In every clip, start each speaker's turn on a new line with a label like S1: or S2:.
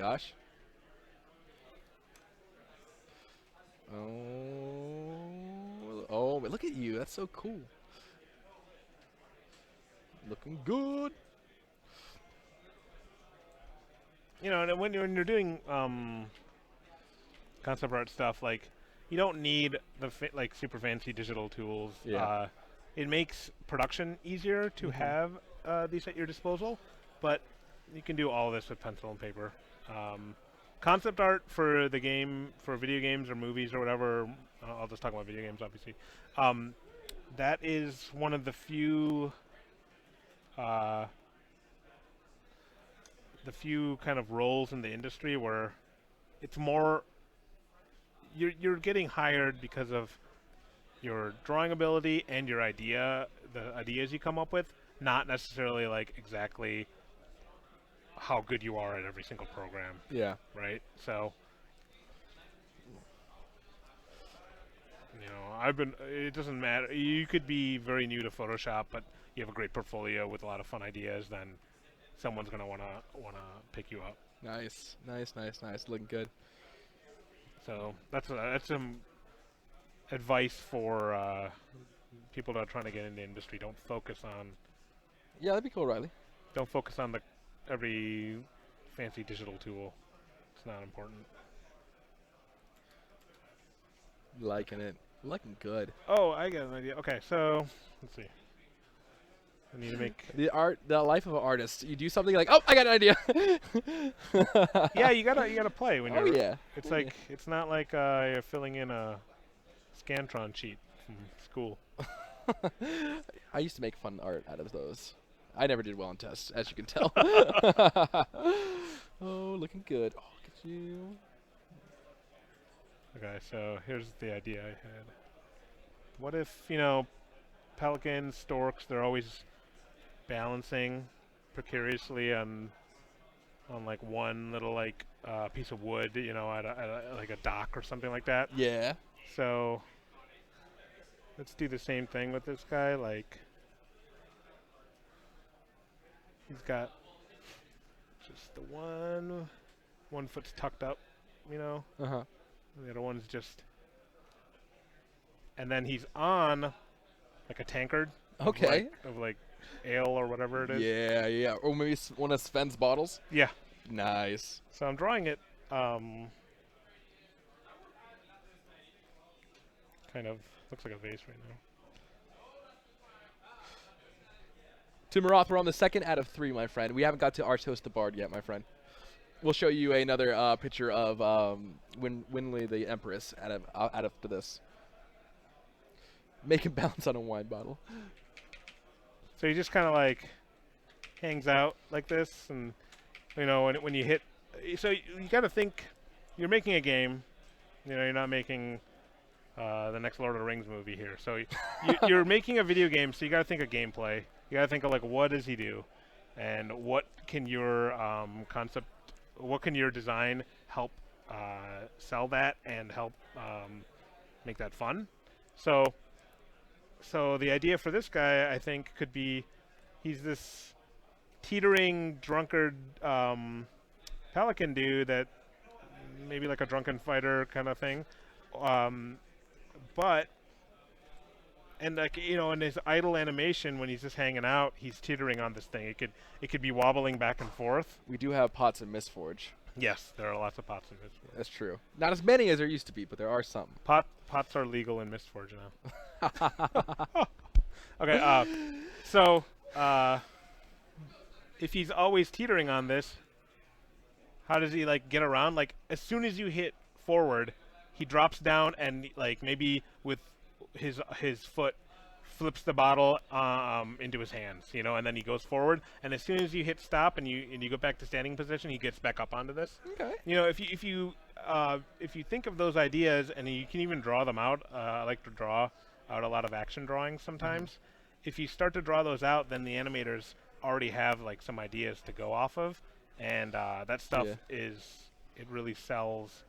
S1: gosh. Oh, look at you. That's so cool. Looking good.
S2: And when you're doing concept art stuff, like you don't need the like super fancy digital tools.
S1: Yeah.
S2: It makes production easier to have these at your disposal, but you can do all this with pencil and paper. Um, Concept art for the game, for video games or movies or whatever. I'll just talk about video games, obviously. Um, that is one of uh, the few kind of roles in the industry where it's more you're getting hired because of your drawing ability and the ideas you come up with, not necessarily like exactly how good you are at every single program,
S1: Yeah.
S2: right? So, I've been. It doesn't matter. You could be very new to Photoshop, but you have a great portfolio with a lot of fun ideas. Then someone's gonna wanna pick you up.
S1: Nice. Nice, nice, nice. Looking good.
S2: So that's some advice for people that are trying to get in the industry.
S1: Yeah, that'd be cool, Riley.
S2: Don't focus on the every fancy digital tool. It's not important.
S1: Liking it. Looking good.
S2: Oh, I got an idea. Okay, so let's see. I need to make.
S1: The life of an artist. You do something like, oh, I got an idea.
S2: Yeah, you gotta play when
S1: Oh
S2: you're.
S1: yeah.
S2: It's
S1: Oh,
S2: like it's not like you're filling in a Scantron sheet from school.
S1: I used to make fun art out of those. I never did well on tests, as you can tell. Oh, looking good. Oh, look at you.
S2: Okay, so here's the idea I had. What if pelicans, storks? They're always balancing precariously on like one little like piece of wood, at like a dock or something like that.
S1: Yeah.
S2: So let's do the same thing with this guy. Like he's got just the one foot's tucked up,
S1: Uh huh.
S2: and the other one's just, and then he's on like a tankard.
S1: Okay.
S2: Of like ale or whatever it is.
S1: Yeah, yeah. Or maybe one of Sven's bottles.
S2: Yeah.
S1: Nice.
S2: So I'm drawing it kind of looks like a vase right now.
S1: Tim Roth, we're on the second out of 3, my friend. We haven't got to Artos the Bard yet, my friend. We'll show you another picture of Winley the Empress out of this. Make him bounce on a wine bottle.
S2: So he just kind of like hangs out like this, and when you hit, so you got to think you're making a game. You're not making the next Lord of the Rings movie here. So you're making a video game, so you got to think of gameplay. You got to think of like what does he do, and what can your what can your design help sell that and help make that fun. So the idea for this guy, I think, could be he's this teetering drunkard pelican dude that maybe like a drunken fighter kind of thing, but and like in his idle animation when he's just hanging out, he's teetering on this thing. It could be wobbling back and forth.
S1: We do have pots in Mistforge.
S2: Yes, there are lots of pots in Mistforge.
S1: That's true. Not as many as there used to be, but there are some.
S2: Pots are legal in Mistforge now. Okay, so if he's always teetering on this, how does he like get around? Like as soon as you hit forward, he drops down and like maybe with his foot flips the bottle into his hands, and then he goes forward. And as soon as you hit stop and you go back to standing position, he gets back up onto this.
S1: Okay.
S2: If you think of those ideas and you can even draw them out, I like to draw out a lot of action drawings sometimes. If you start to draw those out, then the animators already have like some ideas to go off of, and that stuff it really sells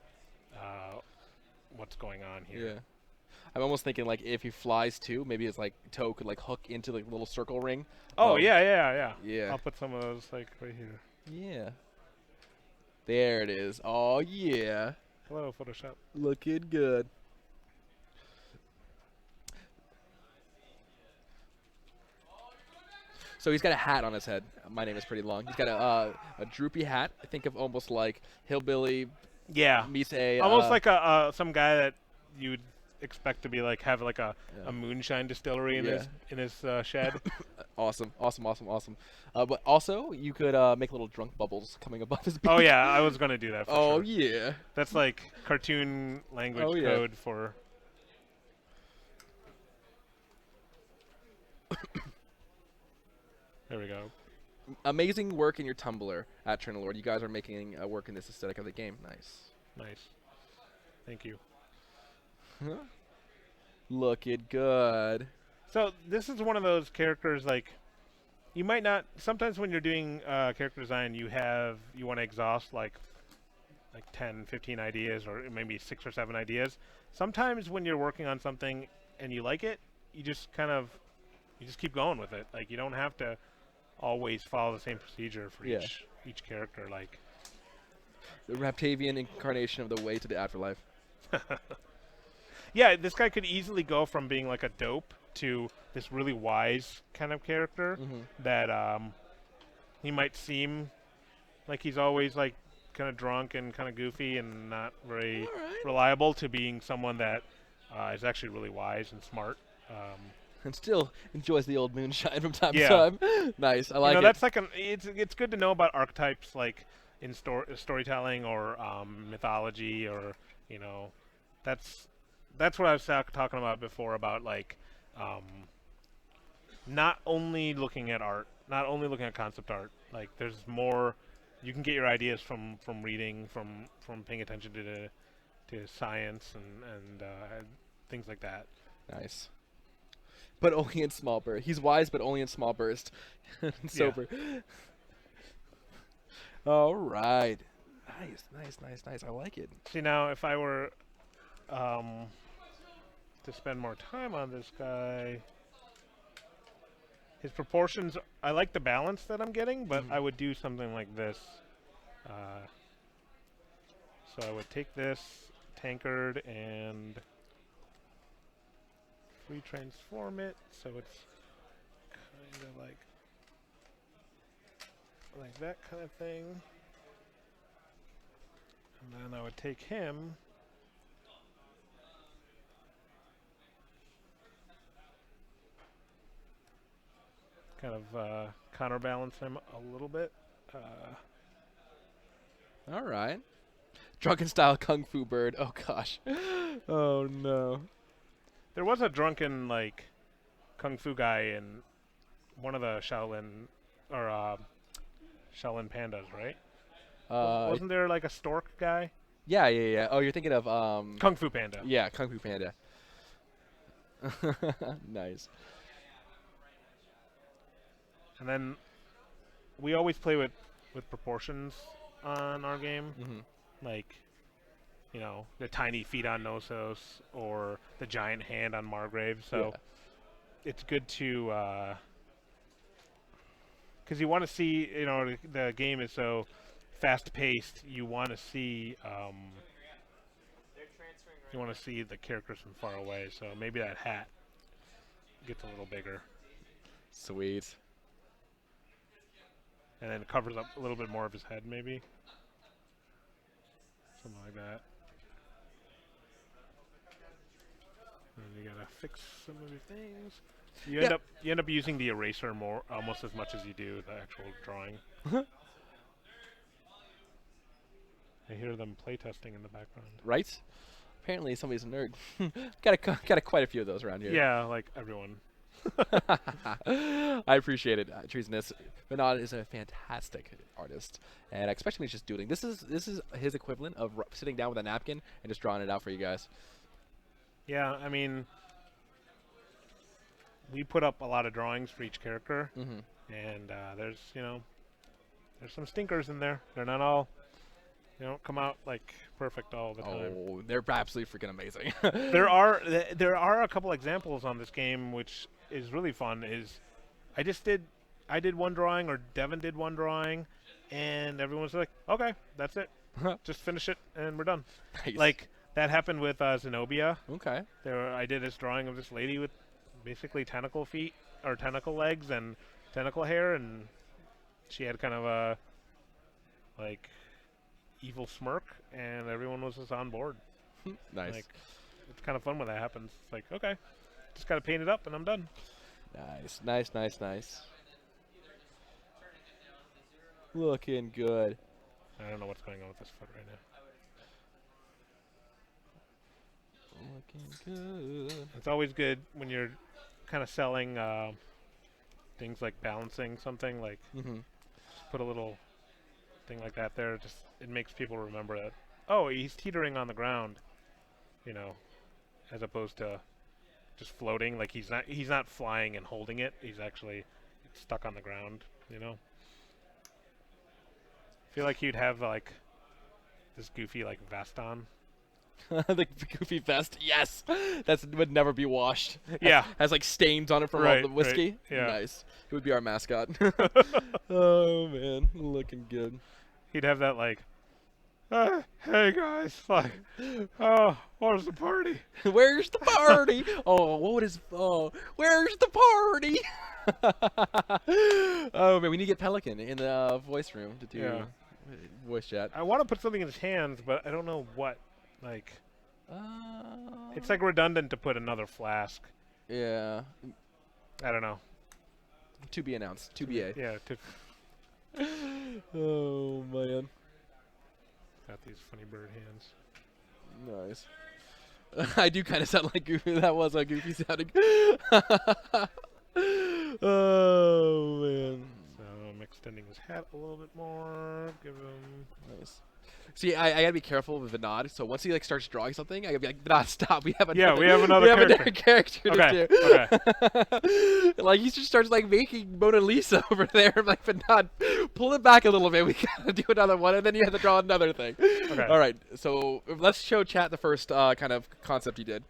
S2: what's going on here.
S1: Yeah. I'm almost thinking like if he flies too, maybe his like toe could like hook into like a little circle ring.
S2: Oh yeah.
S1: Yeah.
S2: I'll put some of those like right here.
S1: Yeah. There it is. Oh, yeah.
S2: Hello, Photoshop.
S1: Looking good. So he's got a hat on his head. My name is pretty long. He's got a droopy hat. I think of almost like hillbilly
S2: Yeah.
S1: meets a
S2: Almost like a some guy that you'd expect to be like have like a
S1: Yeah.
S2: moonshine distillery in
S1: Yeah.
S2: his shed.
S1: awesome. But also you could make little drunk bubbles coming above his beak.
S2: Oh yeah, I was gonna do that. For
S1: Oh
S2: sure.
S1: yeah.
S2: That's like cartoon language
S1: Oh, yeah.
S2: code for. There we go.
S1: Amazing work in your Tumblr at Trinalord. You guys are making work in this aesthetic of the game. Nice.
S2: Nice. Thank you.
S1: Looking good.
S2: So this is one of those characters like you might not. Sometimes when you're doing character design, you want to exhaust like 10, 15 ideas, or maybe 6 or 7 ideas. Sometimes when you're working on something and you like it, you just keep going with it. Like you don't have to always follow the same procedure for
S1: Yeah.
S2: each character. Like
S1: The Raptavian incarnation of the way to the afterlife.
S2: yeah, this guy could easily go from being like a dope to this really wise kind of character that he might seem like he's always like kind of drunk and kind of goofy and not very reliable, to being someone that is actually really wise and smart.
S1: And still enjoys the old moonshine from time
S2: Yeah.
S1: to time. Nice. I like
S2: You know,
S1: it.
S2: that's like it's good to know about archetypes like in storytelling or mythology, or you know, that's what I was talking about before about like not only looking at art, not only looking at concept art. Like there's more. You can get your ideas from reading, from paying attention to science and things like that.
S1: Nice. But only in small bursts. He's wise, but only in small bursts. And sober. All right. Nice. I like it.
S2: See, now if I were to spend more time on this guy, his proportions, I like the balance that I'm getting, but I would do something like this. So I would take this tankard and transform it so it's kind of like that kind of thing. And then I would take him kind of counterbalance him a little bit.
S1: All right. Drunken style kung fu bird. Oh gosh. Oh no.
S2: There was a drunken like kung fu guy in one of the Shaolin or Shaolin pandas, right? Wasn't there like a stork guy?
S1: Yeah. Oh, you're thinking of
S2: Kung Fu Panda.
S1: Yeah, Kung Fu Panda. Nice.
S2: And then we always play with proportions on our game. Like, you know, the tiny feet on Knossos or the giant hand on Margrave. So it's good to, because you want to see, you know, the game is so fast-paced. You want to see, the characters from far away. So maybe that hat gets a little bigger.
S1: Sweet.
S2: And then covers up a little bit more of his head, maybe. Something like that. And you gotta fix some of your things. You end up using the eraser more, almost as much as you do the actual drawing. I hear them playtesting in the background.
S1: Right? Apparently somebody's a nerd. got quite a few of those around here.
S2: Yeah, like everyone.
S1: I appreciate it, Treasonous. Vinod is a fantastic artist, and especially when he's just doodling. This is his equivalent of sitting down with a napkin and just drawing it out for you guys.
S2: Yeah, I mean, we put up a lot of drawings for each character, and there's some stinkers in there. They're not all, they don't come out like perfect all the time.
S1: Oh, they're absolutely freaking amazing.
S2: There are a couple examples on this game which is really fun. I did one drawing, or Devin did one drawing, and everyone's like, okay, that's it. Just finish it, and we're done.
S1: Nice.
S2: Like that happened with Zenobia.
S1: Okay.
S2: I did this drawing of this lady with basically tentacle feet or tentacle legs and tentacle hair, and she had kind of a like evil smirk, and everyone was just on board.
S1: Nice.
S2: Like, it's kind of fun when that happens. It's like, okay, just gotta paint it up, and I'm done.
S1: Nice. Looking good.
S2: I don't know what's going on with this foot right now.
S1: Looking good.
S2: It's always good when you're kind of selling things like balancing something, like
S1: Mm-hmm.
S2: just put a little thing like that there. Just it makes people remember that. Oh, he's teetering on the ground, you know, as opposed to just floating. Like he's not flying and holding it. He's actually stuck on the ground, you know. I feel like he'd have like this goofy like vest on.
S1: The goofy vest. Yes. That would never be washed.
S2: Yeah.
S1: Has like stains on it from all
S2: Right,
S1: the whiskey.
S2: right, yeah.
S1: Nice. It would be our mascot. Oh man, looking good.
S2: He'd have that like, hey guys, like, oh, where's the party?
S1: Where's the party? Where's the party? Oh man, we need to get Pelican in the voice room to do
S2: Yeah.
S1: voice chat.
S2: I want to put something in his hands, but I don't know what. Like,
S1: Uh,
S2: it's like redundant to put another flask.
S1: yeah,
S2: I don't know.
S1: to be announced. To be a.
S2: Yeah,
S1: Oh man,
S2: got these funny bird hands.
S1: nice. I do kind of sound like Goofy. That was a Goofy sounding. Oh man,
S2: So I'm extending his hat a little bit more. Give him.
S1: nice. See, I gotta be careful with Vinod. So once he like starts drawing something, I gotta be like, Vinod, stop. We have another.
S2: Yeah, we have another
S1: another character
S2: Okay,
S1: to do. Like he just starts like making Mona Lisa over there. I'm like, Vinod, pull it back a little bit. We gotta do another one, and then you have to draw another thing.
S2: Okay.
S1: All right. So let's show chat the first kind of concept you did.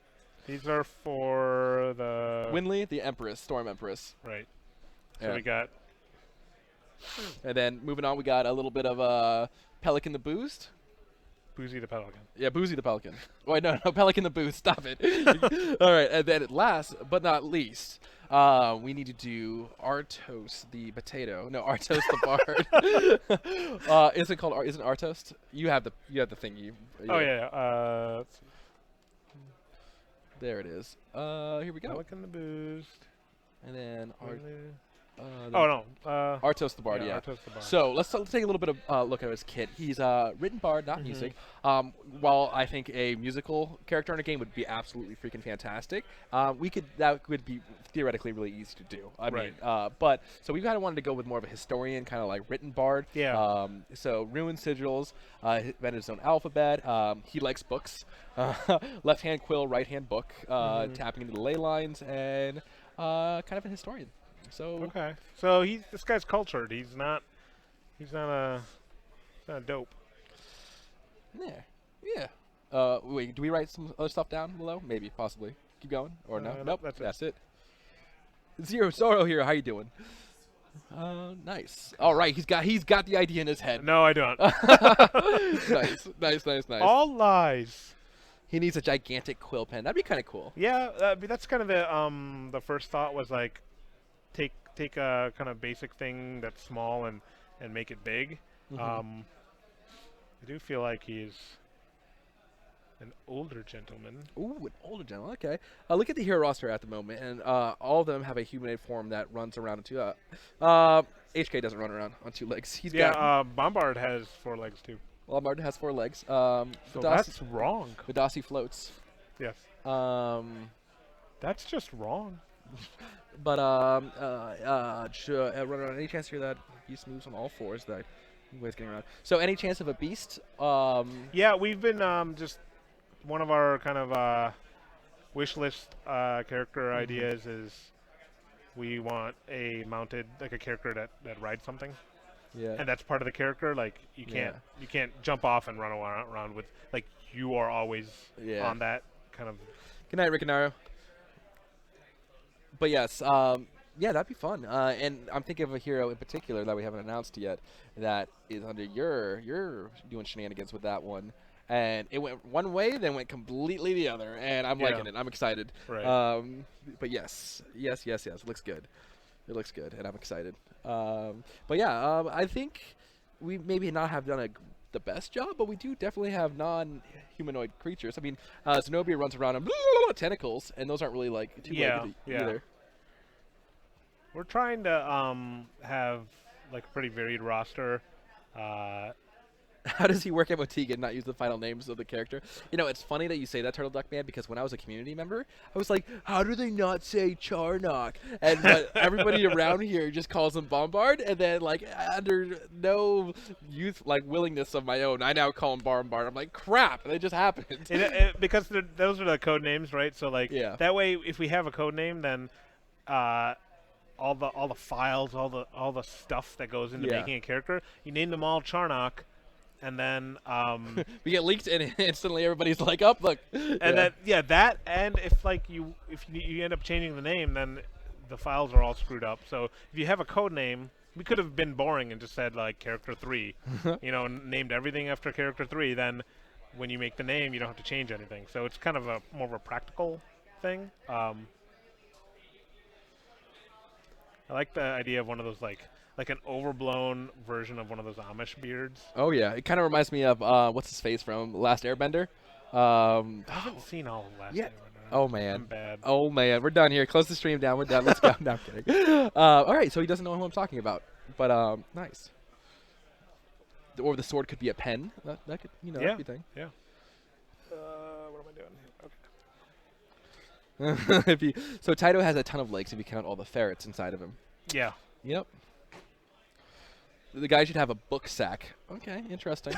S2: These are for the.
S1: Winley, the Empress, Storm Empress.
S2: Right. So
S1: Yeah.
S2: we got.
S1: And then moving on, we got a little bit of Pelican the Boost.
S2: Boozy the Pelican.
S1: Yeah, Boozy the Pelican. Oh, wait, no, Pelican the Boost. Stop it. All right, and then last but not least, we need to do Artos the potato. No, Artos the bard. Is it called? Isn't Artos? You have the thingy.
S2: Oh yeah. Let's see.
S1: There it is. Here we go.
S2: Pelican the Boost.
S1: And then
S2: Oh no.
S1: Artos the bard. Yeah.
S2: Artos the Bard.
S1: So let's take a little bit of look at his kit. He's written bard, not music. While I think a musical character in a game would be absolutely freaking fantastic, that would be theoretically really easy to do. I mean, but so we kind of wanted to go with more of a historian, kind of like written bard.
S2: Yeah.
S1: So rune sigils, invented his own alphabet. He likes books. Left hand quill, right hand book. Tapping into the ley lines, and kind of a historian. So
S2: Okay. So this guy's cultured. He's not a dope.
S1: yeah. Wait, do we write some other stuff down below? Maybe, possibly. Keep going, or no?
S2: Nope,
S1: Nope.
S2: that's it.
S1: it. Zero Sorrow here. How you doing? Nice. All right, he's got the idea in his head.
S2: No, I don't.
S1: Nice.
S2: All lies.
S1: He needs a gigantic quill pen. That'd be kind of cool.
S2: Yeah, but that's kind of the first thought was like, take a kind of basic thing that's small and make it big. I do feel like he's an older gentleman.
S1: Ooh, an older gentleman. Okay. Look at the hero roster at the moment, and all of them have a humanoid form that runs around on two. HK doesn't run around on two legs. He's got.
S2: Bombard has 4 legs too.
S1: Lombard has 4 legs.
S2: So that's wrong.
S1: Vidasi floats.
S2: Yes. That's just wrong.
S1: But run around. Any chance here that beast moves on all 4s? That he's getting around. So any chance of a beast?
S2: Yeah, we've been just one of our kind of wish list character ideas is we want a mounted like a character that rides something.
S1: Yeah.
S2: And that's part of the character. Like you can't jump off and run around with like you are always on that kind of.
S1: Good night, Rick and Naru. But yes, Yeah, that'd be fun. And I'm thinking of a hero in particular that we haven't announced yet that is under your doing shenanigans with that one. And it went one way, then went completely the other, and I'm
S2: Yeah.
S1: liking it. I'm excited.
S2: Right.
S1: But yes, yes, yes, yes. It looks good. It looks good, and I'm excited. But yeah, I think we maybe not have done the best job, but we do definitely have non-humanoid creatures. I mean, Zenobia runs around on tentacles, and those aren't really like too
S2: Yeah,
S1: good
S2: yeah.
S1: either.
S2: We're trying to have like a pretty varied roster. Uh,
S1: How does he work at Motiga and not use the final names of the character? You know, it's funny that you say that, Turtle Duck Man, because when I was a community member, I was like, how do they not say Charnock? And but everybody around here just calls him Bombard, and then like under no willingness of my own, I now call him Bombard. I'm like, crap, and it just happened.
S2: because those are the code names, right? So like
S1: Yeah.
S2: that way, if we have a code name, then all the files, all the stuff that goes into
S1: Yeah.
S2: making a character, you name them all Charnock, and then
S1: We get leaked, and instantly everybody's like, "Up, look!"
S2: and then that, and if you end up changing the name, then the files are all screwed up. So if you have a code name, we could have been boring and just said like character 3, named everything after character 3. Then when you make the name, you don't have to change anything. So it's kind of a more of a practical thing. I like the idea of one of those like an overblown version of one of those Amish beards.
S1: Oh yeah, it kind of reminds me of what's his face from Last Airbender.
S2: I haven't seen all of last.
S1: Yeah.
S2: Airbender.
S1: Oh man.
S2: I'm bad.
S1: Oh man, we're done here. Close the stream down. We're done. Let's go. No, I'm kidding. All right, so he doesn't know who I'm talking about, but nice. Or the sword could be a pen. That could,
S2: Yeah.
S1: that'd be a thing.
S2: Yeah. What am I doing? Okay.
S1: So Taito has a ton of legs if you count all the ferrets inside of him.
S2: Yeah.
S1: Yep. The guy should have a book sack. Okay, interesting.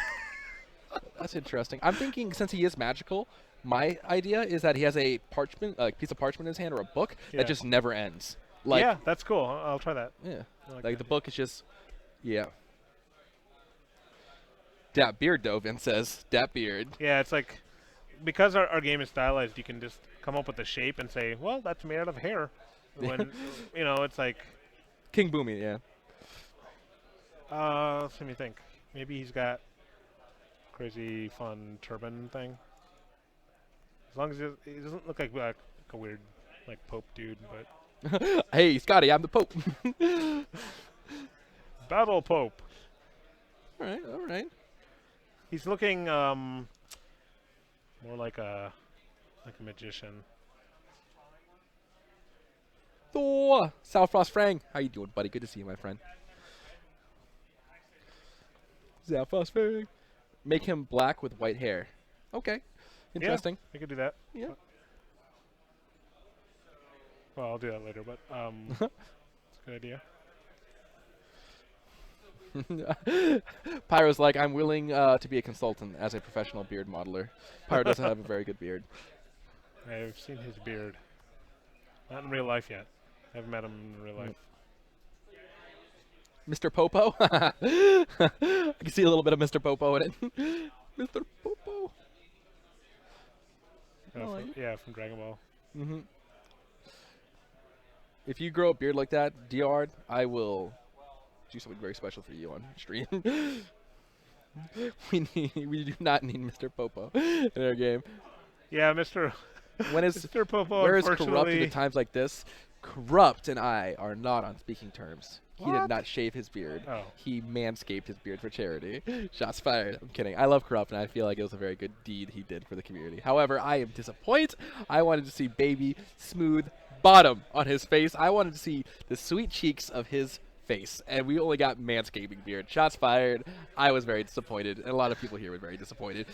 S1: That's interesting. I'm thinking since he is magical, my idea is that he has a parchment, a piece of parchment in his hand or a book
S2: Yeah.
S1: that just never ends. Like,
S2: yeah, that's cool. I'll try that.
S1: yeah.
S2: I
S1: Like
S2: that.
S1: the book is just, yeah. Dat beard, though, Vince says. Dat beard.
S2: Yeah, it's like because our game is stylized, you can just come up with a shape and say, well, that's made out of hair. When it's like.
S1: King Boomy, yeah.
S2: Let me think. Maybe he's got crazy fun turban thing. As long as he doesn't look like a weird like Pope dude, but
S1: Hey, Scotty, I'm the Pope.
S2: Battle Pope.
S1: All right, all right.
S2: He's looking more like a magician.
S1: Thor, Salfrost Frang. How you doing, buddy? Good to see you, my friend. Salfrost Frang. Make him black with white hair. Okay, interesting.
S2: Yeah, we could do that.
S1: Yeah.
S2: Well, I'll do that later, but it's a good idea.
S1: Pyro's like, I'm willing to be a consultant as a professional beard modeler. Pyro doesn't have a very good beard.
S2: I've seen his beard. Not in real life yet. I haven't met him in real life.
S1: Mr. Popo? I can see a little bit of Mr. Popo in it. Mr. Popo.
S2: From Dragon Ball.
S1: Mm-hmm. If you grow a beard like that, Diard, I will do something very special for you on stream. we do not need Mr. Popo in our game.
S2: Yeah, Mr.
S1: When is
S2: Mr. Popo,
S1: where is Corrupt
S2: unfortunately.
S1: at times like this? Corrupt and I are not on speaking terms. He did
S2: What?
S1: not shave his beard.
S2: Oh.
S1: He manscaped his beard for charity. Shots fired. I'm kidding. I love Corrupt, and I feel like it was a very good deed he did for the community. However, I am disappointed. I wanted to see baby, smooth bottom on his face. I wanted to see the sweet cheeks of his face, and we only got manscaping beard. Shots fired. I was very disappointed, and a lot of people here were very disappointed.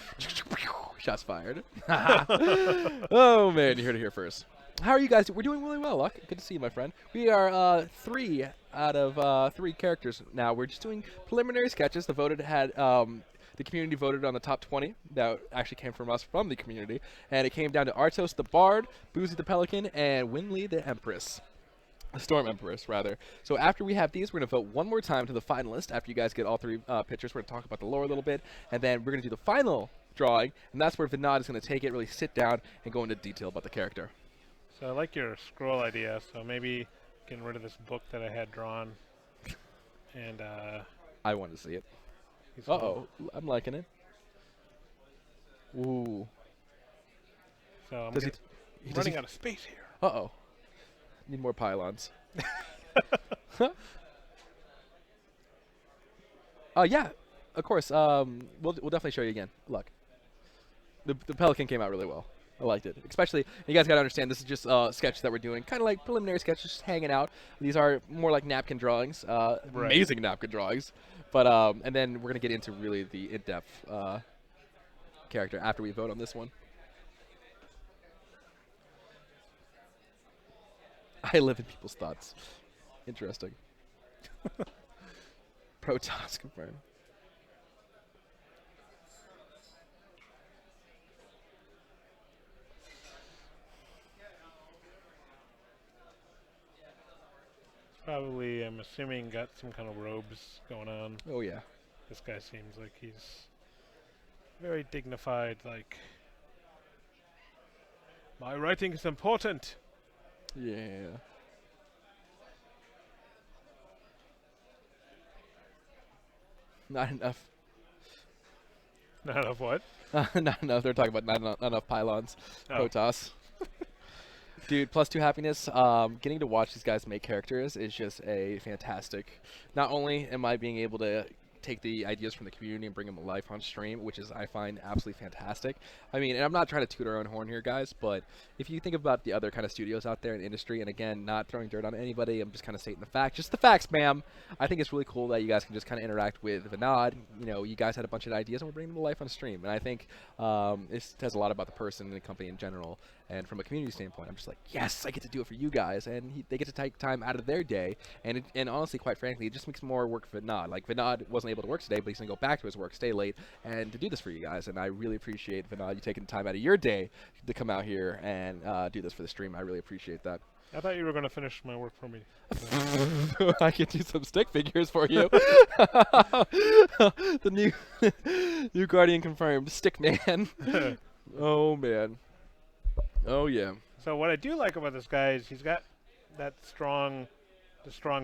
S1: Shots fired. Oh, man, you heard it here first. How are you guys? We're doing really well, Luck. Good to see you, my friend. We are 3 out of 3 characters now. We're just doing preliminary sketches. The community voted on the top 20 that actually came from us from the community, and it came down to Artos the Bard, Boozy the Pelican, and Winley the Empress. Storm Empress, rather. So after we have these, we're going to vote one more time to the finalist. After you guys get all 3 pictures, we're going to talk about the lore a little bit, and then we're going to do the final drawing, and that's where Vinod is going to take it, really sit down, and go into detail about the character.
S2: So I like your scroll idea. So maybe getting rid of this book that I had drawn, and
S1: I want to see it.
S2: he's
S1: Uh-oh. I'm liking it. Ooh.
S2: So I'm
S1: Does
S2: gonna-
S1: he
S2: running out of space here.
S1: Uh-oh. Need more pylons. Yeah, of course. We'll definitely show you again. Look, the Pelican came out really well. I liked it. Especially, you guys got to understand, this is just a sketch that we're doing. Kind of like preliminary sketches, just hanging out. These are more like napkin drawings. Amazing napkin drawings. But, and then we're going to get into really the in-depth character after we vote on this one. I live in people's thoughts. Interesting. Protoss confirmed.
S2: Probably, I'm assuming, got some kind of robes going on.
S1: Oh, yeah.
S2: This guy seems like he's very dignified, like, my writing is important.
S1: Yeah. Not enough.
S2: Not of what?
S1: Not enough. They're talking about not enough pylons.
S2: Oh.
S1: Protoss. Dude, +2 happiness. Getting to watch these guys make characters is just a fantastic. Not only am I being able to take the ideas from the community and bring them to life on stream, which is I find absolutely fantastic. I mean, and I'm not trying to toot our own horn here, guys, but if you think about the other kind of studios out there in the industry, and again, not throwing dirt on anybody, I'm just kind of stating the facts, just the facts, ma'am. I think it's really cool that you guys can just kind of interact with Vinod. You know, you guys had a bunch of ideas, and we're bringing them to life on stream, and I think it says a lot about the person and the company in general. And from a community standpoint, I'm just like, yes, I get to do it for you guys, and they get to take time out of their day. And honestly, quite frankly, it just makes more work for Vinod. Like, Vinod wasn't able to work today, but he's going to go back to his work, stay late, and to do this for you guys. And I really appreciate, Vinod, you taking time out of your day to come out here and do this for the stream. I really appreciate that.
S2: I thought you were going to finish my work for me.
S1: I can do some stick figures for you. The new Guardian confirmed, Stick Man. Oh, man. Oh, yeah.
S2: So what I do like about this guy is he's got the strong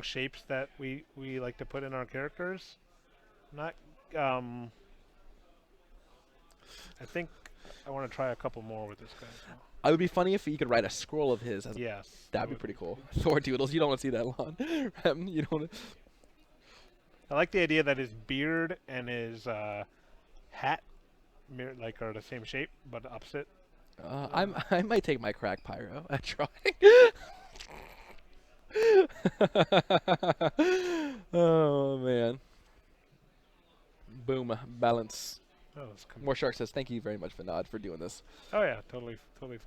S2: shapes that we like to put in our characters. Not, I think I want to try a couple more with this guy.
S1: It would be funny if you could write a scroll of his.
S2: Yes.
S1: That'd be pretty cool. Thor Doodles, you don't want to see that long. You don't want to.
S2: I like the idea that his beard and his hat are the same shape but opposite.
S1: I might take my crack pyro at trying. Oh man. Boom. Balance.
S2: Oh, it's
S1: More Shark says, thank you very much, Vinod, for doing this.
S2: Oh yeah, totally fun.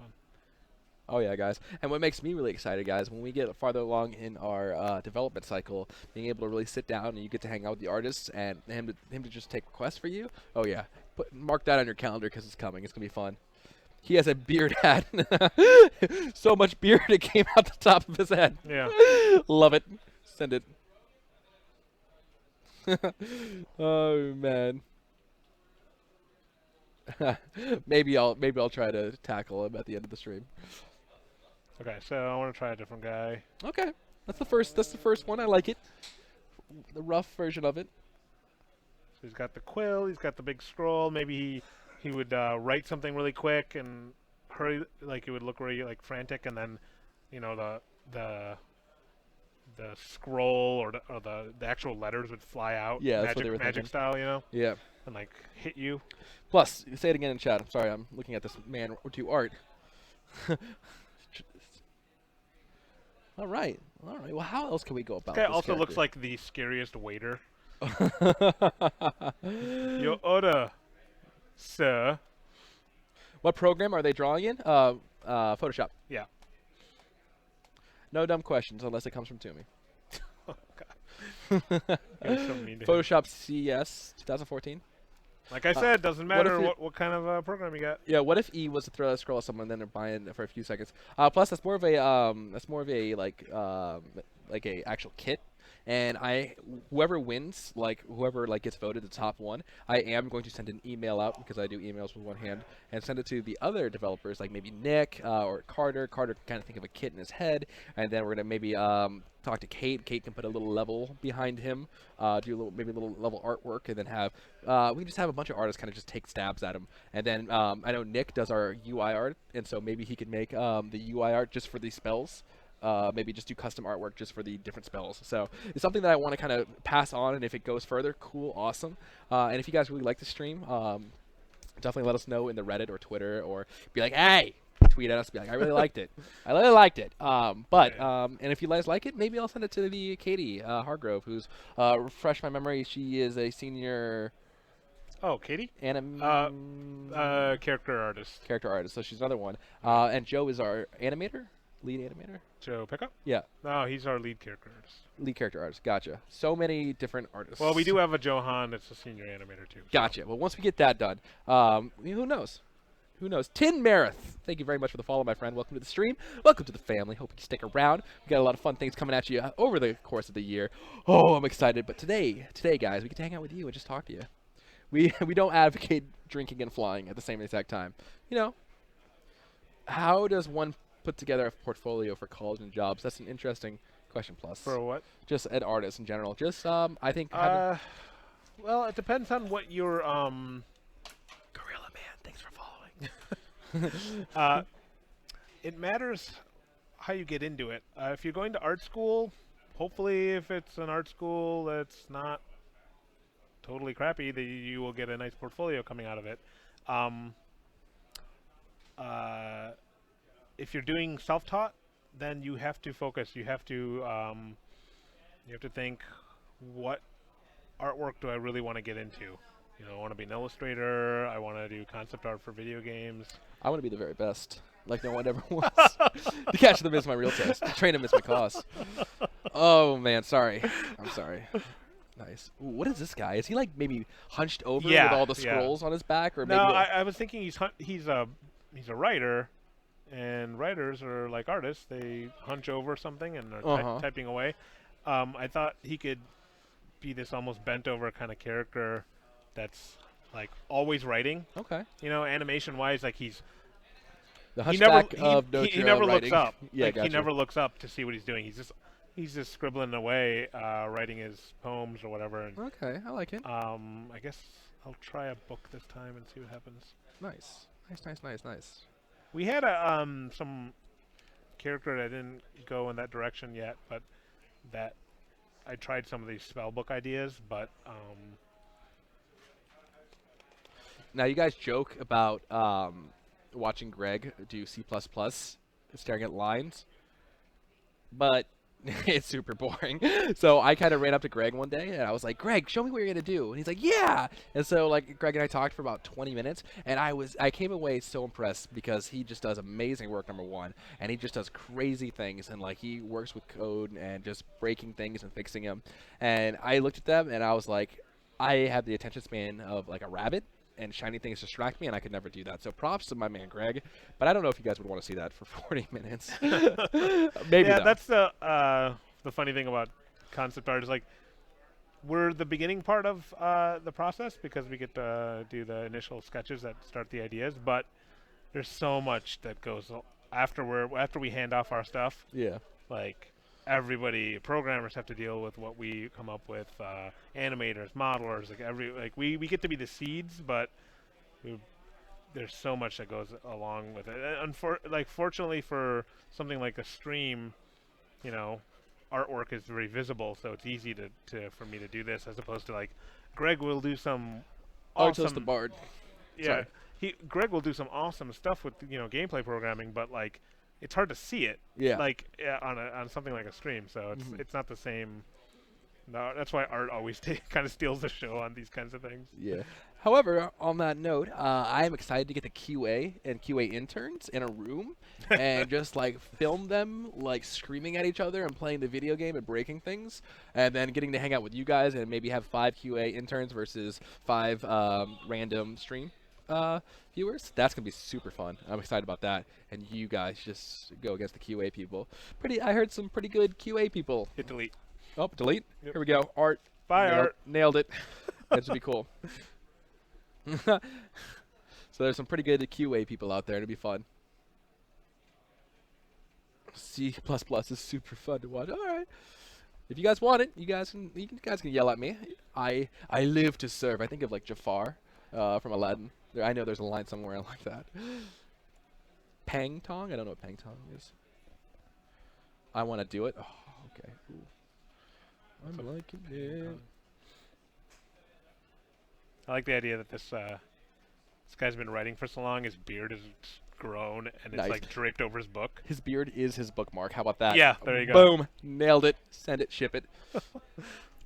S1: Oh yeah, guys. And what makes me really excited, guys, when we get farther along in our development cycle, being able to really sit down and you get to hang out with the artists and him to just take requests for you. Oh yeah, mark that on your calendar because it's coming. It's gonna be fun. He has a beard hat. So much beard it came out the top of his head.
S2: Yeah.
S1: Love it. Send it. Oh man. maybe I'll try to tackle him at the end of the stream.
S2: Okay, so I want to try a different guy.
S1: Okay. That's the first one. I like it. The rough version of it.
S2: So he's got the quill, he's got the big scroll. Maybe he would write something really quick and hurry, like it would look really like frantic, and then, you know, the scroll or the actual letters would fly out.
S1: Yeah, that's what they were
S2: magic
S1: thinking.
S2: style, you know,
S1: Yeah.
S2: and like hit you.
S1: Plus, say it again in chat. I'm sorry, I'm looking at this man or two art. All right. Well, how else can we go about
S2: This guy
S1: this
S2: also looks
S1: character?
S2: like the scariest waiter. Your order, sir.
S1: What program are they drawing in? Photoshop.
S2: Yeah.
S1: No dumb questions unless it comes from Toomey.
S2: Oh God. You're so mean to him.
S1: Photoshop CS 2014.
S2: Like I said, doesn't matter
S1: if it-
S2: what kind of program you got.
S1: Yeah. What if E was to throw that scroll at someone, and then they're buying it for a few seconds? Plus, that's more of a like a actual kit, and whoever wins, like whoever like gets voted the top one, I am going to send an email out because I do emails with one hand and send it to the other developers, like maybe Nick or Carter. Carter can kind of think of a kit in his head, and then we're gonna maybe talk to Kate. Kate can put a little level behind him, do maybe a little level artwork, and then have we can just have a bunch of artists kind of just take stabs at him. And then I know Nick does our UI art, and so maybe he could make the UI art just for these spells. Maybe just do custom artwork just for the different spells. So it's something that I want to kind of pass on, and if it goes further, cool, awesome. And if you guys really like the stream, definitely let us know in the Reddit or Twitter, or be like, hey, tweet at us, be like, I really liked it. I really liked it. And if you guys like it, maybe I'll send it to the Katie Hargrove, who's refresh my memory. She is a senior.
S2: Oh, Katie? Character artist.
S1: Character artist. So she's another one. And Joe is our animator. Lead animator?
S2: Joe Pickup?
S1: Yeah.
S2: No, he's our lead character artist.
S1: Lead character artist. Gotcha. So many different artists.
S2: Well, we do have a Johan that's a senior animator, too.
S1: Gotcha. Well, once we get that done, who knows? Who knows? Tin Marith, thank you very much for the follow, my friend. Welcome to the stream. Welcome to the family. Hope you stick around. We got a lot of fun things coming at you over the course of the year. Oh, I'm excited. But today, guys, we get to hang out with you and just talk to you. We don't advocate drinking and flying at the same exact time. You know, how does one put together a portfolio for college and jobs? That's an interesting question. Plus,
S2: for what?
S1: Just an artist in general. Just I think.
S2: Well, it depends on what your
S1: Gorilla Man, thanks for following.
S2: It matters how you get into it. If you're going to art school, hopefully, if it's an art school that's not totally crappy, that you will get a nice portfolio coming out of it. If you're doing self-taught, then you have to focus. You have to think, what artwork do I really want to get into? You know, I want to be an illustrator. I want to do concept art for video games.
S1: I want to be the very best, like no one ever was. To catch them is my real test. To train them is my cause. Oh man, sorry. I'm sorry. Nice. Ooh, what is this guy? Is he like maybe hunched over with all the scrolls on his back, or
S2: no?
S1: Maybe
S2: I was thinking he's a writer. And writers are like artists. They hunch over something and are typing away. I thought he could be this almost bent over kind of character that's like always writing.
S1: Okay.
S2: You know, animation-wise, like
S1: the Hunchback of Notre
S2: he never
S1: writing.
S2: looks up.
S1: Yeah,
S2: like,
S1: gotcha.
S2: He never looks up to see what he's doing. He's just scribbling away, writing his poems or whatever. And,
S1: okay, I like it.
S2: I guess I'll try a book this time and see what happens.
S1: Nice.
S2: We had some character that didn't go in that direction yet, but that I tried some of these spell book ideas, but
S1: now you guys joke about watching Greg do C++, staring at lines, but it's super boring. So I kind of ran up to Greg one day and I was like, Greg, show me what you're gonna do. And he's like, yeah. And so like Greg and I talked for about 20 minutes, and I came away so impressed because he just does amazing work, number one, and he just does crazy things, and like he works with code and just breaking things and fixing them. And I looked at them and I was like, I have the attention span of like a rabbit, and shiny things distract me, and I could never do that. So props to my man Greg, but I don't know if you guys would want to see that for 40 minutes. Maybe.
S2: Yeah,
S1: though.
S2: that's the funny thing about concept art is like we're the beginning part of the process because we get to do the initial sketches that start the ideas, but there's so much that goes after we hand off our stuff.
S1: Yeah.
S2: Like programmers have to deal with what we come up with, animators, modelers, we get to be the seeds, but there's so much that goes along with it. Fortunately for something like a stream, you know, artwork is very visible, so it's easy for me to do this as opposed to like Greg will do some awesome.
S1: Artoast the Bard.
S2: Yeah, Greg will do some awesome stuff with gameplay programming, but like it's hard to see it.
S1: Yeah.
S2: Like on something like a stream, so it's not the same. No, that's why art always kind of steals the show on these kinds of things.
S1: Yeah. However, on that note, I am excited to get the QA and QA interns in a room and just like film them like screaming at each other and playing the video game and breaking things, and then getting to hang out with you guys and maybe have 5 QA interns versus 5 random stream viewers. That's gonna be super fun. I'm excited about that. And you guys just go against the QA people. I heard some pretty good QA people.
S2: Hit delete.
S1: Oh, delete.
S2: Yep.
S1: Here we go. Art.
S2: Bye, Art.
S1: Nailed it. That should be cool. So there's some pretty good QA people out there. It'll be fun. C++ is super fun to watch. All right. If you guys want it, you guys can yell at me. I live to serve. I think of like Jafar from Aladdin. I know there's a line somewhere like that. Pang Tong? I don't know what Pang Tong is. I want to do it. Oh, okay. Ooh. I'm liking it.
S2: I like the idea that this guy's been writing for so long. His beard is grown and
S1: Nice.
S2: it's like draped over his book.
S1: His beard is his bookmark. How about that?
S2: Yeah, there you go.
S1: Boom. Nailed it. Send it. Ship it.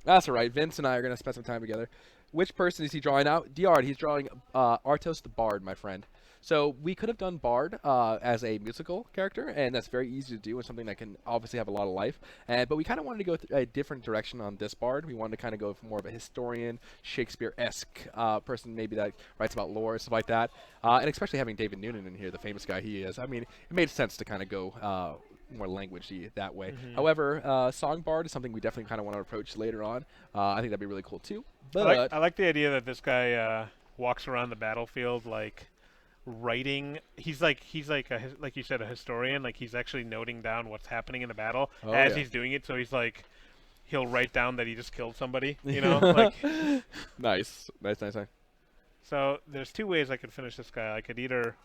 S1: That's all right. Vince and I are going to spend some time together. Which person is he drawing out? Diard. He's drawing Artos the Bard, my friend. So we could have done Bard as a musical character, and that's very easy to do and something that can obviously have a lot of life. But we kind of wanted to go a different direction on this Bard. We wanted to kind of go for more of a historian, Shakespeare-esque person, maybe that writes about lore and stuff like that. And especially having David Noonan in here, the famous guy he is. I mean, it made sense to kind of go more languagey that way.
S2: Mm-hmm.
S1: However, Song Bard is something we definitely kind of want to approach later on. I think that'd be really cool too. But
S2: I like the idea that this guy walks around the battlefield like writing. He's like you said, a historian. Like he's actually noting down what's happening in the battle as he's doing it. So he's like, he'll write down that he just killed somebody. You know, like.
S1: Nice.
S2: So there's two ways I could finish this guy. I could either.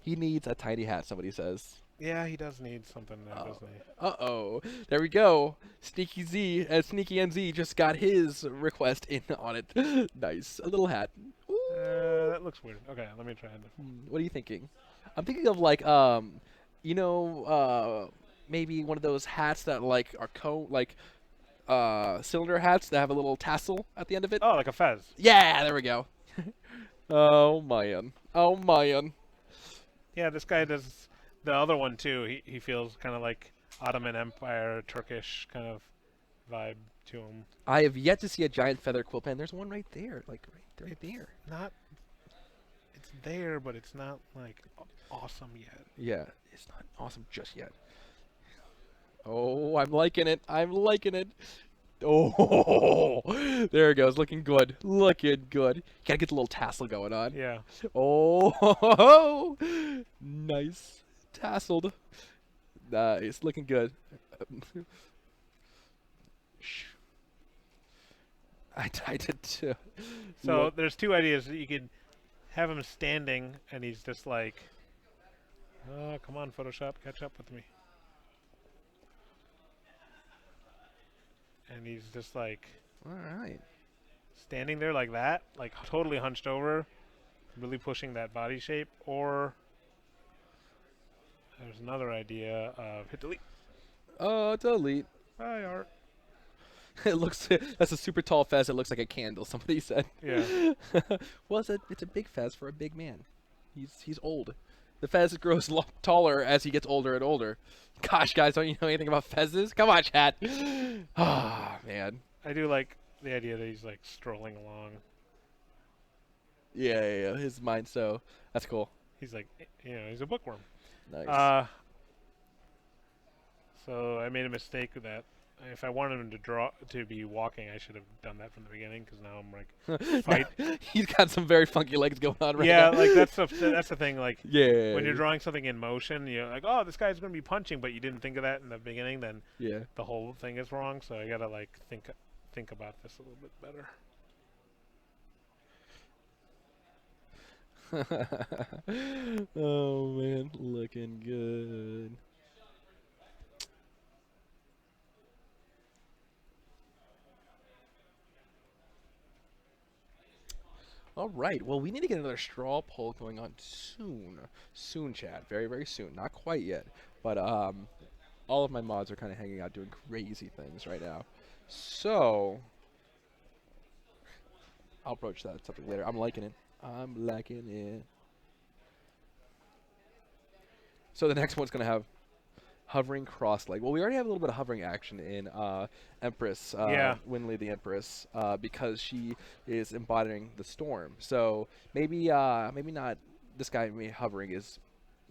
S1: He needs a tiny hat. Somebody says.
S2: Yeah, he does need something there, doesn't he?
S1: Uh-oh. There we go. Sneaky NZ just got his request in on it. Nice. A little hat.
S2: That looks weird. Okay, let me try it.
S1: What are you thinking? I'm thinking of like, maybe one of those hats that like are cylinder hats that have a little tassel at the end of it.
S2: Oh, like a fez.
S1: Yeah, there we go. Oh, man.
S2: Yeah, this guy does the other one too. He feels kind of like Ottoman Empire, Turkish kind of vibe to him.
S1: I have yet to see a giant feather quill pen. There's one right there, like right there.
S2: It's there, but it's not like awesome yet.
S1: Yeah, it's not awesome just yet. Oh, I'm liking it. Oh, there it goes. Looking good. Gotta get the little tassel going on.
S2: Yeah.
S1: Oh, nice. Tasseled. Nice. Looking good. I did too.
S2: So there's two ideas. You could have him standing, and he's just like, "Oh, come on, Photoshop, catch up with me." And he's just like,
S1: all right,
S2: standing there like that, like totally hunched over, really pushing that body shape. Or there's another idea of hit delete.
S1: Delete.
S2: Bye, Art.
S1: It looks. That's a super tall fez. It looks like a candle. Somebody said.
S2: Yeah.
S1: Well, it's a big fez for a big man. He's old. The fez grows taller as he gets older and older. Gosh, guys, don't you know anything about fezzes? Come on, chat. Ah, man.
S2: I do like the idea that he's like strolling along.
S1: Yeah. His mind. So that's cool.
S2: He's like, he's a bookworm.
S1: Nice.
S2: So I made a mistake with that. If I wanted him to be walking, I should have done that from the beginning. Because now I'm like, fight.
S1: He's got some very funky legs going on right now.
S2: Yeah, like that's the thing. Like,
S1: yeah.
S2: when you're drawing something in motion, you're like, oh, this guy's going to be punching, but you didn't think of that in the beginning. Then the whole thing is wrong. So I gotta like think about this a little bit better.
S1: Oh man, looking good. All right. Well, we need to get another straw poll going on soon. Soon, chat. Very, very soon. Not quite yet, but all of my mods are kind of hanging out doing crazy things right now. So I'll approach that something later. I'm liking it. So the next one's gonna have hovering cross leg. Well, we already have a little bit of hovering action in Empress, Winley the Empress, because she is embodying the storm. So maybe not this guy hovering is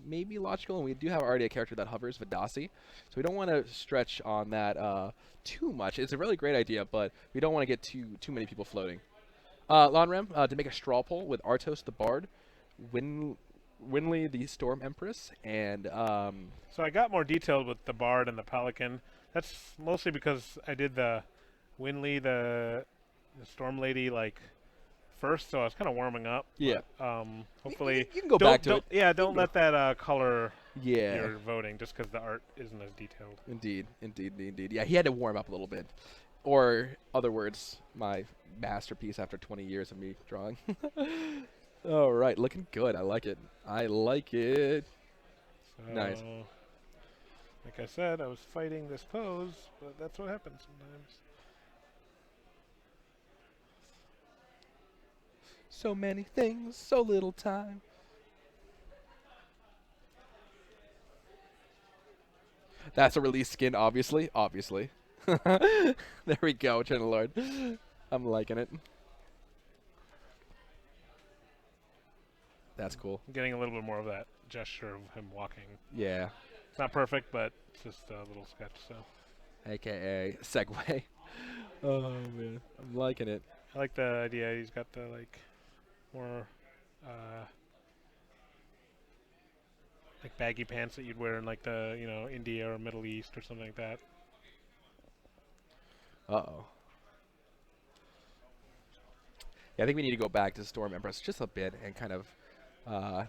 S1: maybe logical, and we do have already a character that hovers, Vidasi, so we don't want to stretch on that too much. It's a really great idea, but we don't want to get too many people floating. Lonrem, to make a straw poll with Artos the Bard, Winley the Storm Empress, and
S2: So I got more detailed with the Bard and the Pelican. That's mostly because I did the Winley, the Storm Lady, like, first, so I was kind of warming up.
S1: Yeah.
S2: But, hopefully,
S1: you can go back to it.
S2: Yeah, don't let that color
S1: Yeah.
S2: your voting just because the art isn't as detailed.
S1: Indeed. Yeah, he had to warm up a little bit. Or, other words, my masterpiece after 20 years of me drawing. All right, looking good. I like it.
S2: So,
S1: Nice.
S2: like I said, I was fighting this pose, but that's what happens sometimes.
S1: So many things, so little time. That's a release skin, obviously. There we go, Channel Lord. I'm liking it. That's cool.
S2: I'm getting a little bit more of that gesture of him walking.
S1: Yeah.
S2: It's not perfect, but it's just a little sketch, so.
S1: AKA Segway. Oh, man. I'm liking it.
S2: I like the idea. He's got the, like, more, like baggy pants that you'd wear in, like, the, India or Middle East or something like that.
S1: Uh-oh. Yeah, I think we need to go back to Storm Empress just a bit and kind of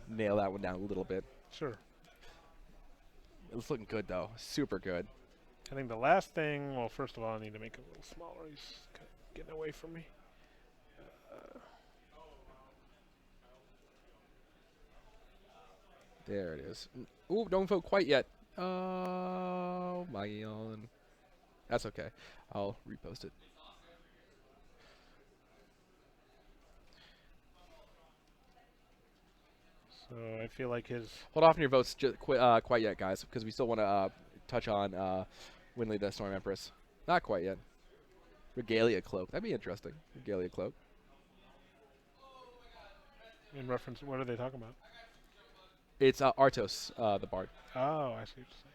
S1: nail that one down a little bit.
S2: Sure.
S1: It's looking good, though. Super good.
S2: I think the last thing, well, first of all, I need to make it a little smaller. He's kind of getting away from me.
S1: There it is. Ooh, don't vote quite yet. Oh, my God. That's okay. I'll repost it.
S2: So I feel like his...
S1: Hold off on your votes quite yet, guys, because we still want to touch on Winley the Storm Empress. Not quite yet. Regalia Cloak. That'd be interesting. Regalia Cloak.
S2: In reference, what are they talking about?
S1: It's Artos, the Bard.
S2: Oh, I see what you're saying.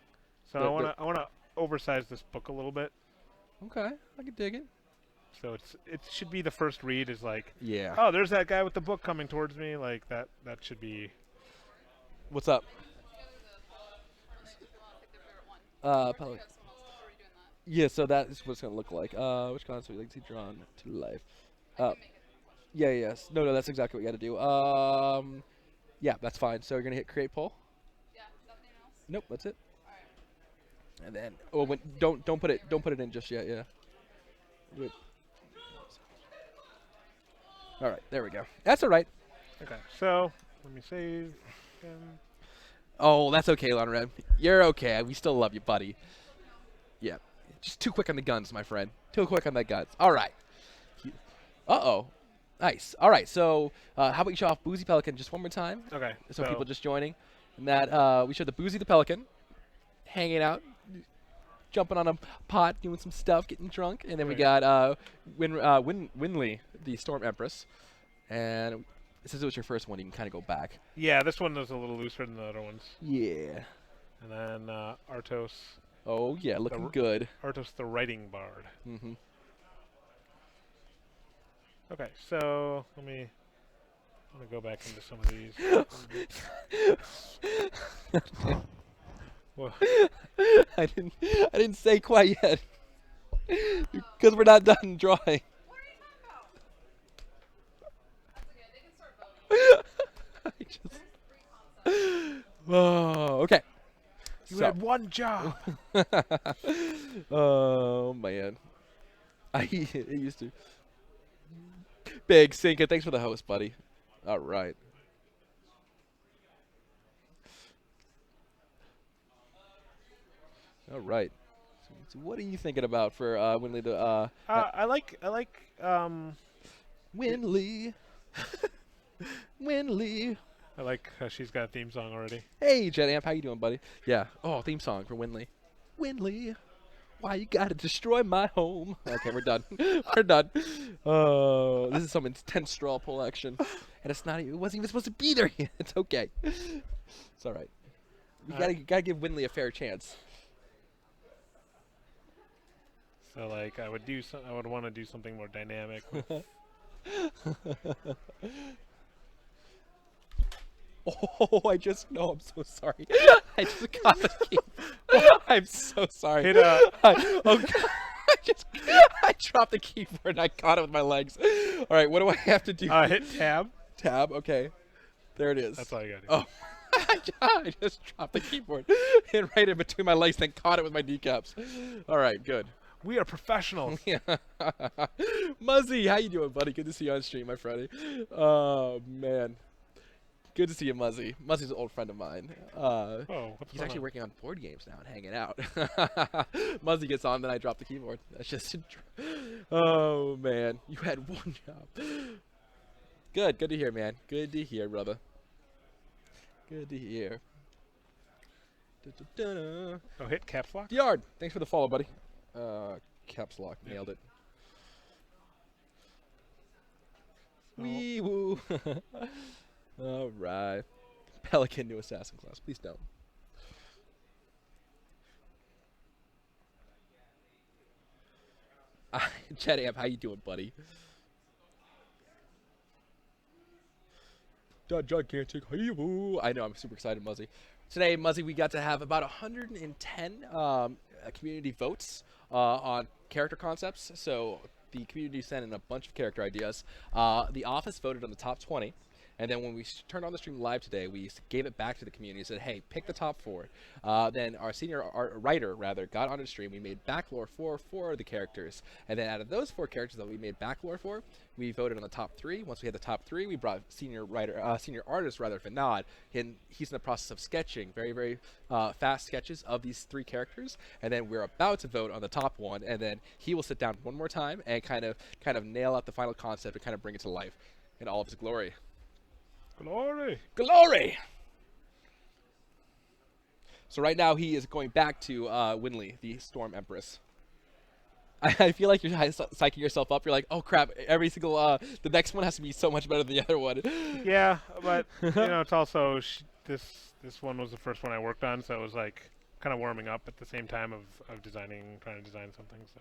S2: So I wanna oversize this book a little bit.
S1: Okay, I can dig it.
S2: So it should be the first read is like,
S1: Yeah.
S2: oh, there's that guy with the book coming towards me. Like that should be.
S1: What's up? Yeah, so that is what it's gonna look like. Which concept would you like to see drawn to life? Yeah, yes. No, that's exactly what you got to do. Yeah, that's fine. So you're gonna hit create poll.
S3: Yeah, nothing else?
S1: Nope, that's it.
S3: Alright.
S1: And then, don't put it in just yet. Yeah. Do it. All right, there we go. That's all right.
S2: Okay, so let me save. Again.
S1: Oh, that's okay, Lonrem. You're okay. We still love you, buddy. Yeah. Just too quick on the guns, my friend. Too quick on the guns. All right. Uh-oh. Nice. All right, so how about you show off Boozy Pelican just one more time?
S2: Okay.
S1: So people just joining. And that we showed the Boozy the Pelican hanging out, jumping on a pot, doing some stuff, getting drunk. And then we got Winley, the Storm Empress. And since it was your first one, you can kind of go back.
S2: Yeah, this one is a little looser than the other ones.
S1: Yeah.
S2: And then Artos.
S1: Oh, yeah, looking good.
S2: Artos the Writing Bard.
S1: Mm-hmm.
S2: Okay, so I'm gonna go back into some of these. Whoa.
S1: I didn't say quite yet. Because we're not done drawing.
S3: What are you talking about? That's okay, they can start voting.
S1: Oh, okay.
S2: You
S1: So.
S2: had one job.
S1: Oh, man. It used to. Big Sinka, thanks for the host, buddy. All right. All right. So what are you thinking about for Winley the
S2: I like
S1: Winley? Winley.
S2: I like how she's got a theme song already.
S1: Hey, Jet Amp, how you doing, buddy? Yeah. Oh, theme song for Winley. Winley, why you gotta destroy my home? Okay, we're done. We're done. Oh, this is some intense straw poll action, and it wasn't even supposed to be there yet. It's okay. It's all right. You gotta give Winley a fair chance.
S2: So like I would want to do something more dynamic. With
S1: Oh, I just know. I'm so sorry. I just got the key. I'm so sorry.
S2: Hit
S1: oh God. I dropped the keyboard and I caught it with my legs. All right, what do I have to do?
S2: hit tab.
S1: Tab. Okay, there it is.
S2: That's all you gotta do.
S1: Oh, I just dropped the keyboard and right in between my legs, then caught it with my kneecaps. All right, good.
S2: We are professionals.
S1: Yeah. Muzzy, how you doing, buddy? Good to see you on stream, my friend. Oh man, good to see you, Muzzy. Muzzy's an old friend of mine.
S2: Oh, what's
S1: He's
S2: going
S1: actually
S2: on?
S1: working on board games now and hanging out. Muzzy gets on, then I drop the keyboard. That's just. Oh man, you had one job. Good to hear, man. Good to hear, brother. Good to hear. Da-da-da-da.
S2: Oh, hit caps lock.
S1: Yard, thanks for the follow, buddy. Caps lock, nailed it. Wee woo. All right. Pelican new assassin class. Please don't. Chat Amp, how you doing, buddy? The gigantic Hee-woo. I know, I'm super excited, Muzzy. Today, Muzzy, we got to have about 110 community votes on character concepts. So the community sent in a bunch of character ideas. The office voted on the top 20. And then when we turned on the stream live today, we gave it back to the community and said, hey, pick the top 4. Then our senior writer, got onto the stream. We made backlore for 4 of the characters. And then out of those 4 characters that we made backlore for, we voted on the top 3. Once we had the top 3, we brought senior artist, Vinod. And he's in the process of sketching very, very fast sketches of these 3 characters. And then we're about to vote on the top 1. And then he will sit down one more time and kind of nail out the final concept and kind of bring it to life in all of his glory.
S2: Glory.
S1: Glory! So right now he is going back to Winley, the Storm Empress. I feel like you're psyching yourself up. You're like, oh crap, every single, the next one has to be so much better than the other one.
S2: Yeah, but it's also this one was the first one I worked on, so it was like kind of warming up at the same time of trying to design something. So.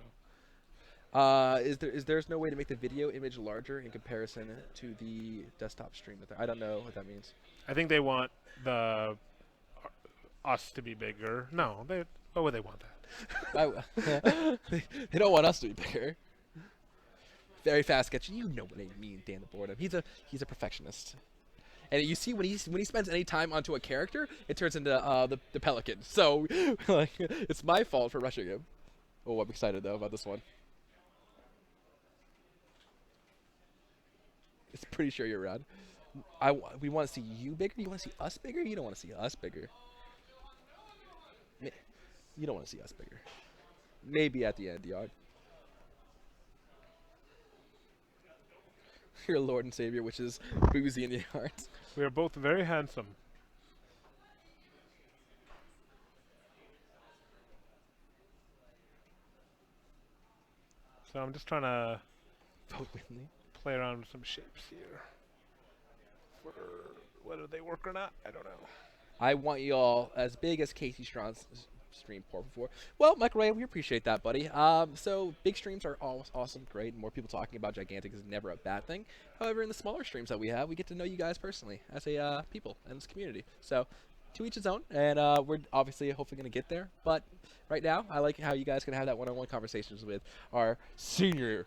S1: Is there's no way to make the video image larger in comparison to the desktop stream? I don't know what that means.
S2: I think they want us to be bigger. No, why would they want that?
S1: They don't want us to be bigger. Very fast sketch. You know what I mean, Dan the Boredom. He's a perfectionist. And you see when he spends any time onto a character, it turns into the Pelican. So like it's my fault for rushing him. Oh, I'm excited though about this one. It's pretty sure you're around. We want to see you bigger. You want to see us bigger? You don't want to see us bigger. You don't want to see us bigger. Maybe at the end, Yard. Your Lord and Savior, which is Boozy in the heart.
S2: We are both very handsome. So I'm just trying to
S1: Vote Winley.
S2: play around with some shapes here. For whether they work or not, I don't know.
S1: I want you all as big as Casey Strawn's stream pour before. Well, Michael Ray, we appreciate that, buddy. So big streams are always awesome, great. More people talking about Gigantic is never a bad thing. However, in the smaller streams that we have, we get to know you guys personally as a people and this community. So to each his own, and we're obviously hopefully going to get there. But right now, I like how you guys can have that one-on-one conversations with our senior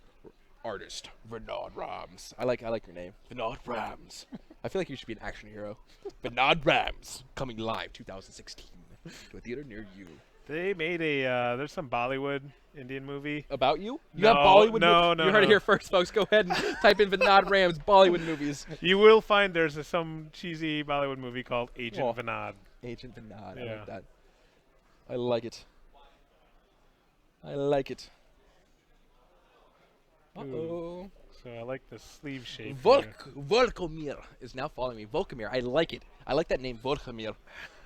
S1: artist, Vinod Rams. I like your name, Vinod Rams. I feel like you should be an action hero. Vinod Rams, coming live 2016 to a theater near you.
S2: They made a there's some Bollywood Indian movie.
S1: About you? You
S2: No,
S1: have Bollywood
S2: no,
S1: movies?
S2: no,
S1: You heard it
S2: no.
S1: here first, folks. Go ahead and type in Vinod Rams Bollywood movies.
S2: You will find there's some cheesy Bollywood movie called Agent
S1: Oh.
S2: Vinod.
S1: Agent Vinod. I
S2: Yeah.
S1: like that. I like it. I like it. Uh-oh.
S2: So I like the sleeve shape.
S1: Volkomir is now following me. Volkomir. I like it. I like that name, Volkomir.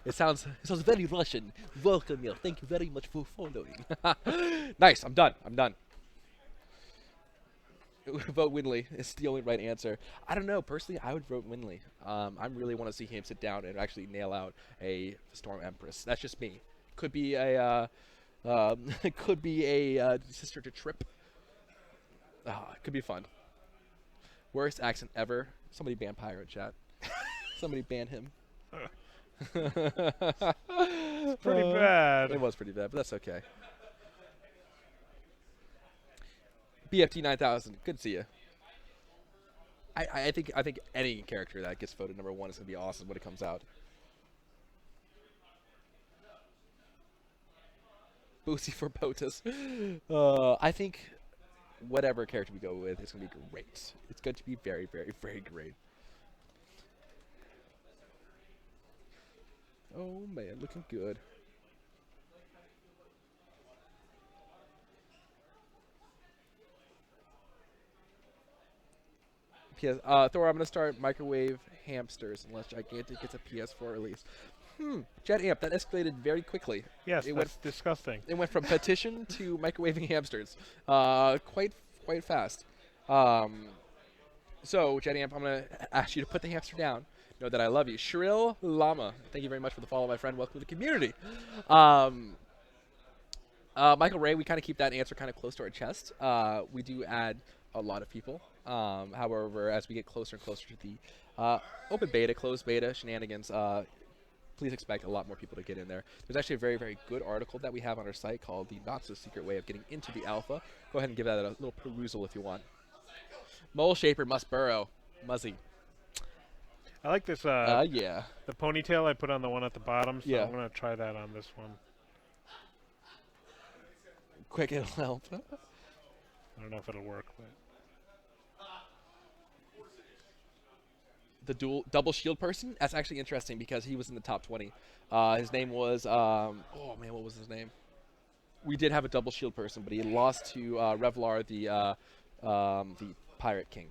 S1: It sounds very Russian. Volkomir. Thank you very much for following. Nice. I'm done. Vote Winley. It's the only right answer. I don't know. Personally, I would vote Winley. I really want to see him sit down and actually nail out a Storm Empress. That's just me. Could be a could be a sister to Trip. It could be fun. Worst accent ever. Somebody ban Pyro chat. Somebody ban him.
S2: It's pretty bad.
S1: It was pretty bad, but that's okay. BFT 9000. Good to see you. I think any character that gets voted number 1 is gonna be awesome when it comes out. Boosie for POTUS. I think whatever character we go with is going to be great. It's going to be very, very, very great. Oh, man, looking good. Thor, I'm going to start Microwave Hamsters unless Gigantic gets a PS4 release. Jet Amp, that escalated very quickly.
S2: Yes,
S1: It
S2: that's
S1: went
S2: disgusting.
S1: It went from petition to microwaving hamsters, quite fast. So, Jet Amp, I'm gonna ask you to put the hamster down. Know that I love you. Shrill Llama, thank you very much for the follow, my friend. Welcome to the community. Michael Ray, we kind of keep that answer kind of close to our chest. We do add a lot of people. However, as we get closer and closer to the open beta, closed beta shenanigans, please expect a lot more people to get in there. There's actually a very, very good article that we have on our site called The Not So Secret Way of Getting Into the Alpha. Go ahead and give that a little perusal if you want. Mole Shaper must burrow. Muzzy.
S2: I like this.
S1: Yeah.
S2: The ponytail I put on the one at the bottom, so
S1: Yeah.
S2: I'm gonna try that on this one.
S1: Quick, it'll help.
S2: I don't know if it'll work, but
S1: The double shield person, that's actually interesting because he was in the top 20. His name was, oh man, what was his name? We did have a double shield person, but he lost to Revlar, the Pirate King.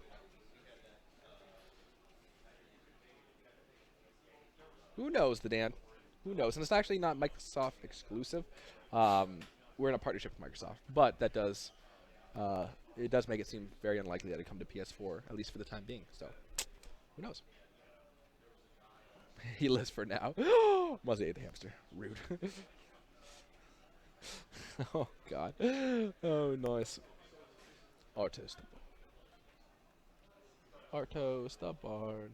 S1: Who knows, the Dan? Who knows? And it's actually not Microsoft exclusive. We're in a partnership with Microsoft, but that does, it does make it seem very unlikely that it come to PS4, at least for the time being. So, who knows? He lives for now. Muzzy ate the hamster. Rude. Oh, God. Oh, nice. Artos the Bard.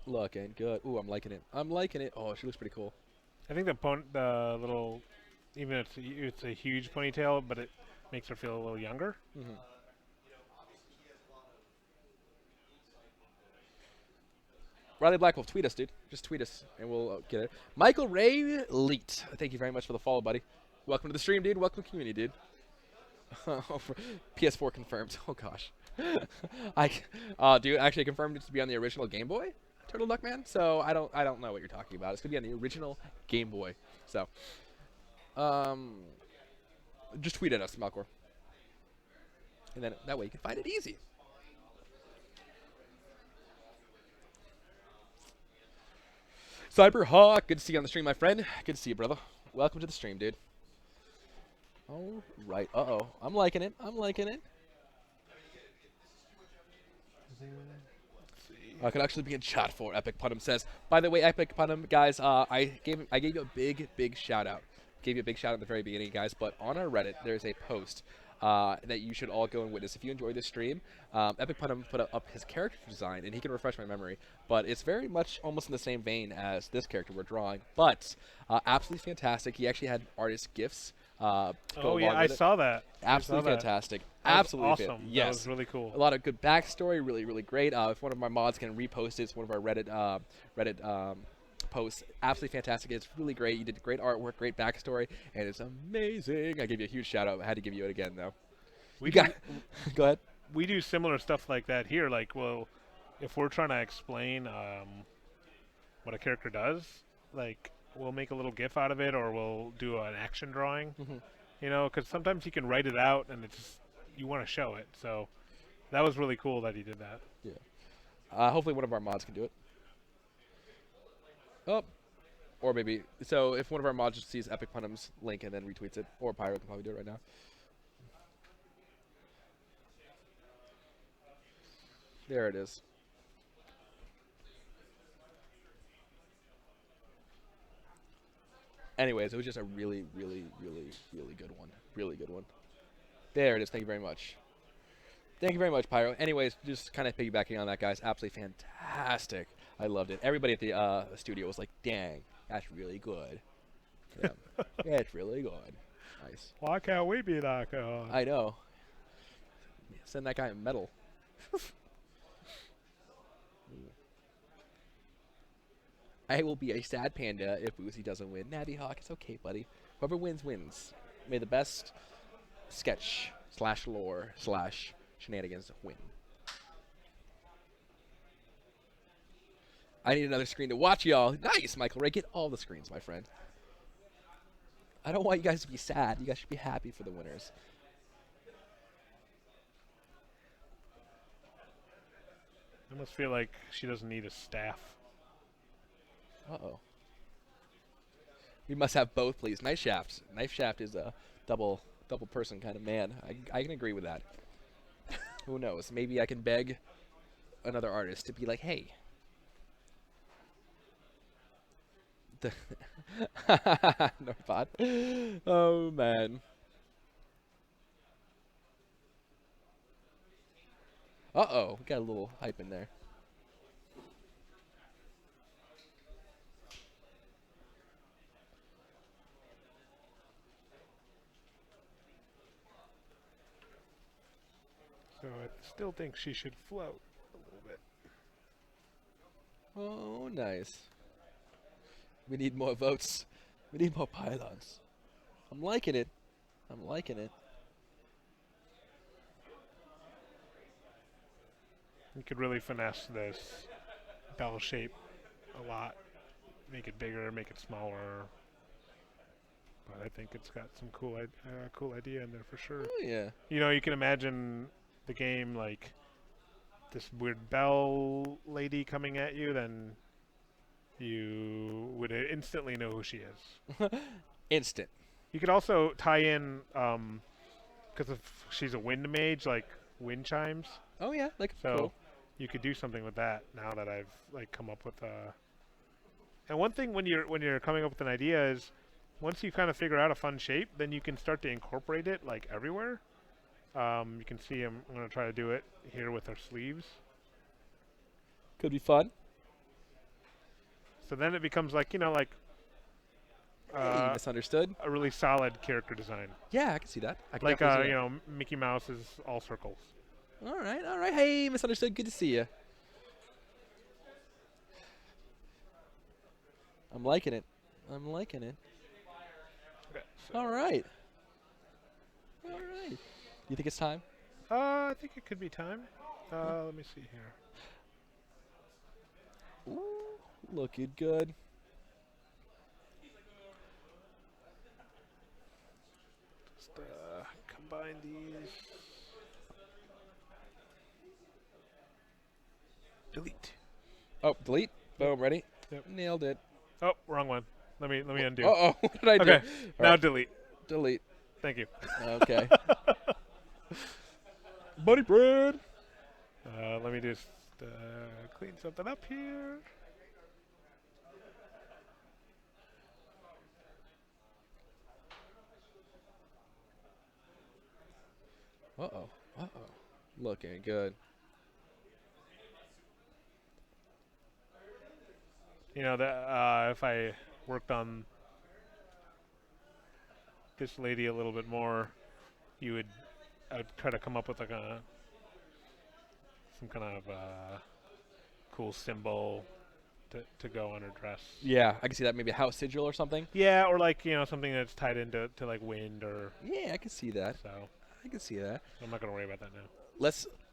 S1: Looking good. Ooh, I'm liking it. I'm liking it. Oh, she looks pretty cool.
S2: I think the little, even if it's a huge ponytail, but it makes her feel a little younger.
S1: Mm-hmm. Riley Blackwolf, tweet us, dude. Just tweet us, and we'll get it. Michael Ray Leet, thank you very much for the follow, buddy. Welcome to the stream, dude. Welcome to the community, dude. PS4 confirmed. Oh gosh. Dude, actually confirmed it to be on the original Game Boy, Turtle Duck Man. So I don't know what you're talking about. It's gonna be on the original Game Boy. So, just tweet at us, Malcor, and then that way you can find it easy. Cyberhawk, good to see you on the stream, my friend. Good to see you, brother. Welcome to the stream, dude. All right. Uh-oh. I'm liking it. I'm liking it. I could actually be in chat for Epic Punham says. By the way, Epic Punham, guys, I gave you a big shout out. Gave you a big shout out at the very beginning, guys. But on our Reddit, there's a post that you should all go and witness. If you enjoy this stream, Epic Punham put up his character design, and he can refresh my memory. But it's very much almost in the same vein as this character we're drawing. But absolutely fantastic. He actually had artist gifts.
S2: Oh yeah, I saw that.
S1: Absolutely fantastic.
S2: That was
S1: Absolutely
S2: awesome.
S1: Yes,
S2: That was really cool.
S1: a lot of good backstory. Really great. If one of my mods can repost it, it's one of our Reddit posts. Absolutely fantastic. It's really great. You did great artwork, great backstory, and it's amazing. I gave you a huge shout out. I had to give you it again though. Go ahead.
S2: We do similar stuff like that here. Like, well, if we're trying to explain what a character does, like, we'll make a little GIF out of it, or we'll do an action drawing.
S1: Mm-hmm.
S2: You know, because sometimes you can write it out, and it's you want to show it. So that was really cool that he did that.
S1: Yeah. Hopefully one of our mods can do it. Oh. Or maybe, so if one of our mods just sees Epic Punham's link and then retweets it, or Pyro can probably do it right now. There it is. Anyways, it was just a really, really, really, really good one. Really good one. There it is. Thank you very much. Thank you very much, Pyro. Anyways, just kind of piggybacking on that, guys. Absolutely fantastic. I loved it. Everybody at the studio was like, dang, that's really good. Yeah, yeah, it's really good. Nice.
S2: Why can't we be that good?
S1: I know. Send that guy a medal. I will be a sad panda if Boozy doesn't win. Nabby Hawk, it's okay, buddy. Whoever wins, wins. May the best sketch / lore / shenanigans win. I need another screen to watch y'all. Nice, Michael Ray. Get all the screens, my friend. I don't want you guys to be sad. You guys should be happy for the winners.
S2: I must feel like she doesn't need a staff.
S1: Uh-oh. We must have both, please. Knife Shaft. Knife Shaft is a double person kind of man. I can agree with that. Who knows? Maybe I can beg another artist to be like, hey. Northbot. Oh, man. Uh-oh. We got a little hype in there.
S2: So I still think she should float a little bit.
S1: Oh, nice. We need more votes. We need more pylons. I'm liking it. I'm liking it.
S2: You could really finesse this bell shape a lot. Make it bigger, make it smaller. But I think it's got some cool idea in there for sure.
S1: Oh, yeah.
S2: You know, you can imagine the game like this weird bell lady coming at you, then you would instantly know who she is.
S1: Instant.
S2: You could also tie in, because if she's a wind mage, like wind chimes.
S1: Oh, yeah. Like,
S2: So
S1: cool.
S2: you could do something with that now that I've like come up with a. And one thing when you're coming up with an idea is, once you kind of figure out a fun shape, then you can start to incorporate it like everywhere. You can see I'm going to try to do it here with her sleeves.
S1: Could be fun.
S2: So then it becomes like, you know, like
S1: Hey, misunderstood.
S2: a really solid character design.
S1: Yeah, I can see that. I can
S2: Like,
S1: definitely see
S2: you
S1: that.
S2: know, Mickey Mouse is all circles.
S1: All right, all right. Hey, misunderstood. Good to see you. I'm liking it. I'm liking it.
S2: Okay, so,
S1: All right. All right. You think it's time?
S2: I think it could be time. Let me see here.
S1: Ooh, looking good.
S2: Just combine these. Delete.
S1: Oh, delete. Boom, ready?
S2: Yep.
S1: Nailed it.
S2: Oh, wrong one. Let me undo.
S1: Uh-oh. What did I do?
S2: Okay.
S1: All
S2: Now
S1: right,
S2: delete.
S1: delete.
S2: Thank you.
S1: Okay. Buddy bread.
S2: Let me just clean something up here.
S1: Uh-oh. Uh-oh. Looking good.
S2: You know that if I worked on this lady a little bit more, I would try to come up with like some kind of cool symbol to go on her dress.
S1: Yeah, I can see that. Maybe a house sigil or something.
S2: Yeah, or like, you know, something that's tied into like wind or
S1: Yeah, I can see that.
S2: so.
S1: I can see that.
S2: I'm not gonna worry about that now.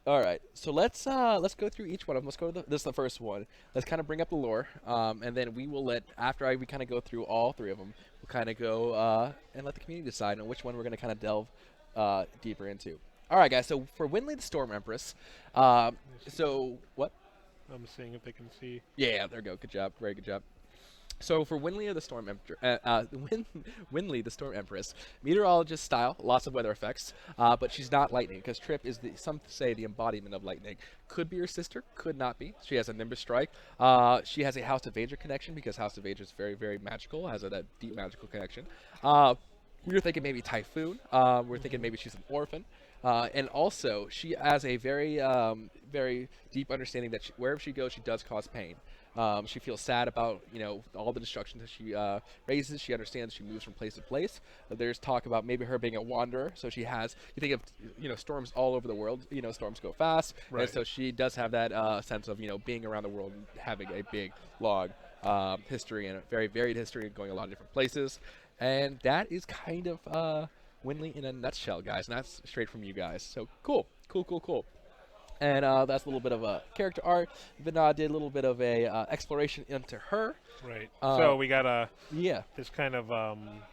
S1: All right. So let's go through each one of them. Let's go to this is the first one. Let's kind of bring up the lore, and then we will we kind of go through all three of them. We'll kind of go and let the community decide on which one we're going to kind of delve deeper into. All right, guys. So for Winley the Storm Empress, so what?
S2: I'm seeing if they can see.
S1: Yeah, there we go. Good job. Very good job. So for Winley the Storm Winley the Storm Empress, meteorologist style, lots of weather effects, but she's not lightning because Trip is some say the embodiment of lightning. Could be her sister, could not be. She has a Nimbus strike. She has a House of Ager connection because House of Ager is very very magical, has that deep magical connection. We were thinking maybe Typhoon. We're thinking maybe she's an orphan. And also, she has a very, very deep understanding that wherever she goes, she does cause pain. She feels sad about, all the destruction that she raises. She understands she moves from place to place. There's talk about maybe her being a wanderer. So she has, you think of, storms all over the world. Storms go fast.
S2: Right.
S1: And so she does have that sense of, being around the world and having a big, long history and a very varied history and going a lot of different places. And that is kind of Winley in a nutshell, guys, and that's straight from you guys. So cool. And that's a little bit of a character art. Vinod did a little bit of a exploration into her.
S2: Right. So we got
S1: Yeah.
S2: this kind of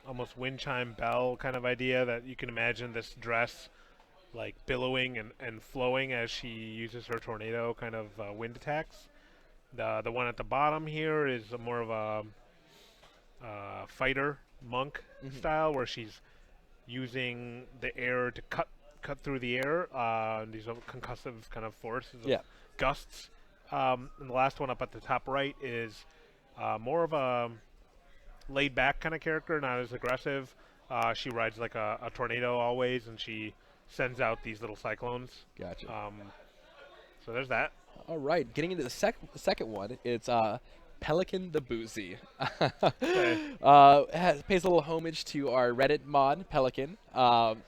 S2: almost wind chime bell kind of idea that you can imagine this dress like billowing and flowing as she uses her tornado kind of wind attacks. The one at the bottom here is more of a fighter monk style where she's using the air to cut through the air. These are concussive kind of forces, gusts. And the last one up at the top right is more of a laid-back kind of character, not as aggressive. She rides like a tornado always, and she sends out these little cyclones.
S1: Gotcha.
S2: So there's that.
S1: All right, getting into the second one, it's Pelican the Boozy. Pays a little homage to our Reddit mod, Pelican.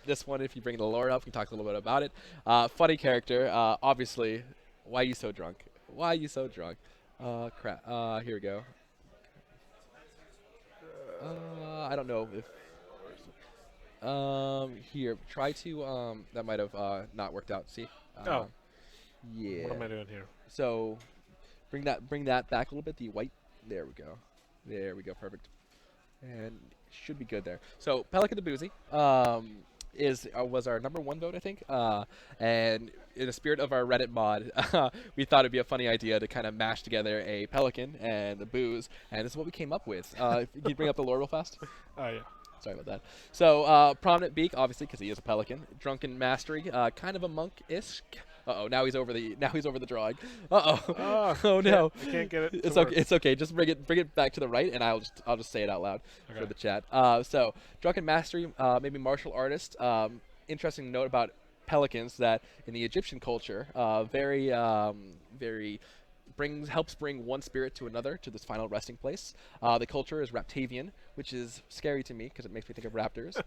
S1: This one, if you bring the lore up, we can talk a little bit about it. Funny character, obviously. Why are you so drunk? Crap. Here we go. I don't know if... here, try to... that might have not worked out. See? Yeah.
S2: What am I doing here?
S1: So... Bring that back a little bit. The white. There we go. Perfect. And should be good there. So Pelican the Boozy was our number 1 vote, I think. And in the spirit of our Reddit mod, we thought it'd be a funny idea to kind of mash together a pelican and the booze, and this is what we came up with. Can you bring up the lore real fast?
S2: Oh yeah.
S1: Sorry about that. So prominent beak, obviously, because he is a pelican. Drunken mastery, kind of a monk-ish. Now he's over the drawing. Oh no!
S2: I can't get it.
S1: It's okay. It's okay. Just bring it back to the right, and I'll just say it out loud for the chat. So drunken mastery, maybe martial artist. Interesting note about pelicans that in the Egyptian culture, very helps bring one spirit to another to this final resting place. The culture is Raptavian, which is scary to me because it makes me think of raptors.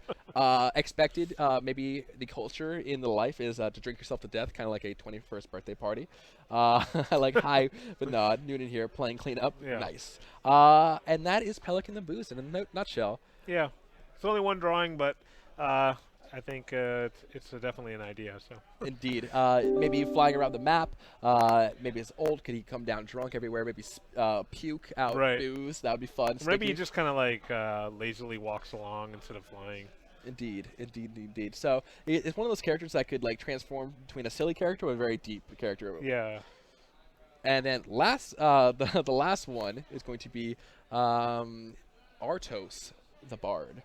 S1: Expected, maybe the culture in the life is to drink yourself to death, kind of like a 21st birthday party. Like hi, Vinod, Noonan here, playing cleanup.
S2: Yeah.
S1: Nice. And that is Pelican the Booze in a nutshell.
S2: Yeah, it's only one drawing, but I think it's definitely an idea. So
S1: Indeed. Maybe flying around the map. Maybe it's old. Could he come down drunk everywhere? Maybe puke out booze. That would be fun.
S2: Maybe he just kind of like lazily walks along instead of flying.
S1: Indeed. So it's one of those characters that could like transform between a silly character and a very deep character.
S2: Yeah.
S1: And then the last one is going to be Artos the Bard.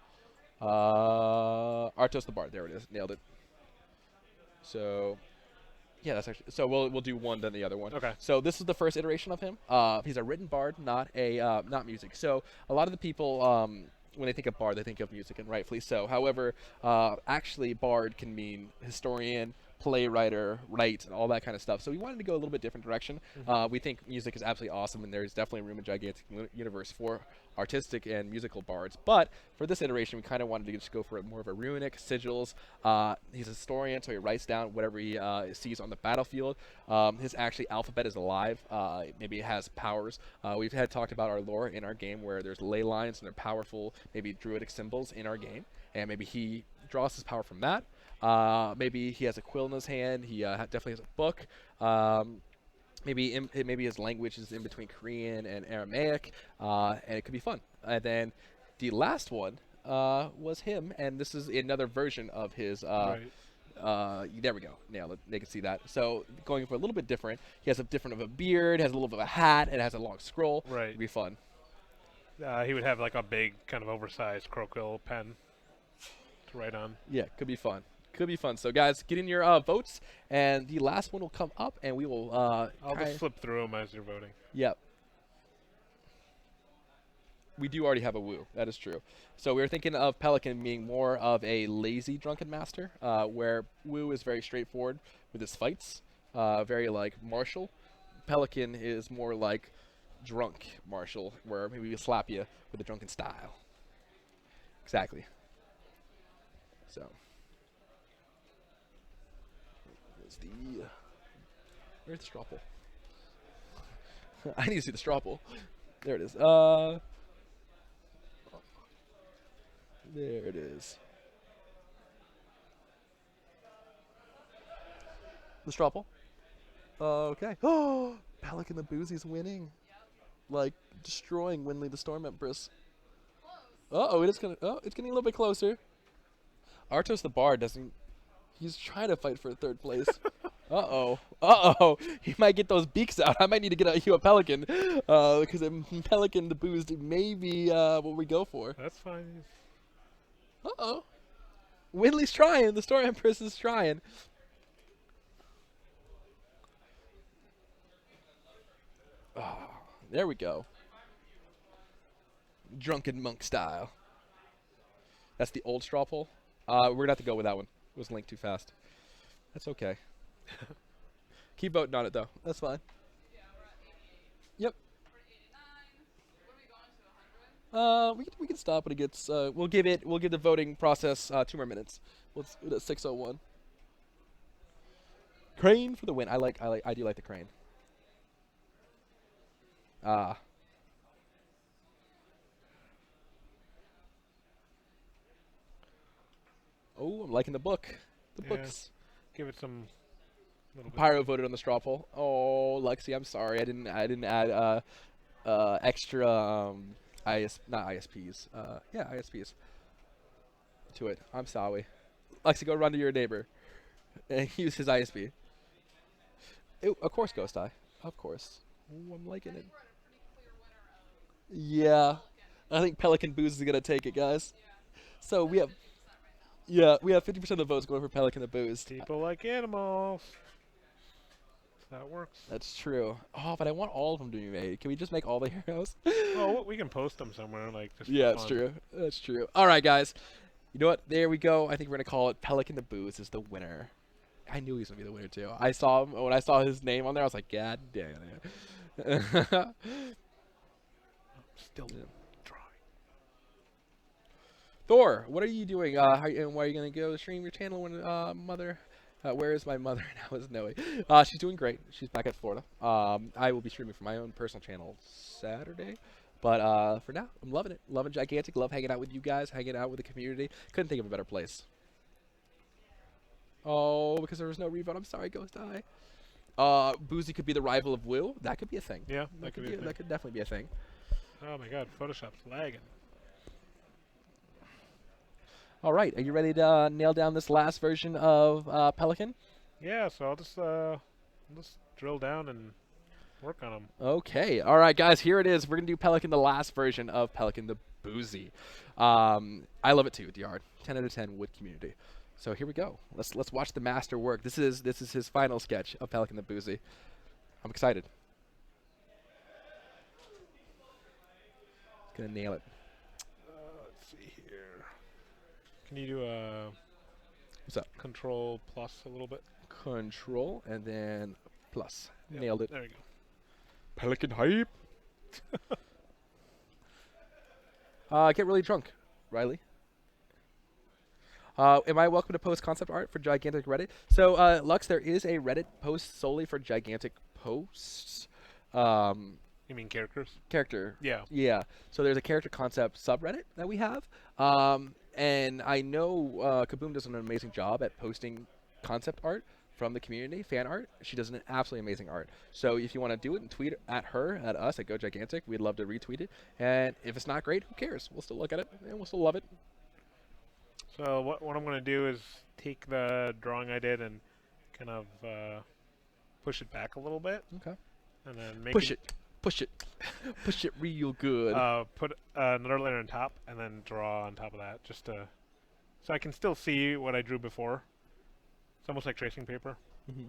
S1: Artos the Bard. There it is. Nailed it. So, yeah, that's actually. So we'll do one then the other one.
S2: Okay.
S1: So this is the first iteration of him. He's a written bard, not music. So a lot of the people when they think of bard, they think of music, and rightfully so. However, actually, bard can mean historian, playwright, write, and all that kind of stuff. So we wanted to go a little bit different direction. We think music is absolutely awesome, and there's definitely room in Gigantic Universe for artistic and musical bards. But for this iteration, we kind of wanted to just go for more of a runic, sigils. He's a historian, so he writes down whatever he sees on the battlefield. His actually alphabet is alive. Maybe it has powers. We've had talked about our lore in our game where there's ley lines and they're powerful, maybe druidic symbols in our game, and maybe he draws his power from that. Maybe he has a quill in his hand. He definitely has a book. Maybe his language is in between Korean and Aramaic, and it could be fun. And then the last one was him, and this is another version of his. There we go. Nailed it. They can see that. So going for a little bit different. He has a different of a beard, has a little bit of a hat, and has a long scroll.
S2: Right.
S1: It'd be fun.
S2: he would have like a big kind of oversized Croquill pen to write on.
S1: Yeah, could be fun. Could be fun. So, guys, get in your votes, and the last one will come up, and we will.
S2: I'll just flip through them as you're voting.
S1: Yep. We do already have a Woo. That is true. So we were thinking of Pelican being more of a lazy Drunken Master, where Woo is very straightforward with his fights, very like martial. Pelican is more like drunk martial, where maybe we slap you with a drunken style. Exactly. So. Where's the Stropple? I need to see the Stropple. There it is. There it is. The Stropple. Okay. Oh, Pelican the Boozy's winning. Like destroying Winley the Storm Empress. Uh-oh, it's getting a little bit closer. Artos the Bard doesn't. He's trying to fight for third place. Uh-oh. He might get those beaks out. I might need to get you a Pelican. Because a Pelican the Boozed may be what we go for.
S2: That's fine.
S1: Uh-oh. Winley's trying. The Storm Empress is trying. Oh, there we go. Drunken Monk style. That's the old straw poll. We're going to have to go with that one. It was linked too fast. That's okay. Keep voting on it, though. That's fine.
S3: Yeah, we're at 88.
S1: Yep.
S3: We're at 89. What are we going to, 100?
S1: We can stop when it gets. We'll give the voting process 2 more minutes. Let's do it at 6:01. Crane for the win. I do like the crane. Ah. Oh, I'm liking the book. The
S2: Yeah.
S1: books.
S2: Give it some. Little bit.
S1: Pyro voted on the straw poll. Oh, Lexi, I'm sorry. I didn't add extra not ISPs. Yeah, ISPs to it. I'm sorry. Lexi, go run to your neighbor and use his ISP. Ew, of course, Ghost Eye. Of course. Ooh, I'm liking it.
S3: We're at a pretty clear winner of
S1: Yeah.
S3: Pelican.
S1: I think Pelican Booze is gonna take it, guys.
S3: Yeah.
S1: So we have
S3: 50% right now.
S1: we have 50% of the votes going for Pelican the Booze.
S2: People like animals. That works.
S1: That's true. Oh, but I want all of them to be made. Can we just make all the heroes?
S2: Oh, we can post them somewhere, like just.
S1: Yeah,
S2: for
S1: it's
S2: fun.
S1: true. That's true. All right, guys. You know what? There we go. I think we're gonna call it Pelican the Booze is the winner. I knew he was gonna be the winner too. I saw him when I saw his name on there. I was like, God damn it.
S2: Still
S1: Yeah.
S2: drawing.
S1: Thor, what are you doing? And why are you gonna go stream your channel when mother? Where is my mother now? Is Noe? She's doing great. She's back at Florida. I will be streaming for my own personal channel Saturday. But for now, I'm loving it. Loving Gigantic. Love hanging out with you guys, hanging out with the community. Couldn't think of a better place. Oh, because there was no revote. I'm sorry, Ghost Eye. Boozy could be the rival of Woo. That could be a thing.
S2: Yeah, that could be.
S1: That could definitely be a thing.
S2: Oh my God, Photoshop's lagging.
S1: All right, are you ready to nail down this last version of Pelican?
S2: Yeah, so I'll just drill down and work on them.
S1: Okay. All right, guys, here it is. We're going to do Pelican, the last version of Pelican the Boozy. I love it too, Diard. 10 out of 10 Wood community. So here we go. Let's watch the master work. This is his final sketch of Pelican the Boozy. I'm excited. Gonna nail it.
S2: Let's see here. Can you do a
S1: What's up?
S2: Control plus a little bit?
S1: Control and then plus.
S2: Yep,
S1: Nailed it.
S2: There we go.
S1: Pelican hype. Get really drunk, Riley. Am I welcome to post concept art for Gigantic Reddit? So, Lux, there is a Reddit post solely for Gigantic posts.
S2: You mean characters?
S1: Character.
S2: Yeah.
S1: Yeah. So there's a character concept subreddit that we have. And I know Kaboom does an amazing job at posting concept art from the community, fan art. She does an absolutely amazing art. So if you want to do it and tweet at her, at us, at GoGigantic, we'd love to retweet it. And if it's not great, who cares? We'll still look at it and we'll still love it.
S2: So what I'm going to do is take the drawing I did and kind of push it back a little bit.
S1: Okay.
S2: And then make
S1: Push it. Push it. Push it real good.
S2: Put another layer on top, and then draw on top of that, just to, so I can still see what I drew before. It's almost like tracing paper.
S1: Mhm.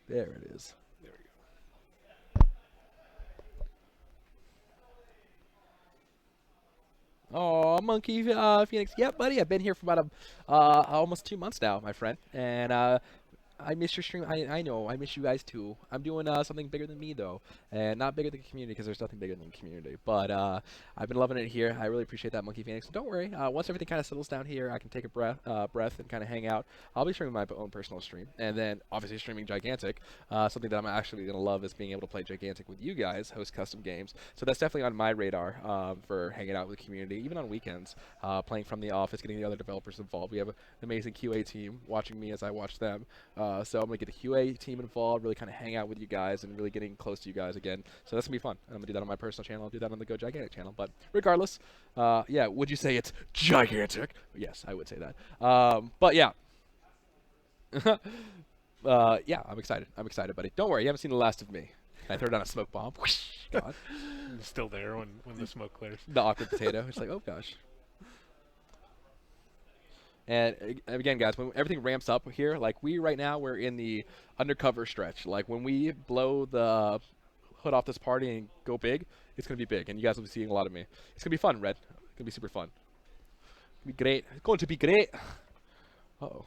S1: There it is.
S2: There we go.
S1: Oh, Monkey Phoenix. Yep, buddy. I've been here for about almost 2 months now, my friend. And I miss your stream. I know. I miss you guys too. I'm doing something bigger than me though, and not bigger than the community because there's nothing bigger than the community. But I've been loving it here. I really appreciate that, Monkey Phoenix. And don't worry. Once everything kind of settles down here, I can take a breath and kind of hang out. I'll be streaming my own personal stream, and then obviously streaming Gigantic. Something that I'm actually gonna love is being able to play Gigantic with you guys, host custom games. So that's definitely on my radar for hanging out with the community, even on weekends. Playing from the office, getting the other developers involved. We have an amazing QA team watching me as I watch them. So I'm going to get the QA team involved, really kind of hang out with you guys and really getting close to you guys again. So that's going to be fun. And I'm going to do that on my personal channel. I'll do that on the Go Gigantic channel. But regardless, yeah, would you say it's gigantic? Yes, I would say that. But yeah. Yeah, I'm excited. I'm excited, buddy. Don't worry, you haven't seen the last of me. I throw down a smoke bomb. Whoosh, God.
S2: It's still there when the smoke clears.
S1: The awkward potato. It's like, oh gosh. And again, guys, when everything ramps up here, like right now, we're in the undercover stretch. Like when we blow the hood off this party and go big, it's gonna be big, and you guys will be seeing a lot of me. It's gonna be fun, Red. It's gonna be super fun. It's gonna be great. It's going to be great. Uh-oh.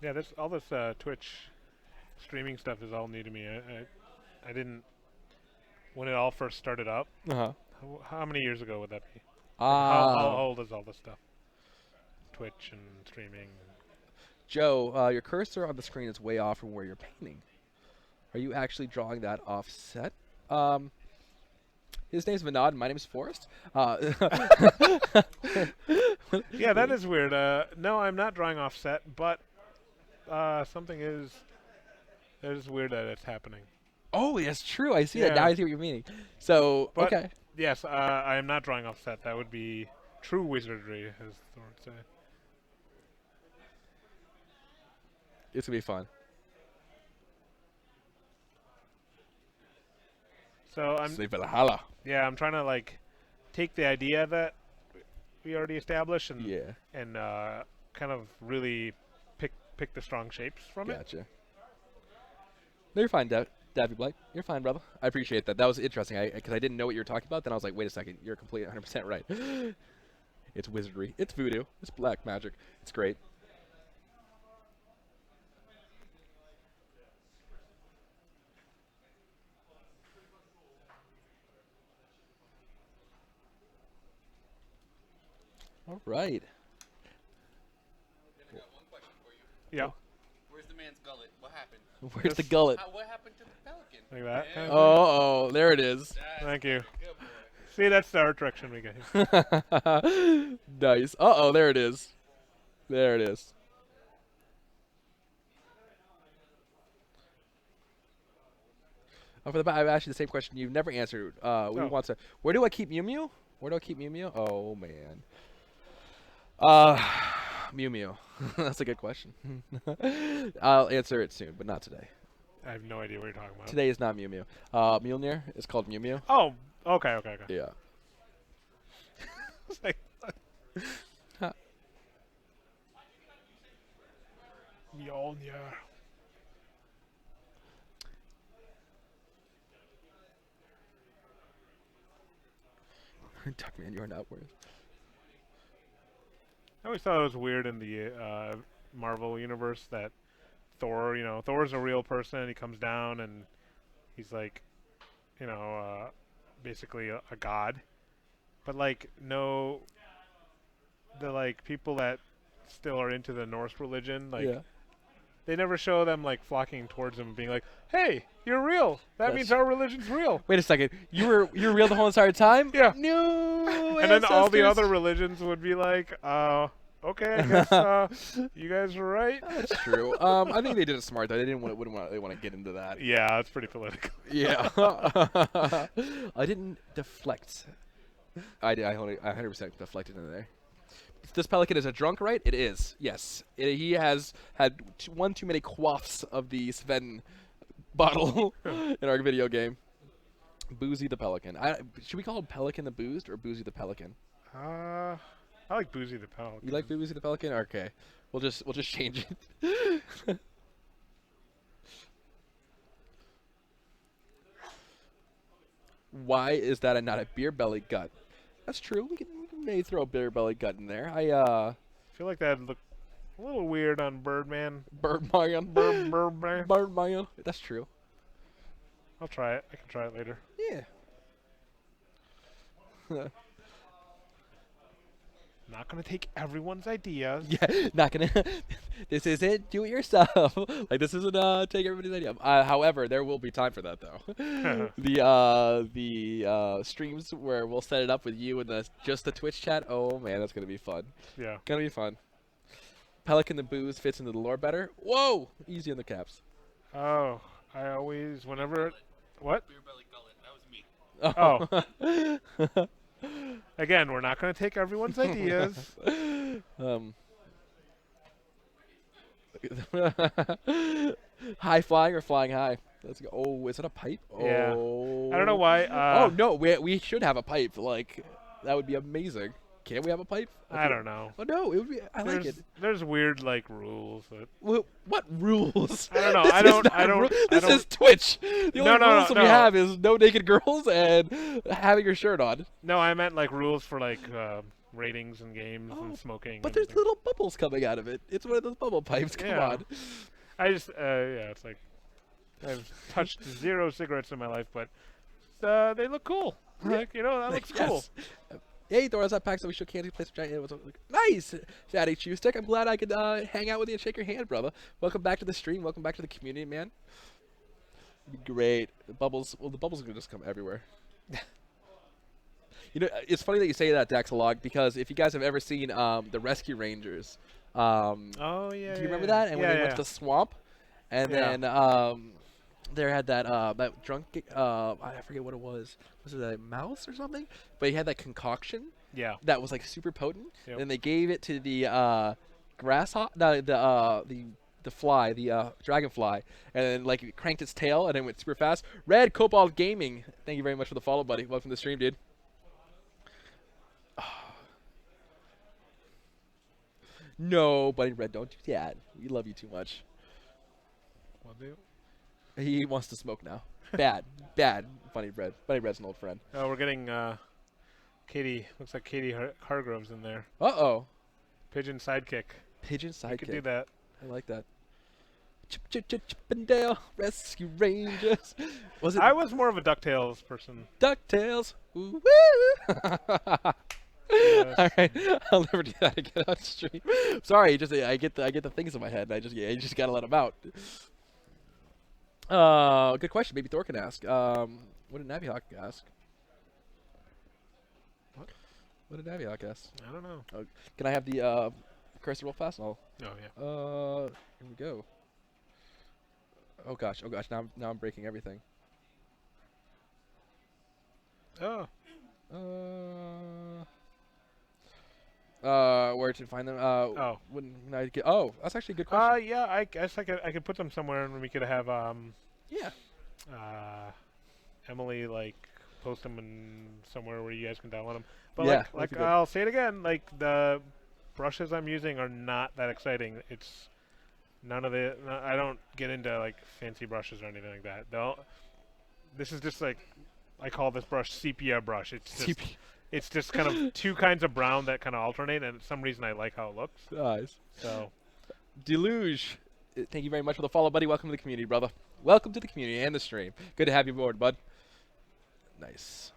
S2: Yeah, this all this Twitch streaming stuff is all new to me. I didn't, when it all first started up.
S1: Uh-huh.
S2: How many years ago would that be? How
S1: Uh,
S2: old is all this stuff? Twitch and streaming.
S1: Joe, your cursor on the screen is way off from where you're painting. Are you actually drawing that offset? His name's Vinod, and my name's Forrest.
S2: Yeah, that is weird. No, I'm not drawing offset, but something is. It is weird that it's happening.
S1: Oh, that's true. I see that. Now
S2: Yeah.
S1: I see what you're meaning. So,
S2: But
S1: okay.
S2: yes, I am not drawing offset. That would be true wizardry, as Thor would say.
S1: It's going to be fun.
S2: So I'm
S1: Say Valhalla.
S2: yeah, I'm trying to like take the idea that we already established and
S1: Yeah,
S2: kind of really pick the strong shapes from it.
S1: gotcha. No, you're fine, Davy Blake. You're fine, brother. I appreciate that. That was interesting because I didn't know what you were talking about. Then I was like, wait a second. You're completely 100% right. It's wizardry. It's voodoo. It's black magic. It's great. All right.
S4: I got one question for you.
S2: Yeah,
S4: Where's the man's gullet? What happened?
S1: Where's the gullet?
S4: What happened to the pelican?
S2: like that.
S4: Yeah.
S2: Kind of
S1: Oh, there it is.
S4: That's
S2: Thank you.
S4: Good boy.
S2: See, that's the art direction we get here.
S1: Nice. Uh-oh, there it is. There it is. Oh, for the back, I've asked you the same question you've never answered. We
S2: Oh.
S1: want to. Where do I keep Mew Mew? Where do I keep Mew Mew? Oh man. Mew Mew. That's a good question. I'll answer it soon, but not today.
S2: I have no idea what you're talking about.
S1: Today is not Mew Mew. Mjolnir is called Mew Mew.
S2: Oh, okay.
S1: Yeah.
S2: It's like, Mjolnir.
S1: Duckman, you're not worth.
S2: I always thought it was weird in the Marvel universe that Thor, Thor's a real person. He comes down and he's like, basically a god. But like, no, the like people that still are into the Norse religion, like,
S1: Yeah.
S2: they never show them like flocking towards him and being like, "Hey, you're real. That
S1: That's-
S2: means our religion's real."
S1: Wait a second. You're real the whole entire time?
S2: Yeah.
S1: No.
S2: And then all the
S1: ancestors.
S2: other religions would be like, Okay, I guess you guys were right.
S1: That's true. I think they did it smart though. They they want to get into that.
S2: Yeah, it's pretty political.
S1: Yeah. I didn't deflect. I 100% deflected in there. This pelican is a drunk, right? It is. Yes. He has had one too many quaffs of the Sven bottle in our video game. Boozy the Pelican. Should we call him Pelican the Boozed or Boozy the Pelican?
S2: I like Boozy the Pelican.
S1: You like Boozy the Pelican? Okay. We'll just change it. Why is that not a beer belly gut? That's true. We can maybe throw a beer belly gut in there.
S2: I feel like that'd look a little weird on Birdman.
S1: Birdman.
S2: Birdman.
S1: Birdman. That's true.
S2: I'll try it. I can try it later.
S1: Yeah.
S2: Not gonna take everyone's ideas.
S1: Yeah, not gonna. This isn't do it yourself. Like this isn't take everybody's idea. However, there will be time for that though. the streams where we'll set it up with you and just the Twitch chat. Oh man, that's gonna be fun.
S2: Yeah.
S1: Gonna be fun. Pelican the Booze fits into the lore better. Whoa, easy on the caps.
S2: Oh, I always whenever. What?
S4: Beer belly gullet. That was me.
S2: Oh. Again, we're not going to take everyone's ideas.
S1: High flying or flying high? Let's go. Oh, is it a pipe?
S2: Yeah.
S1: Oh.
S2: I don't know why.
S1: Oh no, we should have a pipe. Like that would be amazing. Can we have a pipe?
S2: I don't know.
S1: Oh no, it would be. I like it.
S2: There's weird like rules.
S1: What rules?
S2: I don't know.
S1: This is Twitch. The only rules that we
S2: no.
S1: have is no naked girls and having your shirt on.
S2: No, I meant like rules for like ratings and games and smoking.
S1: But
S2: and
S1: there's
S2: things.
S1: little bubbles coming out of it. It's one of those bubble pipes. Come
S2: Yeah.
S1: on.
S2: I just yeah, it's like I've touched 0 cigarettes in my life, but they look cool. Like that looks cool.
S1: Yes. Hey, Thor, that pack, so we shook hands. We played some giant animals. Nice, Fatty Chew Stick. I'm glad I could hang out with you and shake your hand, brother. Welcome back to the stream. Welcome back to the community, man. It'd be great. The bubbles. Well, the bubbles are gonna just come everywhere. It's funny that you say that, Daxalog, because if you guys have ever seen the Rescue Rangers,
S2: Oh yeah.
S1: do you remember that? And when they went to the swamp, and then there had that that drunk I forget what it was. Was it a mouse or something? But he had that concoction.
S2: Yeah.
S1: That was like super potent.
S2: Yep.
S1: And they gave it to the grasshopper, the fly, the dragonfly, and then like it cranked its tail and it went super fast. Red Cobalt Gaming, thank you very much for the follow, buddy. Welcome to the stream, dude. No, Bunny Red, don't do that. We love you too much.
S2: Will do.
S1: He wants to smoke now. Bad, bad, Bunny Red. Bunny Red's an old friend.
S2: Oh, we're getting Katie. Looks like Katie Hargrove's in there.
S1: Uh-oh.
S2: Pigeon sidekick.
S1: Pigeon
S2: You
S1: sidekick.
S2: could do that.
S1: I like that. Chippendale Rescue Rangers. Was it
S2: I was more of a DuckTales person.
S1: DuckTales? Ooh, woo!
S2: Yes.
S1: All right, I'll never do that again on stream. Sorry, I get the things in my head, and I just gotta let them out. Good question. Maybe Thor can ask. What did Navihawk ask? What did Navihawk ask?
S2: I don't know.
S1: Can I have the cursor real fast?
S2: Oh yeah.
S1: Here we go. Oh gosh. Now I'm breaking everything.
S2: Oh.
S1: Where to find them?
S2: Oh.
S1: When I get? Oh, that's actually a good question.
S2: Yeah. I guess I could put them somewhere, and we could have
S1: Yeah.
S2: Emily like post them in somewhere where you guys can download them. But
S1: Yeah,
S2: like
S1: that'd be good.
S2: I'll say it again, like the brushes I'm using are not that exciting. It's none of the. I don't get into like fancy brushes or anything like that. This is just like I call this brush sepia brush. It's just kind of two kinds of brown that kind of alternate, and for some reason I like how it looks.
S1: Nice.
S2: So,
S1: Deluge, thank you very much for the follow, buddy. Welcome to the community, brother. Welcome to the community and the stream. Good to have you aboard, bud. Nice.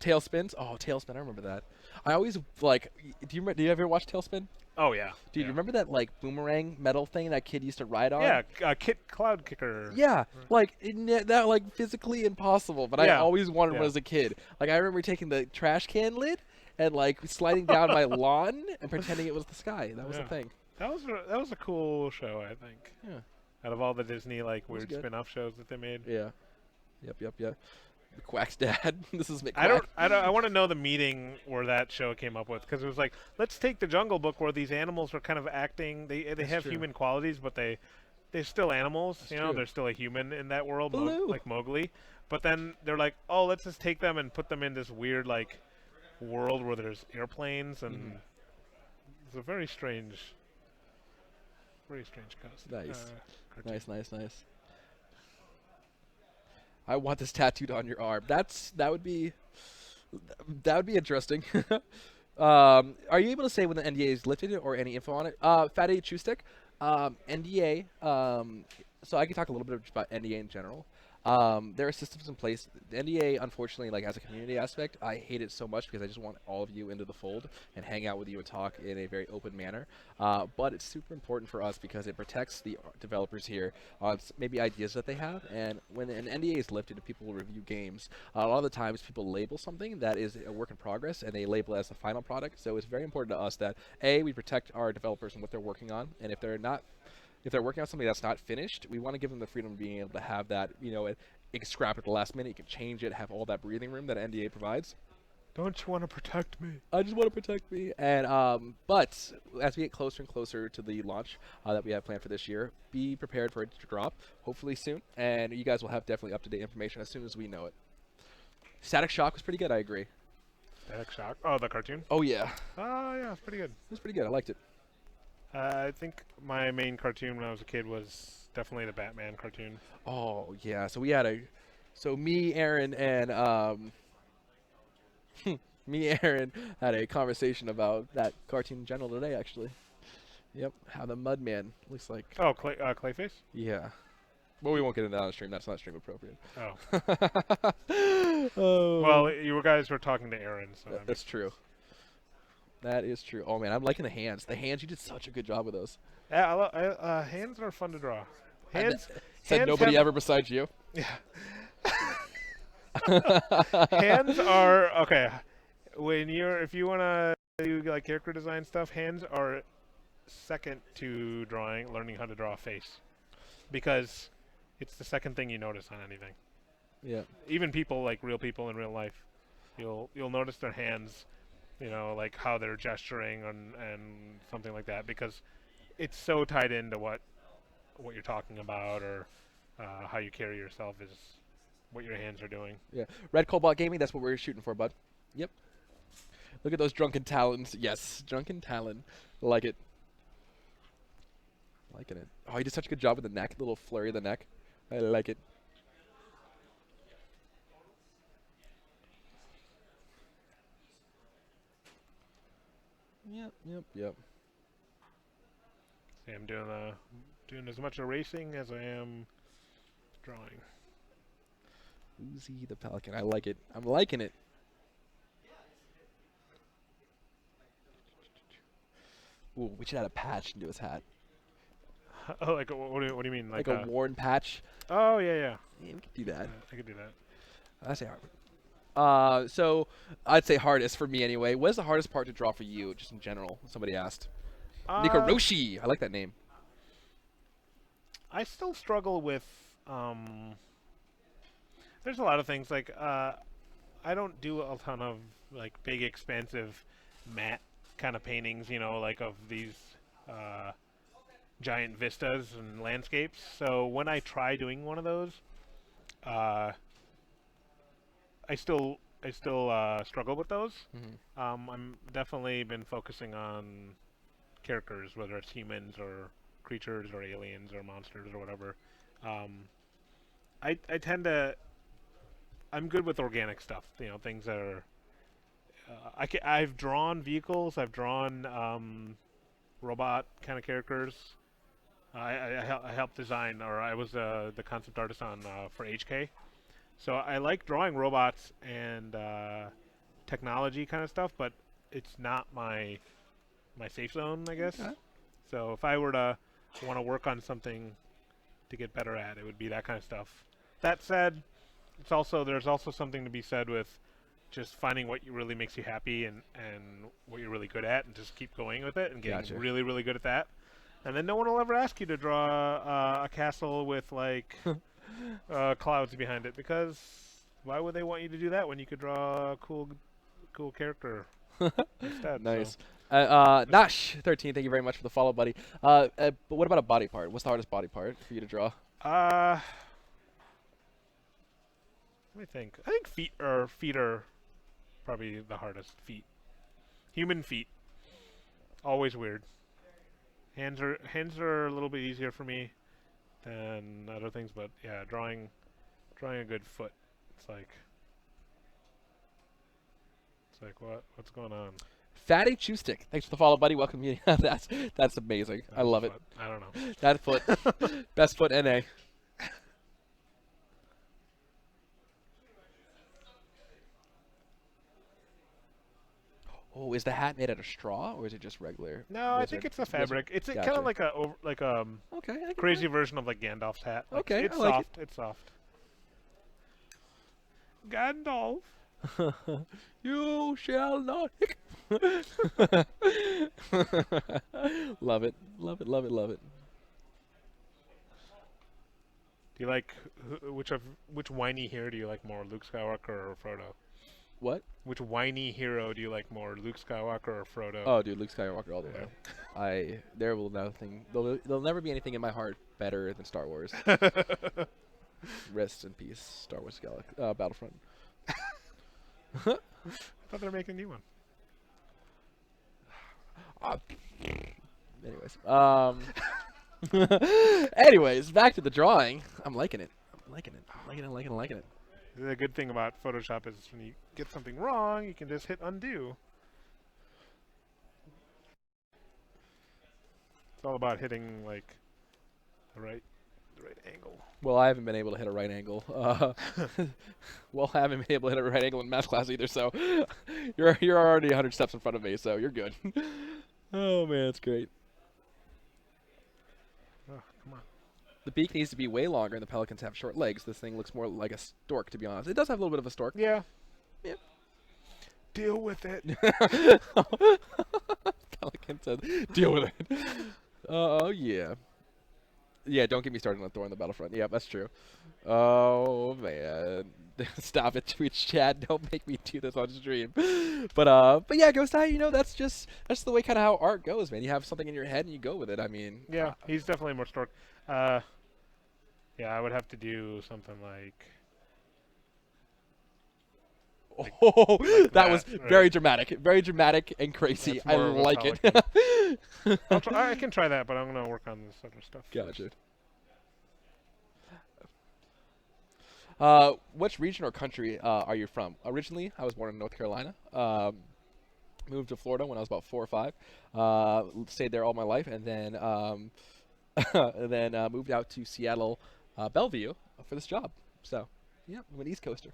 S1: Tailspins. Oh, Tailspin. I remember that. I always like. Do you ever watch Tailspin?
S2: oh yeah.
S1: Dude, you remember that like boomerang metal thing that kid used to ride on?
S2: Yeah, Cloud Kicker.
S1: Yeah, like that, like physically impossible. But I
S2: Yeah.
S1: always wanted one
S2: Yeah.
S1: as a kid. Like I remember taking the trash can lid and like sliding down my lawn and pretending it was the sky. That was the
S2: Yeah.
S1: thing.
S2: That was a cool show, I think.
S1: Yeah.
S2: Out of all the Disney like
S1: was
S2: weird
S1: good.
S2: spin-off shows that they made.
S1: Yeah. Yep. Quack's dad. This is McQuack.
S2: I want to know the meeting where that show came up with, because it was like, let's take the Jungle Book where these animals are kind of acting. They
S1: That's
S2: have
S1: true.
S2: human qualities, but they're still animals.
S1: That's
S2: you know,
S1: true.
S2: they're still a human in that world,
S1: Baloo.
S2: like Mowgli. But then they're like, oh, let's just take them and put them in this weird like world where there's airplanes, and
S1: Mhm.
S2: it's a very strange cast.
S1: Nice.
S2: cartoon.
S1: Nice. I want this tattooed on your arm. That would be interesting. Are you able to say when the NDA is lifted or any info on it? Fatty Chewstick, NDA. So I can talk a little bit about NDA in general. There are systems in place. The NDA, unfortunately, like as a community aspect, I hate it so much because I just want all of you into the fold and hang out with you and talk in a very open manner. But it's super important for us because it protects the developers here on maybe ideas that they have. And when an NDA is lifted and people will review games, a lot of the times people label something that is a work in progress and they label it as the final product. So it's very important to us that we protect our developers and what they're working on. And if they're working on something that's not finished, we want to give them the freedom of being able to have that, you can scrap it at the last minute, you can change it, have all that breathing room that NDA provides.
S2: Don't you want to protect me?
S1: I just want to protect me. And but as we get closer and closer to the launch that we have planned for this year, be prepared for it to drop, hopefully soon. And you guys will have definitely up-to-date information as soon as we know it. Static Shock was pretty good, I agree.
S2: Static Shock. Oh, the cartoon?
S1: Oh yeah,
S2: Oh, yeah, it's pretty good.
S1: it was pretty good. I liked it.
S2: I think my main cartoon when I was a kid was definitely the Batman cartoon.
S1: Oh yeah, so me, Aaron, and Aaron had a conversation about that cartoon in general today, actually. Yep, how the Mudman looks like.
S2: Oh, Clayface?
S1: Yeah. Well, we won't get into that on stream. That's not stream appropriate.
S2: Oh.
S1: Oh.
S2: Well, you guys were talking to Aaron, so that
S1: That's true. That is true. Oh man, I'm liking the hands. The hands, you did such a good job with those.
S2: yeah, hands are fun to draw. Hands,
S1: Said
S2: hands
S1: nobody
S2: have-
S1: ever besides you.
S2: Yeah. Hands are okay. If you wanna do like character design stuff, hands are second to learning how to draw a face, because it's the second thing you notice on anything.
S1: Yeah.
S2: Even people, like real people in real life, you'll notice their hands, like how they're gesturing and something like that, because it's so tied into what you're talking about, or how you carry yourself is what your hands are doing.
S1: Yeah. Red Cobalt Gaming, that's what we're shooting for, bud. Yep. Look at those drunken talons. Yes, drunken talon. Like it. Liking it. Oh, he did such a good job with the neck, little flurry of the neck. I like it. Yep.
S2: See, I'm doing as much erasing as I am drawing.
S1: Uzi the Pelican. I like it. I'm liking it. Ooh, we should add a patch into his hat.
S2: Oh, like what do you mean?
S1: Like a worn patch.
S2: Oh yeah.
S1: Yeah, we could do that.
S2: I could do that.
S1: I'd say hard. So I'd say hardest for me anyway. What is the hardest part to draw for you, just in general? Somebody asked. Nikoroshi. I like that name.
S2: I still struggle with. There's a lot of things like I don't do a ton of like big expensive matte kind of paintings, like of these giant vistas and landscapes. So when I try doing one of those, I still struggle with those.
S1: Mm-hmm.
S2: I'm definitely been focusing on characters, whether it's humans or creatures or aliens or monsters or whatever. I tend to. I'm good with organic stuff. Things that are. I've drawn vehicles. I've drawn robot kind of characters. I helped design, or I was the concept artist on for HK. So I like drawing robots and technology kind of stuff, but it's not my safe zone, I guess.
S1: Okay.
S2: So if I were to want to work on something to get better at, it would be that kind of stuff. That said, there's also something to be said with just finding what really makes you happy and what you're really good at, and just keep going with it and getting
S1: Gotcha.
S2: really, really good at that. And then no one will ever ask you to draw a castle with like clouds behind it, because why would they want you to do that when you could draw a cool character instead?
S1: Nice.
S2: So.
S1: Nash 13, thank you very much for the follow, buddy. But what about a body part? What's the hardest body part for you to draw?
S2: Let me think. I think feet are probably the hardest. Feet, human feet, always weird. Hands are a little bit easier for me than other things, but yeah, drawing a good foot. It's like what's going on?
S1: Fatty Chew Stick, thanks for the follow, buddy. Welcome you. That's amazing. I love it.
S2: I don't know.
S1: That foot, best foot NA. Oh, is the hat made out of straw or is it just regular?
S2: No, I think it's a fabric. It's kind
S1: Gotcha.
S2: of like
S1: Okay, I get
S2: crazy version of like Gandalf's hat. Like,
S1: Okay,
S2: it's
S1: I like
S2: soft. It's soft. Gandalf.
S1: that. You shall not. Love it, love it, love it, love it.
S2: Do you like which whiny hero do you like more, Luke Skywalker or Frodo?
S1: What?
S2: Which whiny hero do you like more, Luke Skywalker or Frodo?
S1: Oh, dude, Luke Skywalker all the way. There'll never be anything in my heart better than Star Wars. Rest in peace, Star Wars Battlefront.
S2: I thought they were making a new one.
S1: Anyways, back to the drawing. I'm liking it. I'm liking it.
S2: The good thing about Photoshop is when you get something wrong, you can just hit undo. It's all about hitting like the right angle.
S1: Well, I haven't been able to hit a right angle. Well, I haven't been able to hit a right angle in math class either. So you're already 100 steps in front of me. So you're good. Oh man, that's great.
S2: Oh, come on.
S1: The beak needs to be way longer, and the pelicans have short legs. This thing looks more like a stork, to be honest. It does have a little bit of a stork.
S2: Yeah.
S1: Yeah.
S2: Deal with it.
S1: Pelican said, "Deal with it." Oh yeah. Yeah, don't get me started on Thor on the Battlefront. Yeah, that's true. Oh man, stop it, Twitch chat. Don't make me do this on stream. But yeah, Ghost Eye. That's the way kind of how art goes, man. You have something in your head and you go with it. I mean.
S2: Yeah, he's definitely more stork. Yeah, I would have to do something like.
S1: Oh,
S2: like
S1: that was
S2: right?
S1: very dramatic and crazy.
S2: That's
S1: I
S2: more of a
S1: like it.
S2: I can try that, but I'm gonna work on this other stuff.
S1: Gotcha. Which region or country are you from? Originally, I was born in North Carolina. Moved to Florida when I was about 4 or 5. Stayed there all my life, and then moved out to Seattle, Bellevue for this job. So, yeah, I'm an East Coaster.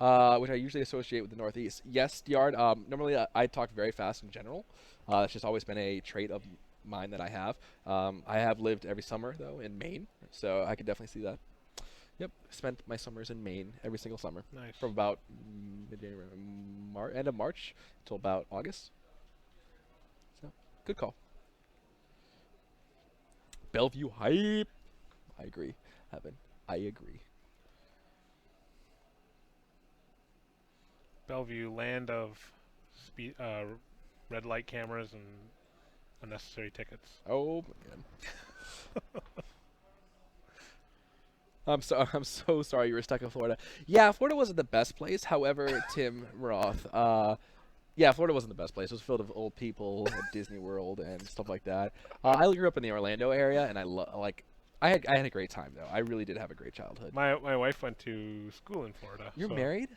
S1: Which I usually associate with the Northeast. Yes, Yard. Normally, I talk very fast in general. It's just always been a trait of mine that I have. I have lived every summer though in Maine, so I could definitely see that. Yep, spent my summers in Maine every single summer.
S2: Nice.
S1: From about end of March till about August. So, good call. Bellevue hype. I agree, Evan. I agree.
S2: Bellevue, land of red light cameras and unnecessary tickets.
S1: Oh man. I'm so sorry you were stuck in Florida. Yeah, Florida wasn't the best place. However, Tim Roth, yeah, Florida wasn't the best place. It was filled with old people at Disney World and stuff like that. I grew up in the Orlando area, and I had a great time though. I really did have a great childhood.
S2: My wife went to school in Florida.
S1: You're
S2: so-
S1: married?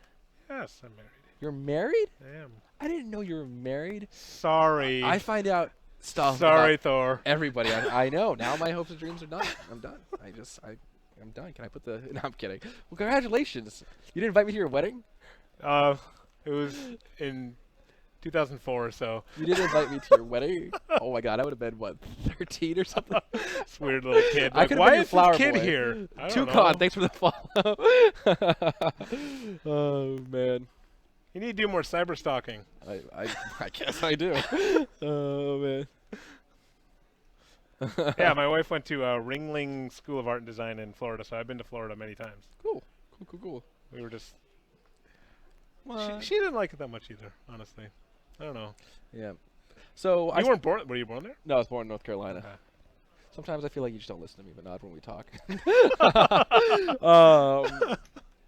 S2: Yes, I'm married.
S1: You're married?
S2: I am.
S1: I didn't know you were married.
S2: Sorry.
S1: I find out stuff.
S2: Sorry,
S1: about
S2: Thor.
S1: everybody. I know. Now my hopes and dreams are done. I'm done. I'm done. Can I put the? No, I'm kidding. Well, congratulations. You didn't invite me to your wedding?
S2: It was in 2004. So
S1: You didn't invite me to your wedding. Oh my god, I would have been what, 13 or something.
S2: this weird little kid.
S1: I
S2: Like,
S1: could've
S2: why
S1: been your
S2: is
S1: flower
S2: this kid
S1: boy.
S2: here? I don't know.
S1: Toucan, thanks for the follow. Oh man,
S2: You need to do more cyber stalking.
S1: I guess I do. Oh man.
S2: Yeah, my wife went to Ringling School of Art and Design in Florida, so I've been to Florida many times.
S1: Cool.
S2: We were just.
S1: What?
S2: She didn't like it that much either, honestly. I don't know.
S1: Yeah. So
S2: You weren't born. Were you born there?
S1: No, I was born in North Carolina.
S2: Okay.
S1: Sometimes I feel like you just don't listen to me, but not when we talk.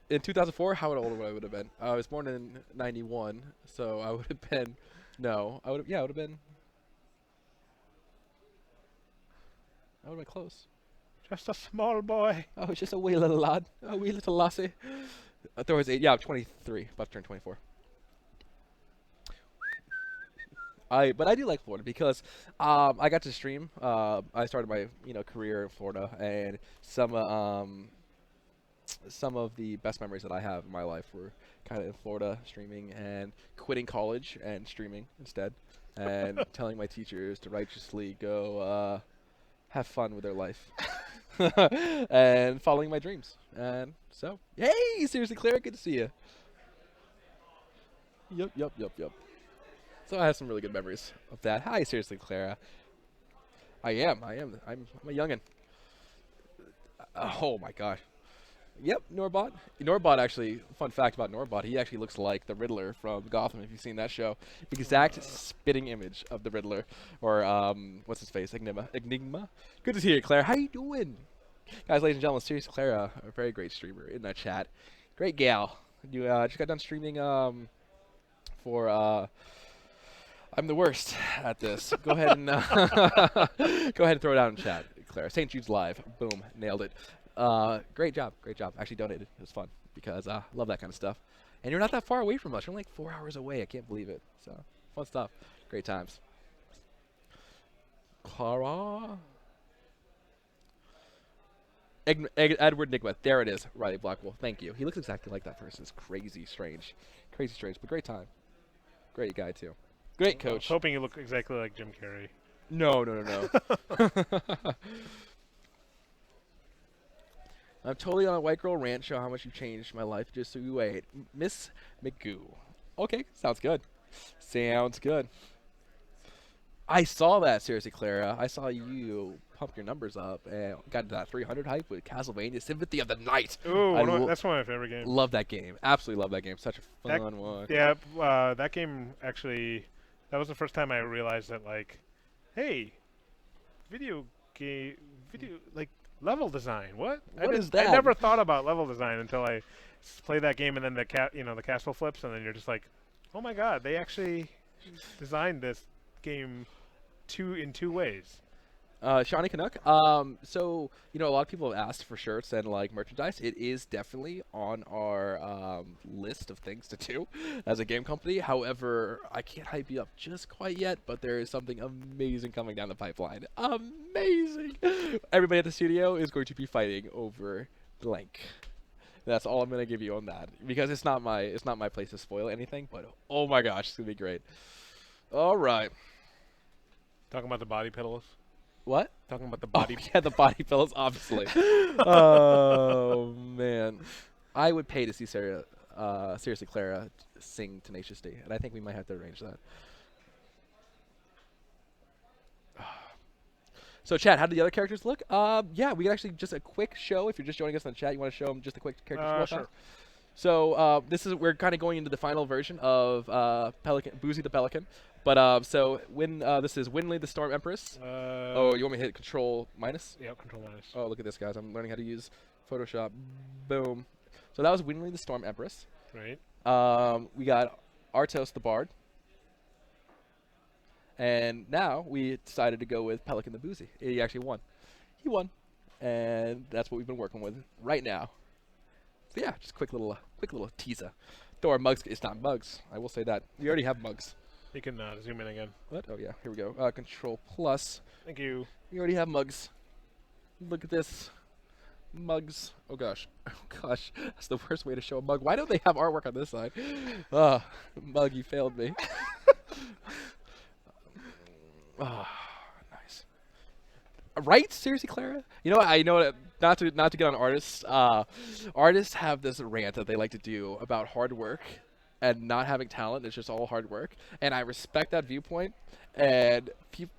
S1: In 2004, how old would I have been? I was born in '91, so I would have been. No, I would have. Yeah, I would have been. I would have been close.
S2: Just a small boy.
S1: Oh, it's just a wee little lad, a wee little lassie. There was 8. Yeah, I'm 23, about to turn 24. But I do like Florida because I got to stream. I started my career in Florida, and some of the best memories that I have in my life were kind of in Florida, streaming and quitting college and streaming instead, and telling my teachers to righteously go have fun with their life and following my dreams. And so, hey, seriously, Clara, good to see you. Yep. So I have some really good memories of that. Hi, seriously, Clara. I'm a youngin'. Oh my gosh. Yep, Norbot. Norbot actually, fun fact about Norbot, he actually looks like the Riddler from Gotham, if you've seen that show. Exact spitting image of the Riddler. Or, what's his face? Enigma? Good to see you, Claire. How you doing? Guys, ladies and gentlemen, seriously, Clara, a very great streamer in that chat. Great gal. You just got done streaming for I'm the worst at this. Go ahead and go ahead and throw it out in chat, Clara. St. Jude's Live. Boom, nailed it. Great job. Actually donated. It was fun because I love that kind of stuff. And you're not that far away from us. You're only like 4 hours away. I can't believe it. So fun stuff. Great times. Clara. Edward Nigma. There it is. Riley Blackwell. Thank you. He looks exactly like that person. It's crazy strange, but great time. Great guy too. Great
S2: I was
S1: coach.
S2: hoping you look exactly like Jim Carrey.
S1: No. I'm totally on a white girl rant. Show how much you've changed my life just so you wait. Miss McGoo. Okay, sounds good. I saw that, seriously, Clara. I saw you pump your numbers up and got that 300 hype with Castlevania Symphony of the Night.
S2: Ooh,
S1: I
S2: that's one of my favorite games.
S1: love that game. Absolutely love that game. Such a fun one.
S2: Yeah, that game actually, that was the first time I realized that, like, hey, like, level design. What
S1: is that?
S2: I never thought about level design until I played that game, and then the castle flips, and then you're just like, oh my god, they actually designed this game in two ways.
S1: Shawnee Canuck. So a lot of people have asked for shirts and like merchandise. It is definitely on our list of things to do as a game company. However, I can't hype you up just quite yet, but there is something amazing coming down the pipeline. Amazing! Everybody at the studio is going to be fighting over blank. That's all I'm gonna give you on that because it's not my place to spoil anything. But oh my gosh, it's gonna be great. All right.
S2: Talking about the body pillows.
S1: What?
S2: Talking about the body.
S1: Yeah, the body pillows, obviously. Oh man, I would pay to see seriously Clara sing Tenacious D, and I think we might have to arrange that. So, chat, how do the other characters look? Yeah, we can actually just a quick show. If you're just joining us on the chat, you want to show them just a quick character show?
S2: Sure.
S1: So we're kind of going into the final version of Boozy the Pelican. But so this is Winley the Storm Empress. Oh, you want me to hit Control minus?
S2: Yeah, Control minus.
S1: Oh, look at this, guys! I'm learning how to use Photoshop. Boom. So that was Winley the Storm Empress.
S2: Right.
S1: We got Artos the Bard. And now we decided to go with Pelican the Boozy. He actually won. He won, and that's what we've been working with right now. So yeah, just a quick little teaser. Though our mugs, it's not mugs. I will say that. We already have mugs.
S2: You can zoom in again.
S1: What? Oh yeah, here we go. Control plus.
S2: Thank you.
S1: We already have mugs. Look at this. mugs. Oh gosh. Oh gosh. That's the worst way to show a mug. Why don't they have artwork on this side? Mug, you failed me. Nice. Right? Seriously, Clara? You know what? I know what, not to get on artists. Artists have this rant that they like to do about hard work and not having talent. It's just all hard work, and I respect that viewpoint. And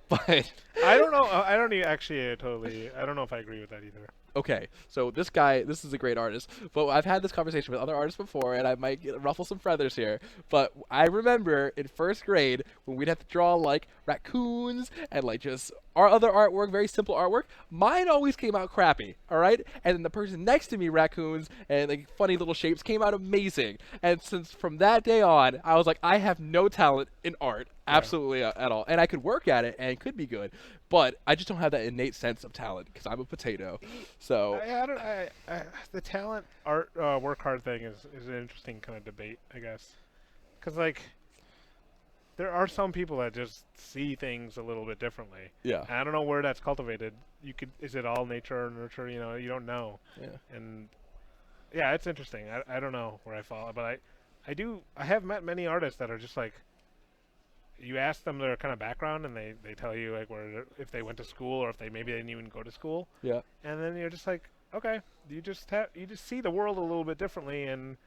S1: but
S2: I don't know. I don't actually totally. I don't know if I agree with that either.
S1: okay, so this guy, this is a great artist, but I've had this conversation with other artists before, and I might ruffle some feathers here, but I remember in first grade when we'd have to draw like raccoons and like just our other artwork, very simple artwork, mine always came out crappy, all right? And then the person next to me, raccoons and like funny little shapes, came out amazing. And since from that day on, I was like, I have no talent in art, absolutely at all, and I could work at it and could be good, but I just don't have that innate sense of talent because I'm a potato. So
S2: I don't. The talent art work hard thing is an interesting kind of debate, I guess, because like there are some people that just see things a little bit differently.
S1: yeah,
S2: And I don't know where that's cultivated. Is it all nature or nurture? You know, you don't know.
S1: yeah.
S2: And yeah, it's interesting. I don't know where I fall, but I have met many artists that are just like, you ask them their kind of background and they tell you like if they went to school or if they didn't even go to school.
S1: Yeah.
S2: And then you're just like, okay, you just see the world a little bit differently, and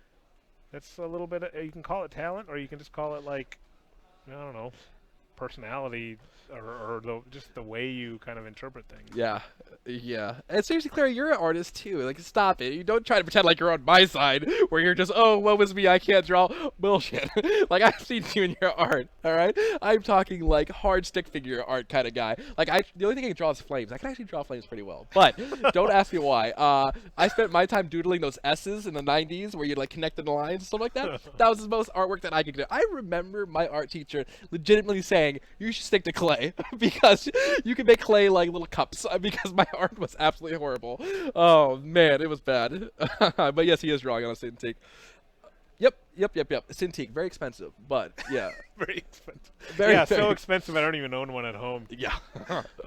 S2: that's a little bit. You can call it talent, or you can just call it like, I don't know, personality, or just the way you kind of interpret things.
S1: Yeah, yeah. And seriously, Claire, you're an artist too. Like, stop it. You don't try to pretend like you're on my side, where you're just, oh, what was me? I can't draw. Bullshit. Like, I've seen you in your art. All right. I'm talking like hard stick figure art kind of guy. Like, the only thing I can draw is flames. I can actually draw flames pretty well, but don't ask me why. I spent my time doodling those S's in the '90s, where you like connected the lines and stuff like that. That was the most artwork that I could do. I remember my art teacher legitimately saying, "You should stick to clay because you can make clay like little cups." Because my art was absolutely horrible. Oh man, it was bad. But yes, he is drawing on a Cintiq. Yep. Cintiq, very expensive, but yeah,
S2: Very expensive.
S1: very
S2: Yeah,
S1: very
S2: so expensive. I don't even own one at home.
S1: Yeah.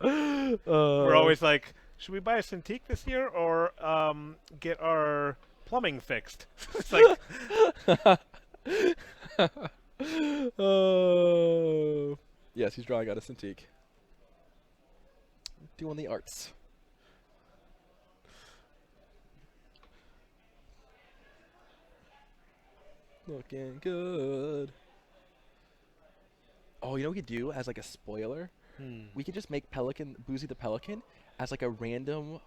S2: We're always like, should we buy a Cintiq this year or get our plumbing fixed? It's like,
S1: Oh. Yes, he's drawing out a Cintiq. Doing the arts. Looking good. Oh, you know what we could do as like a spoiler? We could just make Boozy the Pelican as like a random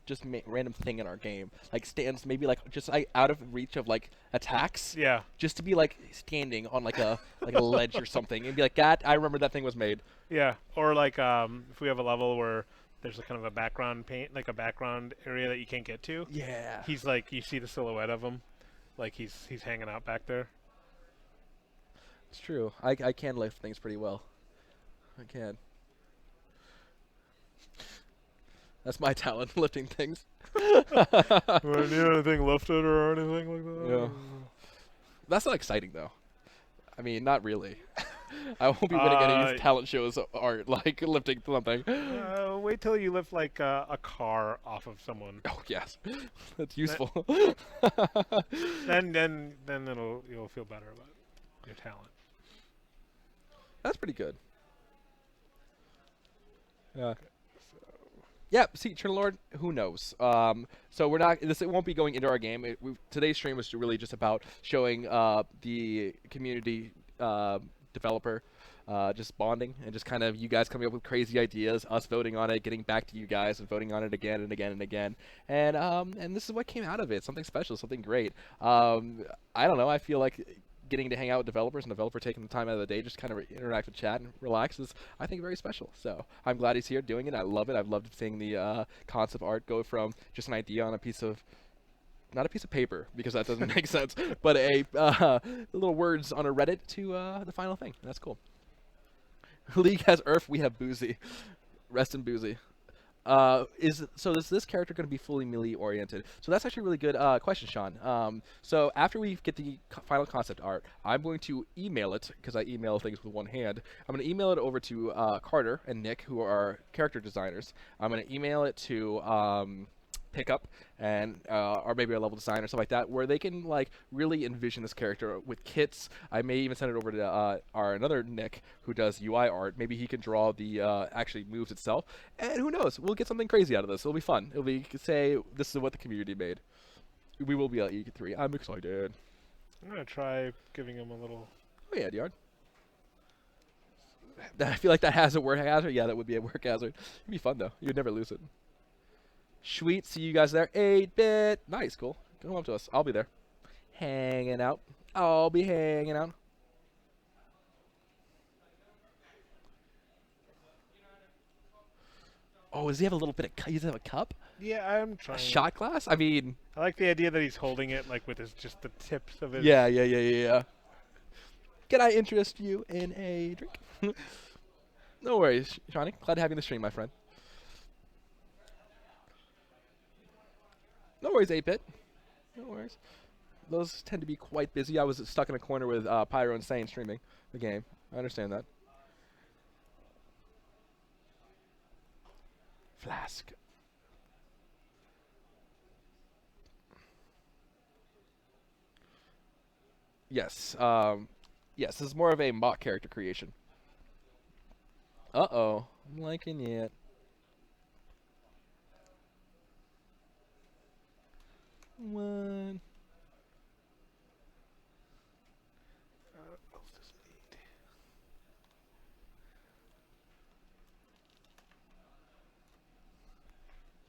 S1: just random thing in our game. Like stands maybe like just like out of reach of like attacks.
S2: yeah.
S1: Just to be like standing on like a ledge or something and be like, "God, I remember that thing was made."
S2: Yeah, or like if we have a level where there's a kind of a background paint, like a background area that you can't get to.
S1: Yeah.
S2: He's like, you see the silhouette of him, like he's hanging out back there.
S1: It's true. I can lift things pretty well. I can. That's my talent, lifting things.
S2: Do you need anything lifted or anything like that?
S1: Yeah. That's not exciting though. I mean, not really. I won't be winning any of these talent shows art like lifting something.
S2: Wait till you lift like a car off of someone.
S1: Oh yes, that's useful.
S2: Then you'll feel better about your talent.
S1: That's pretty good. Yeah. Yeah, see, Eternal Lord, who knows? So we're not. It won't be going into our game. Today's stream was really just about showing the community developer just bonding and just kind of you guys coming up with crazy ideas, us voting on it, getting back to you guys and voting on it again and again and again. And this is what came out of it. Something special, something great. I don't know. I feel like getting to hang out with developers and developer taking the time out of the day just kind of interact with chat and relax is, I think, very special. So I'm glad he's here doing it. I love it. I've loved seeing the concept art go from just an idea on a piece of, not a piece of paper because that doesn't make sense, but a little words on a Reddit to the final thing. That's cool. League has Earth, we have Boozy. Rest in Boozy. is this character going to be fully melee oriented? So that's actually a really good question, Sean. So after we get the final concept art, I'm going to email it because I email things with one hand. I'm going to email it over to Carter and Nick, who are character designers. I'm going to email it to Pickup and or maybe a level design or something like that, where they can like really envision this character with kits. I may even send it over to our another Nick who does UI art. Maybe he can draw the actually moves itself, and who knows, we'll get something crazy out of this. It'll be fun. It'll be say this is what the community made. We will be at E3. I'm excited.
S2: I'm gonna try giving him a little.
S1: Oh yeah, Diard. I feel like that has a work hazard. Yeah, that would be a work hazard. It'd be fun though. You'd never lose it. Sweet, see you guys there. 8-bit. Nice, cool. Come up to us. I'll be there. Hanging out. I'll be hanging out. Oh, does he have a little bit of does he have a cup?
S2: Yeah, I'm trying.
S1: A shot glass? I mean,
S2: I like the idea that he's holding it like with his just the tips of his.
S1: yeah. Can I interest you in a drink? No worries, Johnny. Glad to have you in the stream, my friend. No worries, 8-bit. No worries. Those tend to be quite busy. I was stuck in a corner with Pyro Insane streaming the game. I understand that. Flask. Yes. Yes, this is more of a mock character creation. Uh-oh. I'm liking it. One.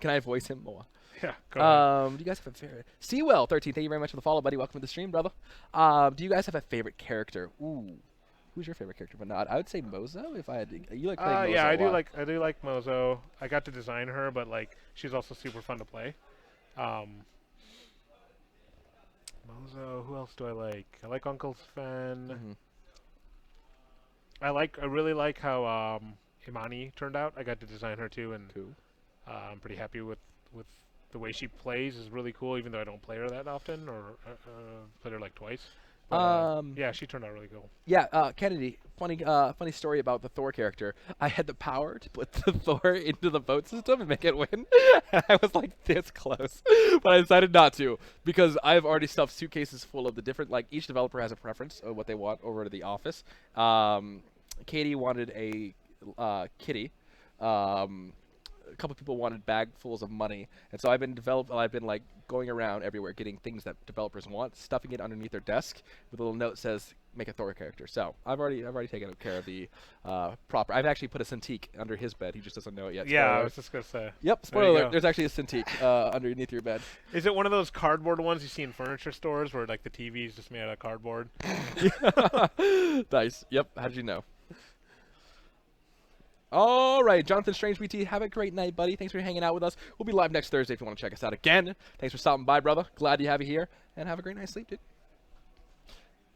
S1: Can I voice him more?
S2: Yeah, go ahead.
S1: Do you guys have a favorite? Seawell 13, thank you very much for the follow, buddy. Welcome to the stream, brother. Do you guys have a favorite character? Ooh. Who's your favorite character? But not. I would say Mozo. If I had, you like playing Mozo
S2: Yeah,
S1: a lot.
S2: I do like Mozo. I got to design her, but like she's also super fun to play. Mozo. Who else do I like? I like Uncle Sven.
S1: Mhm.
S2: I really like how Imani turned out. I got to design her too, and
S1: Cool.
S2: I'm pretty happy with the way she plays. Is really cool, even though I don't play her that often, or played her like twice. But, yeah, she turned out really cool.
S1: Yeah, Kennedy. Funny story about the Thor character. I had the power to put the Thor into the vote system and make it win. I was like this close, but I decided not to because I've already stuffed suitcases full of the different. Like each developer has a preference of what they want over to the office. Katie wanted a kitty. A couple people wanted bagfuls of money, and so I've been like going around everywhere getting things that developers want, stuffing it underneath their desk with a little note that says make a Thor character. So I've already taken care of the proper. I've actually put a Cintiq under his bed. He just doesn't know it yet.
S2: Yeah,
S1: Spoiler
S2: I
S1: alert.
S2: was just gonna say.
S1: Yep, spoiler alert. There's actually a Cintiq underneath your bed.
S2: Is it one of those cardboard ones you see in furniture stores where like the TV is just made out of cardboard?
S1: Nice. Yep. How did you know? All right, Jonathan Strange BT, have a great night, buddy. Thanks for hanging out with us. We'll be live next Thursday if you want to check us out again. Thanks for stopping by, brother. Glad to have you here, and have a great night's sleep, dude.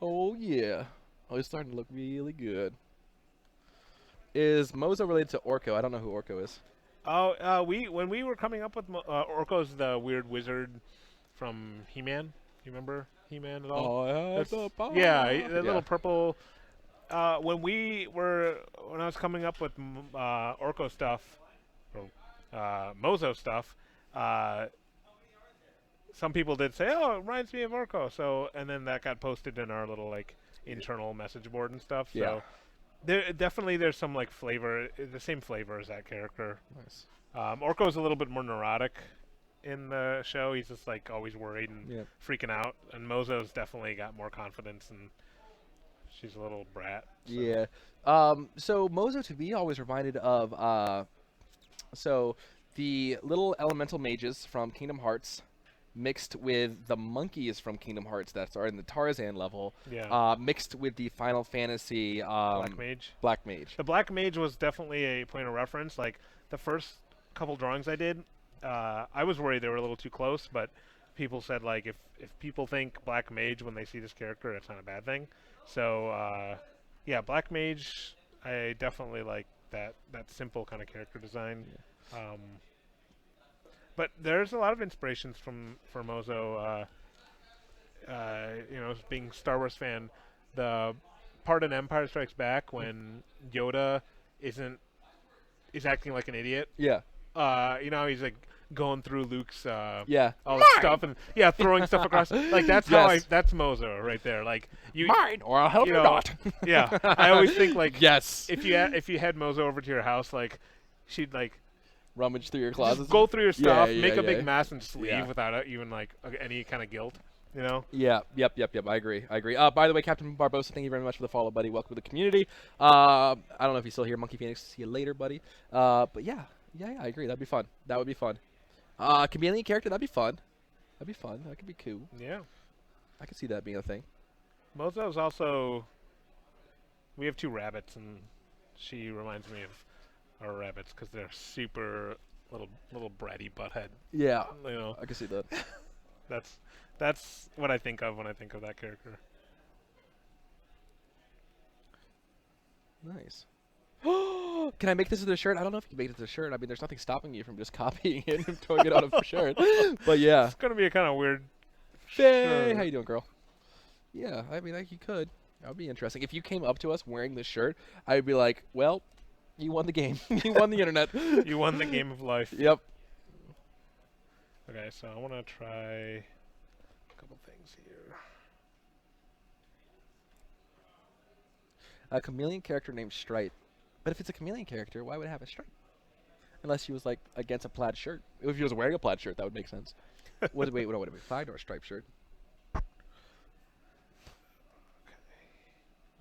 S1: Oh, yeah. Oh, it's starting to look really good. Is Mozo related to Orko? I don't know who Orko is.
S2: Oh, when we were coming up with Orko's the weird wizard from He-Man. You remember He-Man at all?
S1: Oh,
S2: The little purple. When I was coming up with Orko stuff, or Mozo stuff, some people did say, "Oh, it reminds me of Orko." So, and then that got posted in our little like internal message board and stuff.
S1: Yeah.
S2: So, there's some like flavor, the same flavor as that character.
S1: Nice.
S2: Orko's a little bit more neurotic in the show. He's just like always worried and freaking out, and Mozo's definitely got more confidence and. She's a little brat. So.
S1: Yeah. So Mozo to me always reminded of so the little elemental mages from Kingdom Hearts mixed with the monkeys from Kingdom Hearts that are in the Tarzan level.
S2: Yeah.
S1: Mixed with the Final Fantasy
S2: Black Mage.
S1: Black Mage.
S2: The Black Mage was definitely a point of reference. Like the first couple drawings I did, I was worried they were a little too close, but people said like if people think Black Mage when they see this character, that's not a bad thing. So, yeah, Black Mage, I definitely like that simple kind of character design. But there's a lot of inspirations for Mozo. Being a Star Wars fan, the part in Empire Strikes Back when Yoda is acting like an idiot.
S1: Yeah.
S2: He's like going through Luke's
S1: Yeah.
S2: all the stuff and throwing stuff across. Like that's
S1: Yes.
S2: that's Mozo right there. Like you,
S1: Mine, or I'll help
S2: you
S1: you,
S2: know,
S1: not.
S2: yeah. I always think like
S1: Yes.
S2: if you had Mozo over to your house, like she'd like
S1: Rummage through your
S2: just
S1: closets.
S2: go through your stuff,
S1: yeah,
S2: make a big
S1: yeah.
S2: mess, and just leave
S1: Yeah.
S2: without even like any kind of guilt. You know.
S1: Yeah, yep. I agree. By the way, Captain Barbosa, thank you very much for the follow, buddy. Welcome to the community. I don't know if you're still here. Monkey Phoenix, see you later, buddy. But yeah, I agree. That'd be fun. That would be fun. Chameleon character, that'd be fun. That'd be fun. That could be cool.
S2: Yeah.
S1: I could see that being a thing.
S2: Mozo's also. We have 2 rabbits, and she reminds me of our rabbits because they're super little bratty butthead.
S1: Yeah,
S2: You know,
S1: I can see that.
S2: that's what I think of when I think of that character.
S1: Nice. Can I make this into a shirt? I don't know if you can make it into a shirt. I mean, there's nothing stopping you from just copying it and throwing it on a shirt. But yeah.
S2: It's gonna be a kind of weird.
S1: Hey,
S2: shirt.
S1: how you doing, girl? Yeah, I mean, like, you could. That would be interesting. If you came up to us wearing this shirt, I would be like, well, you won the game. You won the internet.
S2: You won the game of life.
S1: Yep.
S2: Okay, so I want to try a couple things here.
S1: A chameleon character named Stripe. But if it's a chameleon character, why would it have a stripe? Unless he was, like, against a plaid shirt. If he was wearing a plaid shirt, that would make sense. Wait, plaid or a striped shirt?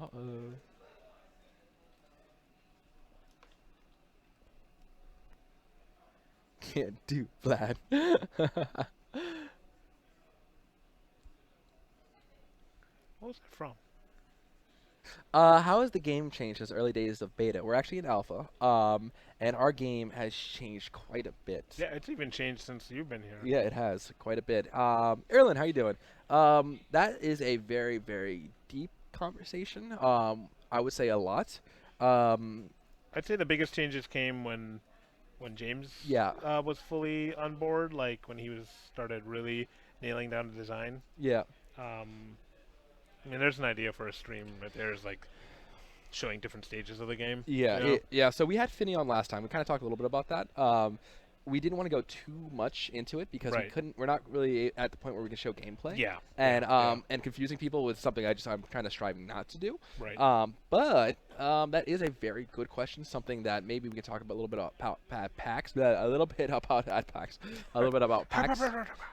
S1: Uh-oh. Can't do plaid.
S2: What was that from?
S1: How has the game changed since early days of beta? We're actually in alpha, and our game has changed quite a bit.
S2: Yeah, it's even changed since you've been here.
S1: Yeah, it has quite a bit. Erlen, how you doing? That is a very, very deep conversation. I would say a lot.
S2: I'd say the biggest changes came when James
S1: Yeah.
S2: was fully on board, like when he started really nailing down the design.
S1: Yeah.
S2: I mean, there's an idea for a stream right there is like showing different stages of the game.
S1: Yeah,
S2: you know?
S1: yeah. So we had Finney on last time. We kind of talked a little bit about that. We didn't want to go too much into it because
S2: Right.
S1: we're not really at the point where we can show gameplay.
S2: Yeah.
S1: And
S2: yeah.
S1: and confusing people with something I'm trying to strive not to do.
S2: Right.
S1: But that is a very good question. Something that maybe we can talk about a little bit about PAX. A little bit about PAX. A little bit about PAX.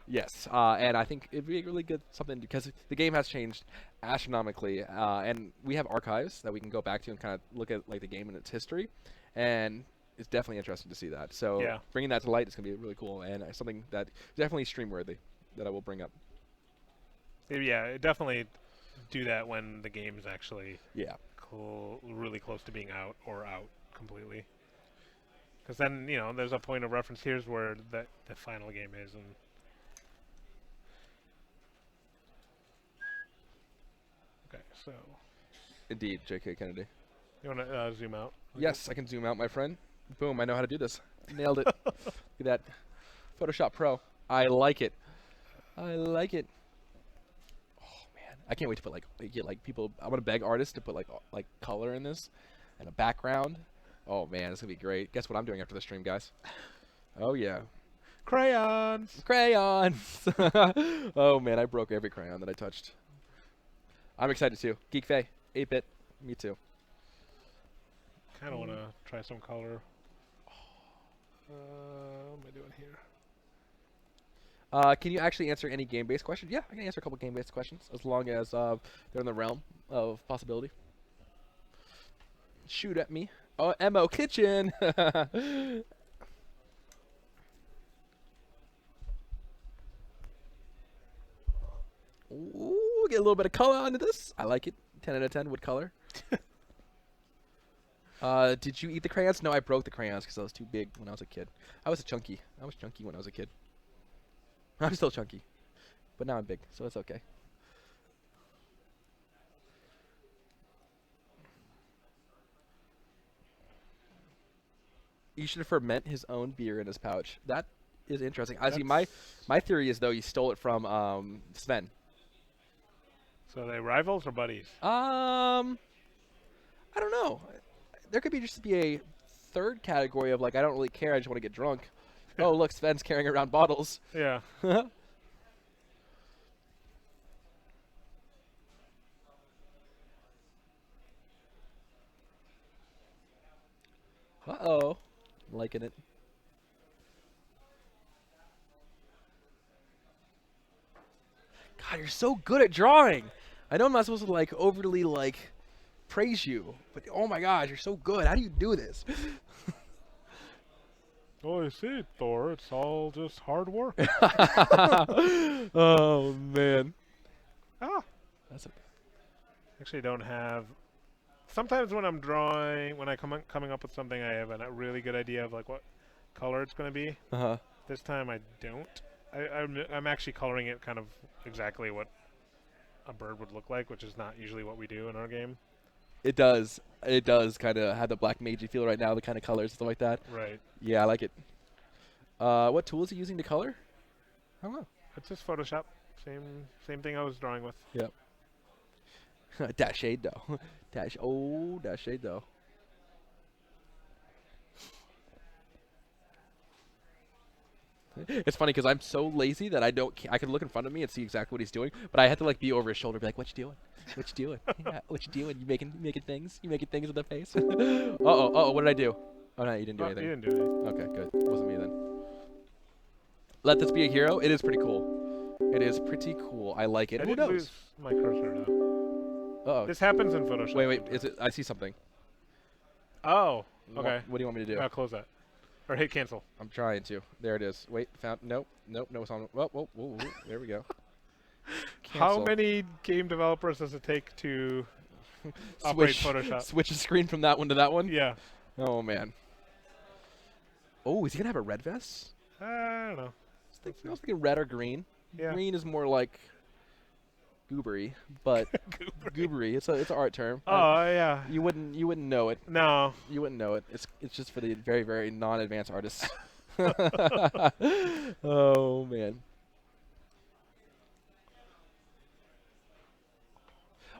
S1: Yes. And I think it'd be really good something because the game has changed astronomically, and we have archives that we can go back to and kind of look at like the game and its history, and it's definitely interesting to see that. So
S2: Yeah.
S1: bringing that to light is going to be really cool and something that is definitely stream worthy that I will bring up.
S2: Yeah, definitely do that when the game is actually
S1: Yeah.
S2: really close to being out or out completely. Because then, there's a point of reference. Here's where the final game is. And okay, so
S1: Indeed, J.K. Kennedy.
S2: you want to zoom out?
S1: Yes, I can zoom out, my friend. Boom, I know how to do this. Nailed it. Look at that. Photoshop Pro. I like it. I like it. Oh, man. I can't wait to put, get people. I want to beg artists to put, like color in this and a background. Oh, man, it's going to be great. Guess what I'm doing after the stream, guys? Oh, yeah.
S2: Crayons!
S1: Crayons! Oh, man, I broke every crayon that I touched. I'm excited, too. Geek Faye, 8-bit. Me, too.
S2: Kind of want to try some color. What am I doing here?
S1: Can you actually answer any game-based questions? Yeah, I can answer a couple game-based questions as long as they're in the realm of possibility. Shoot at me. Oh, MO Kitchen! Ooh, get a little bit of color onto this. I like it. 10 out of 10 wood color. Did you eat the crayons? No, I broke the crayons because I was too big when I was a kid. I was chunky when I was a kid. I'm still chunky, but now I'm big, so it's okay. He should ferment his own beer in his pouch. That is interesting. I see.
S2: That's-
S1: My theory is though he stole it from Sven.
S2: So are they rivals or buddies?
S1: I don't know. There could just be a third category of like I don't really care. I just want to get drunk. Oh look, Sven's carrying around bottles.
S2: Yeah.
S1: Uh-oh. Liking it. God, you're so good at drawing. I know I'm not supposed to like overly like praise you, but oh my gosh, you're so good. How do you do this?
S2: Oh, I see, Thor. It's all just hard work.
S1: Oh man.
S2: Ah.
S1: That's a
S2: Actually, don't have. Sometimes when I'm drawing, when coming up with something, I have a really good idea of like what color it's going to be.
S1: uh-huh.
S2: This time I don't. I'm actually coloring it kind of exactly what a bird would look like, which is not usually what we do in our game.
S1: It does. It does kind of have the black magey feel right now, the kind of colors and stuff like that.
S2: Right.
S1: Yeah, I like it. What tool is he using to color? I don't know.
S2: It's just Photoshop. Same thing I was drawing with.
S1: Yep. Dash shade though. Dash shade though. It's funny because I'm so lazy that I don't. I can look in front of me and see exactly what he's doing, but I have to like be over his shoulder, be like, "What you doing? What you doing? Yeah, what you doing? You making things? You making things with the face?" Uh-oh. What did I do? Oh no, you didn't do
S2: Oh,
S1: anything.
S2: you didn't do anything.
S1: Okay, good. It wasn't me then. Let this be a hero. It is pretty cool. It is pretty cool. I like it.
S2: I
S1: Who
S2: did
S1: knows?
S2: lose my cursor though.
S1: Uh-oh.
S2: This happens in Photoshop.
S1: Wait.
S2: sometimes.
S1: Is it? I see something.
S2: Oh.
S1: What-
S2: Okay.
S1: What do you want me to do?
S2: I'll close that. Or hit cancel.
S1: I'm trying to. There it is. Wait. Found. Nope. No. It's on. Whoa. There we go.
S2: How
S1: Cancel.
S2: many game developers does it take to operate Photoshop?
S1: Switch the screen from that one to that one.
S2: Yeah.
S1: Oh man. Oh, is he gonna have a red vest?
S2: I don't know.
S1: I was thinking red or green.
S2: Yeah.
S1: Green is more like goobery, but goobery. It's an art term.
S2: Oh yeah.
S1: You wouldn't know it.
S2: No.
S1: You wouldn't know it. It's just for the very very non-advanced artists. Oh man.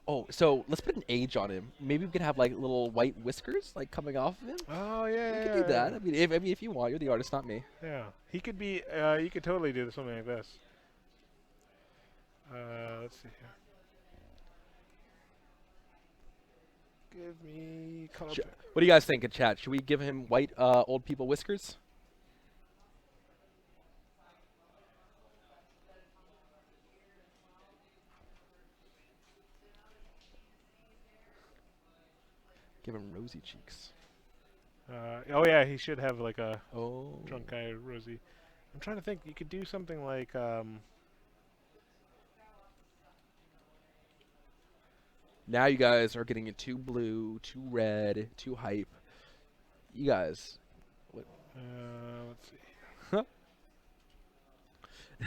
S1: Oh, so let's put an age on him. Maybe we can have like little white whiskers like coming off of him.
S2: Oh yeah.
S1: We could do that. I mean, if you want, you're the artist, not me.
S2: Yeah. He could be. You could totally do something like this. Let's see here. Give me color. pick.
S1: What do you guys think in chat? Should we give him white old people whiskers? Give him rosy cheeks.
S2: Oh yeah, he should have like a
S1: Oh.
S2: drunk guy rosy. I'm trying to think. You could do something like.
S1: Now you guys are getting it too blue, too red, too hype. You guys
S2: Let's see.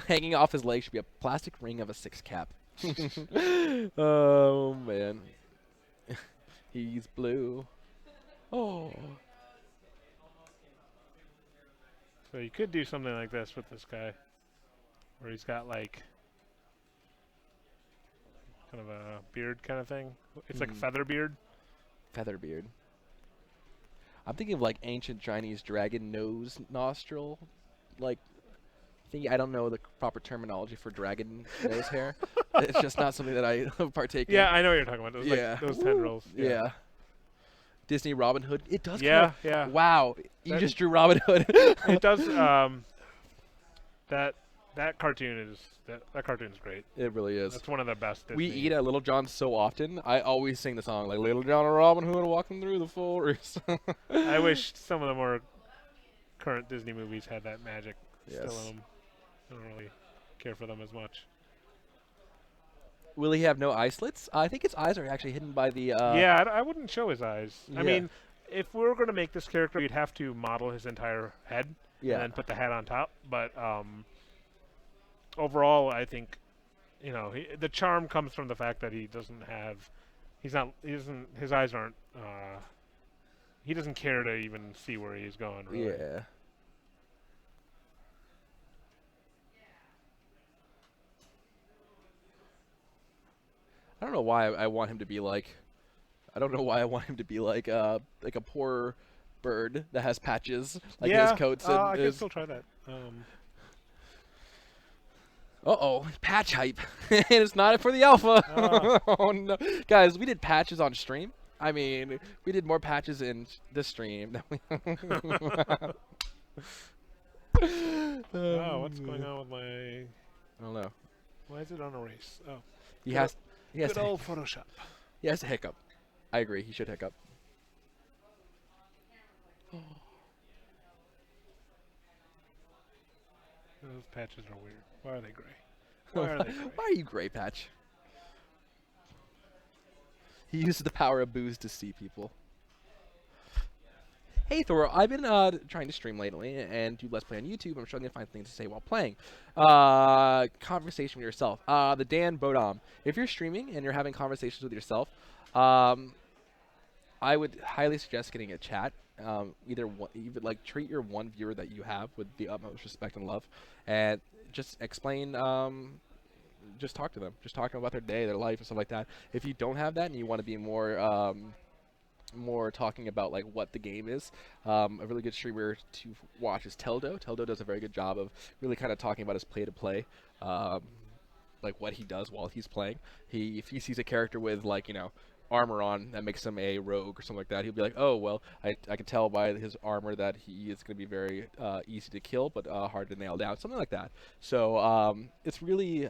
S1: hanging off his leg should be a plastic ring of a six cap. Oh man. He's blue. Oh.
S2: So you could do something like this with this guy, where he's got like kind of a beard kind of thing. It's like a
S1: Mhm.
S2: feather beard.
S1: Feather beard. I'm thinking of like ancient Chinese dragon nose nostril, like thinking. I don't know the proper terminology for dragon nose hair. It's just not something that I partake
S2: Yeah,
S1: in.
S2: I know what you're talking about. Those,
S1: Yeah.
S2: like, those
S1: Woo.
S2: tendrils.
S1: Yeah. Disney Robin Hood. It does.
S2: Yeah,
S1: Kind
S2: yeah.
S1: of, wow. You
S2: That-
S1: just drew Robin Hood.
S2: It does. That cartoon is that cartoon's great.
S1: It really is.
S2: That's one of the best.
S1: We
S2: Disney-
S1: eat at Little John's so often. I always sing the song like Little John and Robin Hood walking through the forest.
S2: I wish some of the more current Disney movies had that magic still
S1: Yes.
S2: in them. I don't really care for them as much.
S1: Will he have no eye slits? I think his eyes are actually hidden by the.
S2: Yeah, I wouldn't show his eyes.
S1: Yeah.
S2: I mean, if we were going to make this character, you'd have to model his entire head
S1: Yeah.
S2: and then put the hat on top. But overall, I think, the charm comes from the fact that he doesn't have, he's not, he doesn't, his eyes aren't, he doesn't care to even see where he's going. Really.
S1: Yeah. I don't know why I want him to be like. I don't know why I want him to be like a poor bird that has patches like
S2: yeah,
S1: his coats and
S2: I can
S1: his.
S2: still try that.
S1: Uh-oh, patch hype. And it's not for the alpha.
S2: Ah.
S1: Oh no. Guys, we did patches on stream. I mean, we did more patches in this stream than we
S2: Oh, what's going on with my?
S1: I don't know.
S2: Why is it on erase? Oh,
S1: He
S2: Good
S1: has
S2: good
S1: to
S2: old Photoshop.
S1: he has to hiccup. I agree, he should hiccup.
S2: Those patches are weird. Why are they gray? Why are they gray?
S1: Why are you gray, Patch? He uses the power of booze to see people. Hey Thor, I've been trying to stream lately and do Let's Play on YouTube. I'm struggling to find things to say while playing. Conversation with yourself. The Dan Bodom. If you're streaming and you're having conversations with yourself, I would highly suggest getting a chat. Even like treat your one viewer that you have with the utmost respect and love, and just explain. Just talk to them. Just talk to them about their day, their life, and stuff like that. If you don't have that and you want to be more talking about like what the game is, a really good streamer to watch is Teldo. Teldo does a very good job of really kind of talking about his play-to-play, like what he does while he's playing. If he sees a character with like armor on that makes him a rogue or something like that, he'll be like, oh well, I can tell by his armor that he is going to be very easy to kill but hard to nail down, something like that. So it's really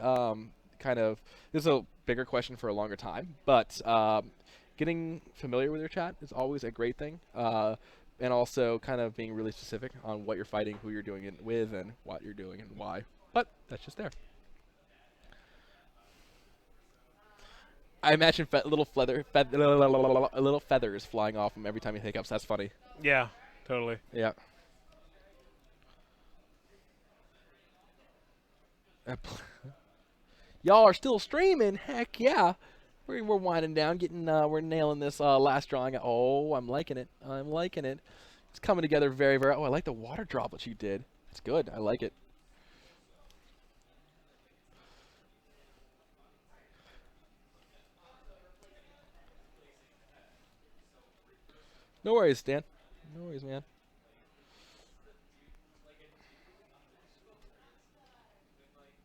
S1: this is a bigger question for a longer time, but getting familiar with your chat is always a great thing, and also kind of being really specific on what you're fighting, who you're doing it with, and what you're doing and why. But that's just there. I imagine little feathers flying off him every time he hiccups. That's funny.
S2: Yeah, totally.
S1: Yeah. Y'all are still streaming? Heck yeah. We're winding down, we're nailing this last drawing. Oh, I'm liking it. I'm liking it. It's coming together very, very. Oh, I like the water droplet you did. It's good. I like it. No worries, Stan. No worries, man.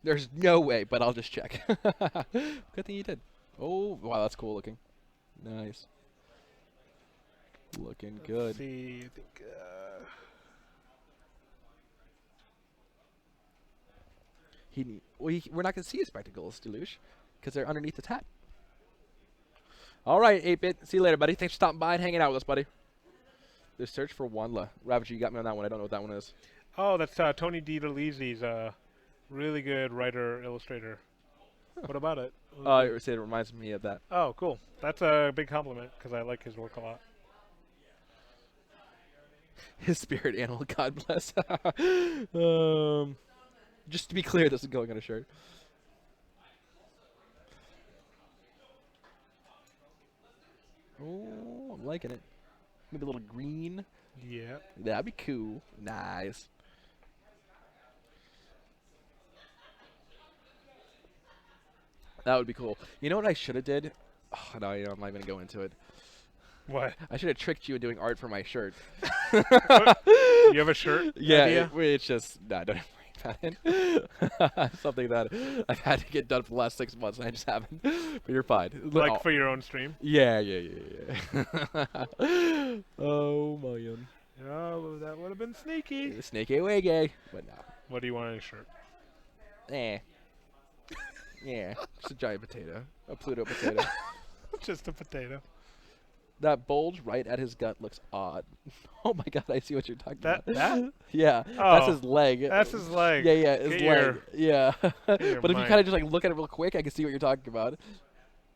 S1: There's no way, but I'll just check. Good thing you did. Oh, wow, that's cool looking. Nice. Looking good.
S2: Let's see, I think.
S1: We're not going to see his spectacles, Deluge, because they're underneath the tat. All right, 8-Bit. See you later, buddy. Thanks for stopping by and hanging out with us, buddy. The search for Wanla. Ravager, you got me on that one. I don't know what that one is.
S2: Oh, that's Tony DiLizzi's really good writer, illustrator. Huh. What about it?
S1: It reminds me of that.
S2: Oh, cool. That's a big compliment because I like his work a lot.
S1: His spirit animal, God bless. Just to be clear, this is going on a shirt. Oh, I'm liking it. Maybe a little green.
S2: Yeah.
S1: That'd be cool. Nice. That would be cool. You know what I should have did? Oh, no, I'm not even going to go into it.
S2: What?
S1: I should have tricked you into doing art for my shirt.
S2: You have a shirt?
S1: Yeah,
S2: idea?
S1: it's just, nah, don't worry about it. Something that I've had to get done for the last 6 months, and I just haven't. But you're fine.
S2: Like for your own stream?
S1: Yeah. Oh, man.
S2: Oh, that would have been sneaky.
S1: Snakey way gay. But no.
S2: What do you want in a shirt?
S1: Yeah, just a giant potato. A Pluto potato.
S2: Just a potato.
S1: That bulge right at his gut looks odd. Oh my god, I see what you're talking about.
S2: That?
S1: Yeah,
S2: Oh,
S1: that's his leg.
S2: That's his leg.
S1: Yeah, his
S2: Get
S1: leg.
S2: your-
S1: Yeah. But
S2: your
S1: if you
S2: mind.
S1: kind of just like look at it real quick, I can see what you're talking about.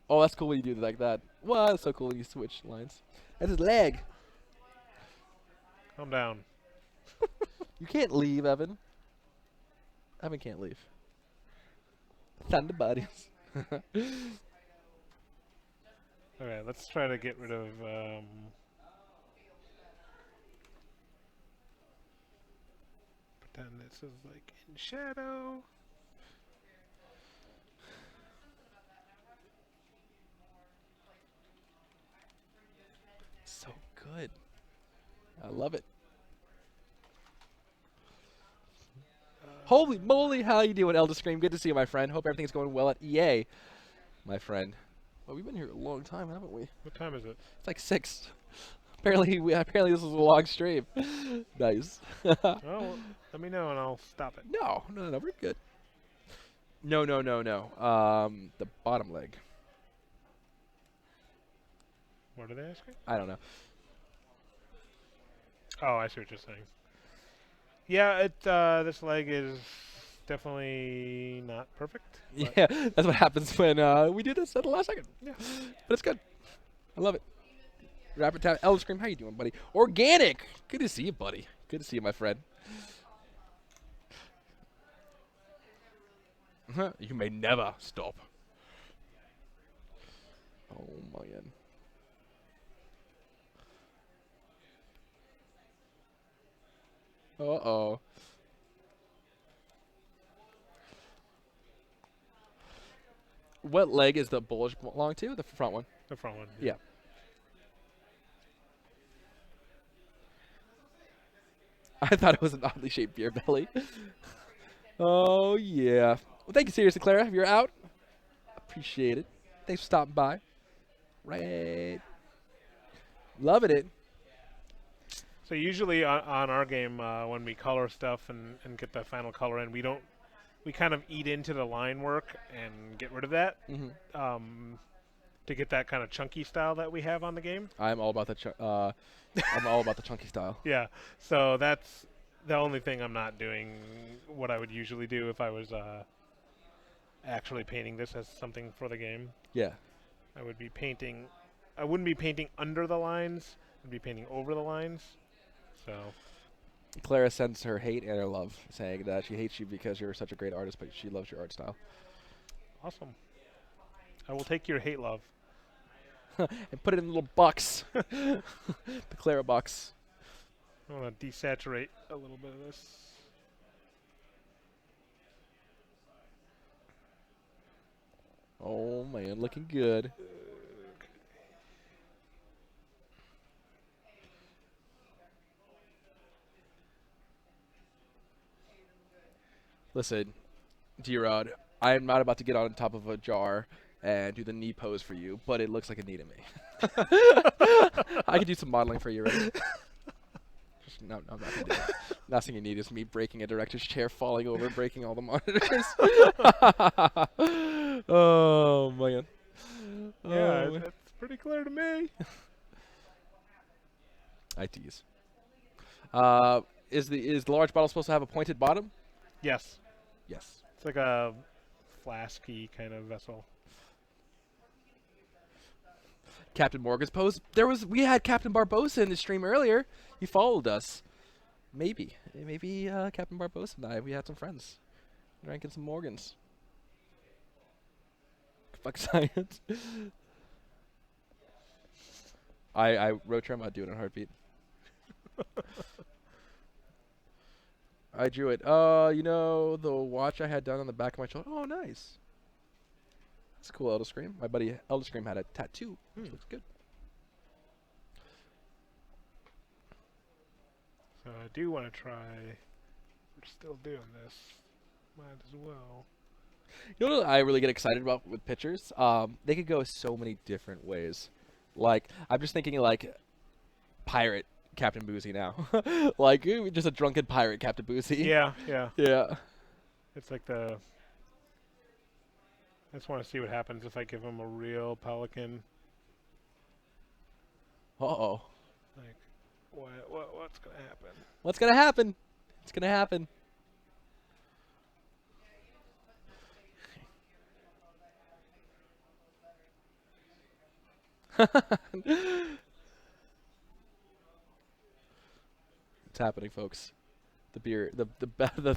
S1: Oh, that's cool when you do it like that. Wow, that's so cool when you switch lines. That's his leg.
S2: Calm down.
S1: You can't leave, Evan. Evan can't leave. Thunder buddies.
S2: Okay, let's try to get rid of. then this is like in shadow.
S1: So good. I love it. Holy moly, how you doing, Elder Scream? Good to see you, my friend. Hope everything's going well at EA, my friend. Well, we've been here a long time, haven't we?
S2: What time is it?
S1: It's like 6. Apparently this was a long stream. Nice.
S2: Oh, let me know and I'll stop it.
S1: No, we're good. No. The bottom leg.
S2: What are they asking?
S1: I don't know.
S2: Oh, I see what you're saying. Yeah, this leg is definitely not perfect. but-
S1: Yeah, that's what happens when we do this at the last second.
S2: Yeah.
S1: But it's good. I love it. Rapid Tap. Elder Scream, how you doing, buddy? Organic. Good to see you, buddy. Good to see you, my friend. You may never stop. Oh, man. Uh-oh. What leg is the bulge belong to? The front one.
S2: The front one.
S1: Yeah. I thought it was an oddly shaped beer belly. Oh, yeah. Well, thank you, seriously, Clara. If you're out, appreciate it. Thanks for stopping by. Right. Loving it.
S2: So usually on our game, when we color stuff and get the final color in, we kind of eat into the line work and get rid of that to get that kind of chunky style that we have on the game.
S1: I'm all about the I'm all about the chunky style.
S2: Yeah. So that's the only thing I'm not doing what I would usually do if I was actually painting this as something for the game.
S1: Yeah.
S2: I would be painting. I wouldn't be painting under the lines. I'd be painting over the lines. So.
S1: Clara sends her hate and her love, saying that she hates you because you're such a great artist, but she loves your art style.
S2: Awesome. I will take your hate love.
S1: And put it in little box. The Clara box.
S2: I want to desaturate a little bit of this.
S1: Oh man, looking good. Listen, D-Rod, I am not about to get on top of a jar and do the knee pose for you, but it looks like a knee to me. I could do some modeling for you, right? No, I'm not gonna do that. Last thing you need is me breaking a director's chair, falling over, breaking all the monitors. Oh man.
S2: Yeah,
S1: Oh, man.
S2: that's pretty clear to me.
S1: I tease. Is the large bottle supposed to have a pointed bottom?
S2: Yes.
S1: Yes.
S2: It's like a flasky kind of vessel.
S1: Captain Morgan's pose. We had Captain Barbosa in the stream earlier. He followed us. Maybe Captain Barbosa and we had some friends, drinking some Morgans. Fuck science. I wrote trim. I'd do it in a heartbeat. I drew it. You know the watch I had done on the back of my shoulder. Oh, nice. That's cool, Elder Scream. My buddy Elder Scream had a tattoo, which looks good.
S2: So I do want to try. We're still doing this. Might as well.
S1: You know what I really get excited about with pictures? They could go so many different ways. Like, I'm just thinking like pirate Captain Boozy now. Like, just a drunken pirate Captain Boozy.
S2: Yeah, yeah.
S1: Yeah.
S2: It's like the. I just want to see what happens if I give him a real pelican.
S1: Uh-oh.
S2: Like, what's gonna happen?
S1: What's gonna happen? It's gonna happen. It's happening, folks. The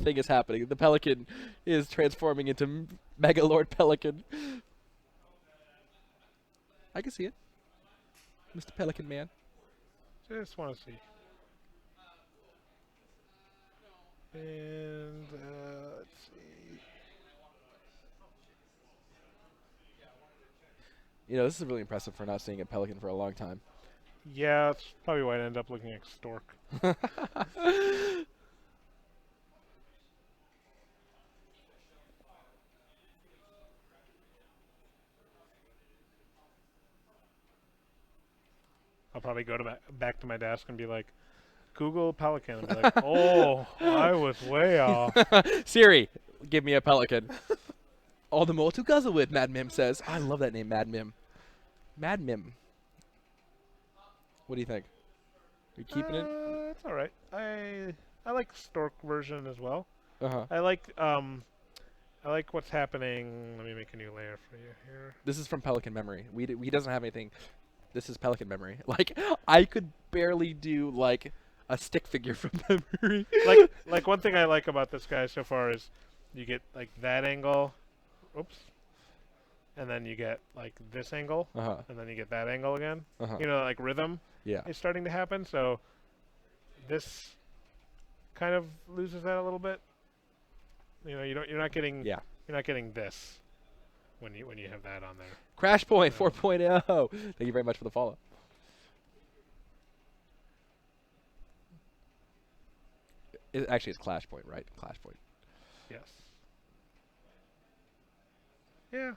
S1: thing is happening. The pelican is transforming into Mega Lord Pelican. I can see it, Mr. Pelican Man.
S2: Just want to see. And let's see.
S1: You know, this is really impressive for not seeing a pelican for a long time.
S2: Yeah, that's probably why I ended up looking like stork. I'll probably go to back to my desk and be like, Google pelican. And be like, oh, I was way off.
S1: Siri, give me a pelican. All the more to guzzle with, Mad Mim says. I love that name, Mad Mim. Mad Mim. What do you think? Are you keeping it?
S2: It's all right. I like stork version as well.
S1: Uh-huh.
S2: I like what's happening. Let me make a new layer for you here.
S1: This is from Pelican Memory. He doesn't have anything. This is Pelican Memory. Like, I could barely do, like, a stick figure from Memory.
S2: Like one thing I like about this guy so far is you get like that angle. Oops. And then you get like this angle.
S1: Uh-huh.
S2: And then you get that angle again.
S1: Uh-huh.
S2: You know, like rhythm
S1: Yeah.
S2: is starting to happen. So this kind of loses that a little bit. You know, you're not getting
S1: Yeah.
S2: you're not getting this when you have that on there.
S1: Crash Point 4.0. Thank you very much for the follow. Actually, it's Clash Point, right? Clash Point.
S2: Yes. Yeah.